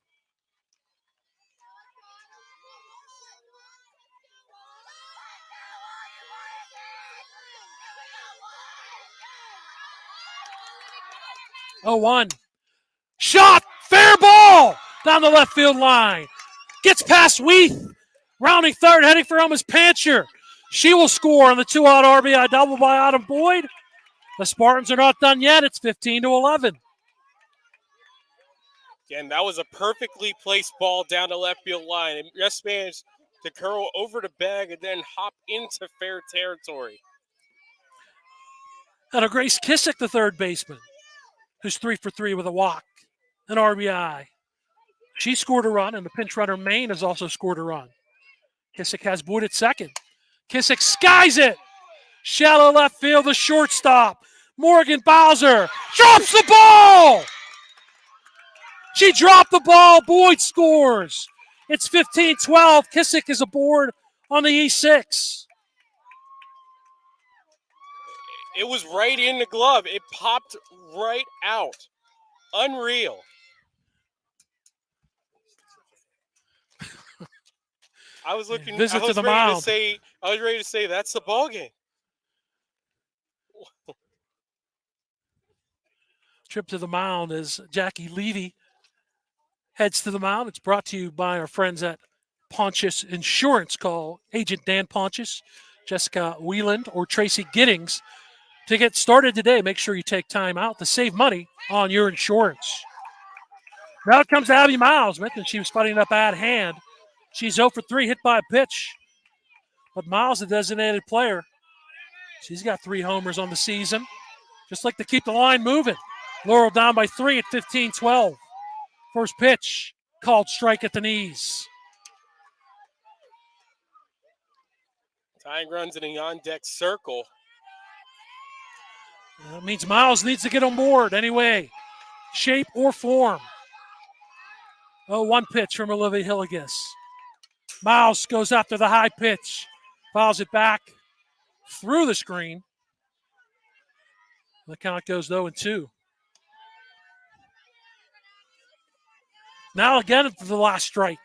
Oh, 1. Shot! Fair ball! Down the left field line. Gets past Weath. Rounding third, heading for home is Pancher. She will score on the 2-out RBI double by Autumn Boyd. The Spartans are not done yet. It's 15-11. Again, that was a perfectly placed ball down the left field line. It just managed to curl over the bag and then hop into fair territory. And a Grace Kissick, the third baseman, who's 3 for 3 with a walk, an RBI. She scored a run, and the pinch runner Maine has also scored a run. Kissick has Boyd at second. Kissick skies it. Shallow left field, the shortstop. Morgan Bowser drops the ball. She dropped the ball. Boyd scores. It's 15-12. Kissick is aboard on the E6. It was right in the glove. It popped right out. Unreal. I was looking. Visit I was to the ready mound. to say. I was ready to say that's the ball game. Trip to the mound as Jackie Levy heads to the mound. It's brought to you by our friends at Pontius Insurance. Call Agent Dan Pontius, Jessica Wieland, or Tracy Giddings to get started today. Make sure you take time out to save money on your insurance. Now it comes to Abby Miles. Mentioned she was fighting a bad hand. She's 0 for 3, hit by a pitch. But Miles, the designated player, she's got 3 homers on the season. Just like to keep the line moving. Laurel down by 3 at 15-12. First pitch, called strike at the knees. Tying runs in a on-deck circle. That means Miles needs to get on board anyway, shape or form. 0-1 pitch from Olivia Hilligus. Miles goes after the high pitch, fouls it back through the screen. The count goes 0-2. Now again for the last strike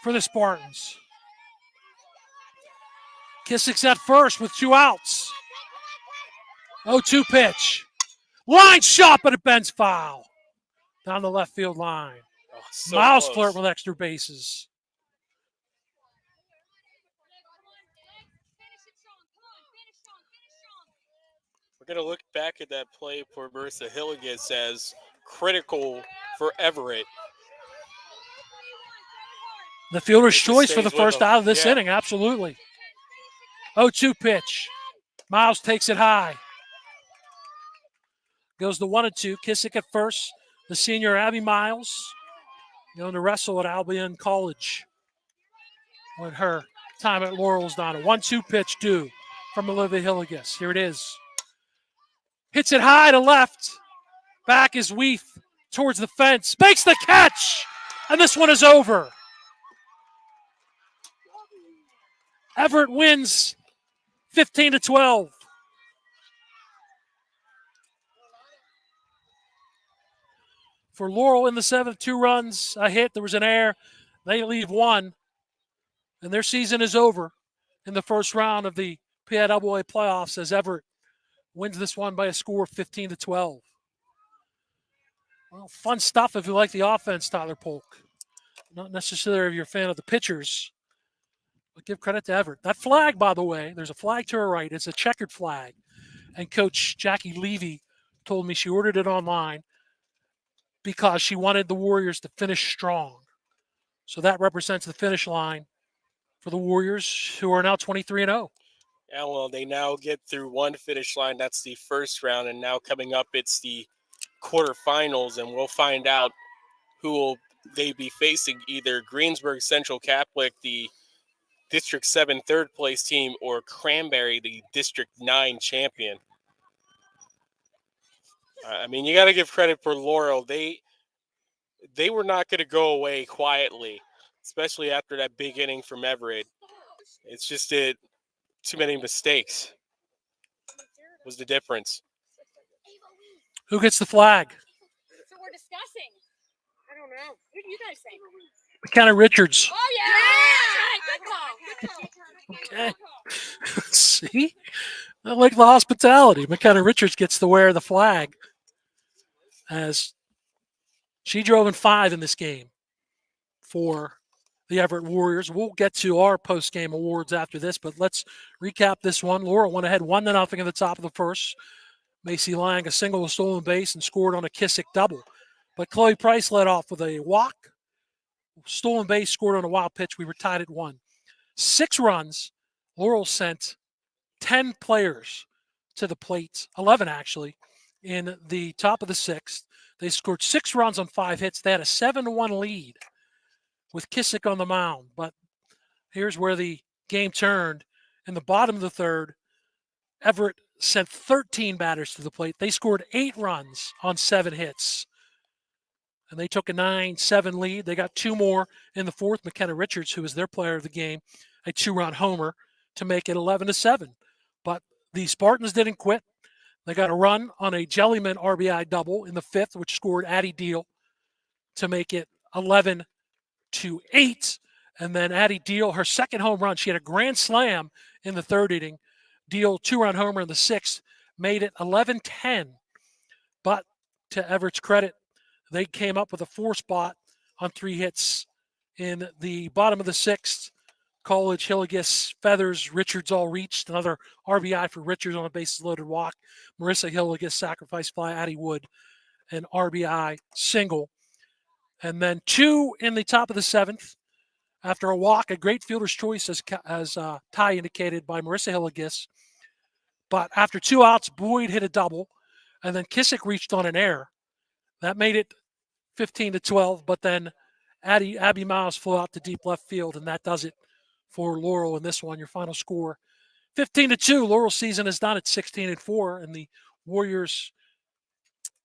for the Spartans. Kissick's at first with 2 outs. 0-2 pitch. Line shot, but it bends foul. Down the left field line. Oh, so Miles close. flirt with extra bases. We're going to look back at that play for Marissa Hilligus as critical for Everett. The fielder's It just choice for the stays with first him. out of this Yeah. inning, absolutely. 0-2 pitch. Miles takes it high. Goes to 1-2. Kissick at first. The senior Abby Miles going to wrestle at Albion College when her time at Laurel's done. A 1-2 pitch due from Olivia Hilligus. Here it is. Hits it high to left. Back is Weath towards the fence. Makes the catch. And this one is over. Everett wins 15-12. For Laurel in the 7th, 2 runs, a hit, there was an error. They leave 1, and their season is over in the first round of the PIAA playoffs as Everett wins this one by a score of 15-12. Well, fun stuff if you like the offense, Tyler Polk. Not necessarily if you're a fan of the pitchers, but give credit to Everett. That flag, by the way, there's a flag to her right. It's a checkered flag. And Coach Jackie Levy told me she ordered it online. because she wanted the Warriors to finish strong. So that represents the finish line for the Warriors, who are now 23-0. Yeah, well, they now get through one finish line. That's the first round, and now coming up, it's the quarterfinals, and we'll find out who will they be facing, either Greensburg Central Catholic, the District 7 third place team, or Cranberry, the District 9 champion. I mean, you got to give credit for Laurel. They were not going to go away quietly, especially after that big inning from Everett. It's just too many mistakes was the difference. Who gets the flag? So we're discussing. I don't know. Who do you guys think? McKenna Richards. Oh, yeah. Good call. Okay. See? I like the hospitality. McKenna Richards gets to wear the flag as she drove in 5 in this game for the Everett Warriors. We'll get to our post-game awards after this, but let's recap this one. Laurel went ahead 1-0 at the top of the first. Macy Lang a single, a stolen base, and scored on a Kissick double. But Chloe Price led off with a walk, stolen base, scored on a wild pitch. We were tied at 1. 6 runs. Laurel sent 10 players to the plate, 11 actually, in the top of the 6th. They scored 6 runs on 5 hits. They had a 7-1 lead with Kissick on the mound. But here's where the game turned. In the bottom of the 3rd, Everett sent 13 batters to the plate. They scored 8 runs on 7 hits. And they took a 9-7 lead. They got 2 more in the 4th. McKenna Richards, who was their player of the game, a 2-run homer to make it 11-7. But the Spartans didn't quit. They got a run on a Jellyman RBI double in the 5th, which scored Addie Deal to make it 11-8. And then Addie Deal, her second home run, she had a grand slam in the 3rd inning. Deal 2-run homer in the 6th, made it 11-10. But to Everett's credit, they came up with a 4 spot on 3 hits in the bottom of the 6th. College, Hilligus, Feathers, Richards all reached. Another RBI for Richards on a bases loaded walk. Marissa Hilligus sacrifice fly. Addie Wood, an RBI single. And then 2 in the top of the 7th. After a walk, a great fielder's choice, as Ty indicated, by Marissa Hilligus. But after 2 outs, Boyd hit a double. And then Kissick reached on an error. That made it 15-12. But then Abby Miles flew out to deep left field, and that does it for Laurel in this one. Your final score, 15-2. Laurel's season is done at 16-4, and the Warriors'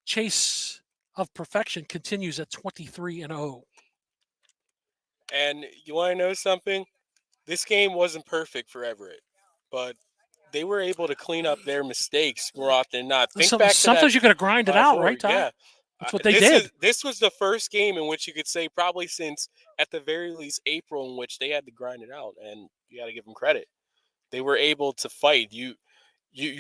chase of perfection continues at 23-0. And you want to know something? This game wasn't perfect for Everett, but they were able to clean up their mistakes more often than not. Sometimes you got to grind it out, right, Ty? Yeah. That's what they did. This was the first game in which you could say probably since, at the very least, April, in which they had to grind it out, and you got to give them credit. They were able to fight. You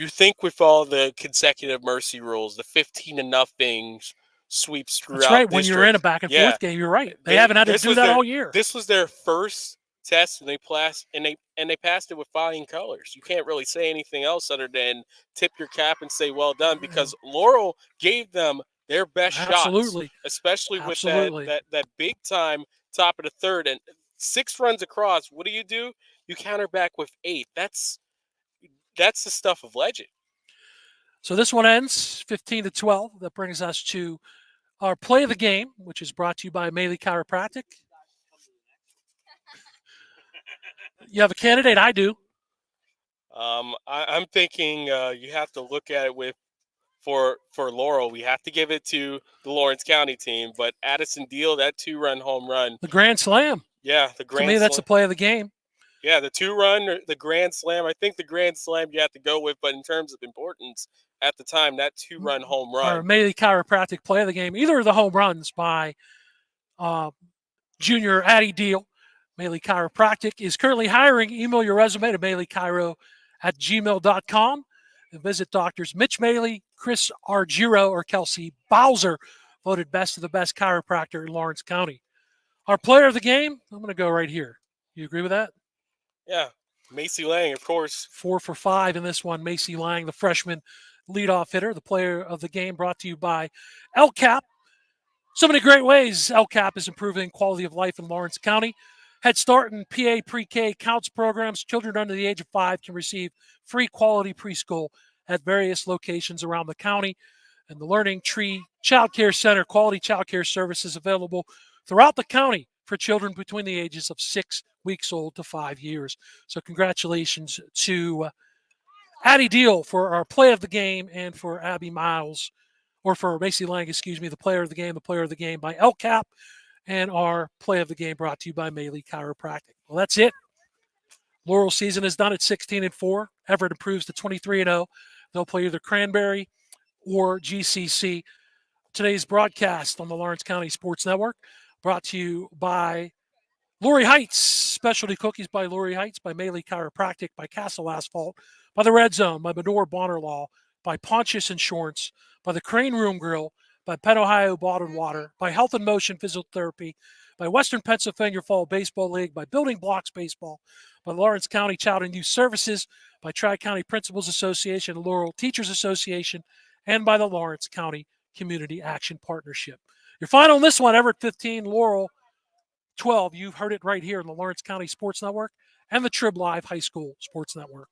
think with all the consecutive mercy rules, the 15-0 sweeps throughout. That's right. When you're in a back and forth game, you're right. They haven't had to do that all year. This was their first test, and they passed it with flying colors. You can't really say anything else other than tip your cap and say well done, because Laurel gave them their best shots, especially with that big time top of the 3rd, and 6 runs across. What do? You counter back with 8. That's the stuff of legend. So this one ends 15-12. That brings us to our play of the game, which is brought to you by Maley Chiropractic. You have a candidate? I do. I'm thinking you have to look at it for Laurel. We have to give it to the Lawrence County team, but Addison Deal, that 2-run home run. The grand slam. Yeah, the grand slam. To me, that's the play of the game. Yeah, the 2-run, the grand slam. I think the grand slam you have to go with, but in terms of importance at the time, that 2-run home run. Or Maley Chiropractic play of the game. Either of the home runs by junior Addie Deal. Maley Chiropractic is currently hiring. Email your resume to maleychiro@gmail.com. And visit doctors Mitch Maley, Chris Argiro, or Kelsey Bowser, voted best of the best chiropractor in Lawrence County. Our player of the game, I'm going to go right here. You agree with that? Yeah. Macy Lang, of course. 4 for 5 in this one. Macy Lang, the freshman leadoff hitter, the player of the game, brought to you by El Cap. So many great ways LCAP is improving quality of life in Lawrence County. Head Start and PA Pre-K counts programs. Children under the age of 5 can receive free quality preschool at various locations around the county. And the Learning Tree Child Care Center, quality child care services available throughout the county for children between the ages of 6 weeks old to 5 years. So congratulations to Addie Deal for our play of the game, and for Abby Miles, or for Macy Lang, excuse me, the player of the game by LCAP, and our play of the game brought to you by Maley Chiropractic. Well, that's it. Laurel season is done at 16-4. Everett improves to 23-0. They'll play either Cranberry or GCC. Today's broadcast on the Lawrence County Sports Network brought to you by Lori Heights, specialty cookies by Lori Heights, by Maley Chiropractic, by Castle Asphalt, by the Red Zone, by Medor Bonner Law, by Pontius Insurance, by the Crane Room Grill, by Penn Ohio Bottled Water, by Health and Motion Physiotherapy, by Western Pennsylvania Fall Baseball League, by Building Blocks Baseball, by Lawrence County Child and Youth Services, by Tri-County Principals Association, Laurel Teachers Association, and by the Lawrence County Community Action Partnership. Your final on this one, Everett 15, Laurel 12. You've heard it right here in the Lawrence County Sports Network and the Trib Live High School Sports Network.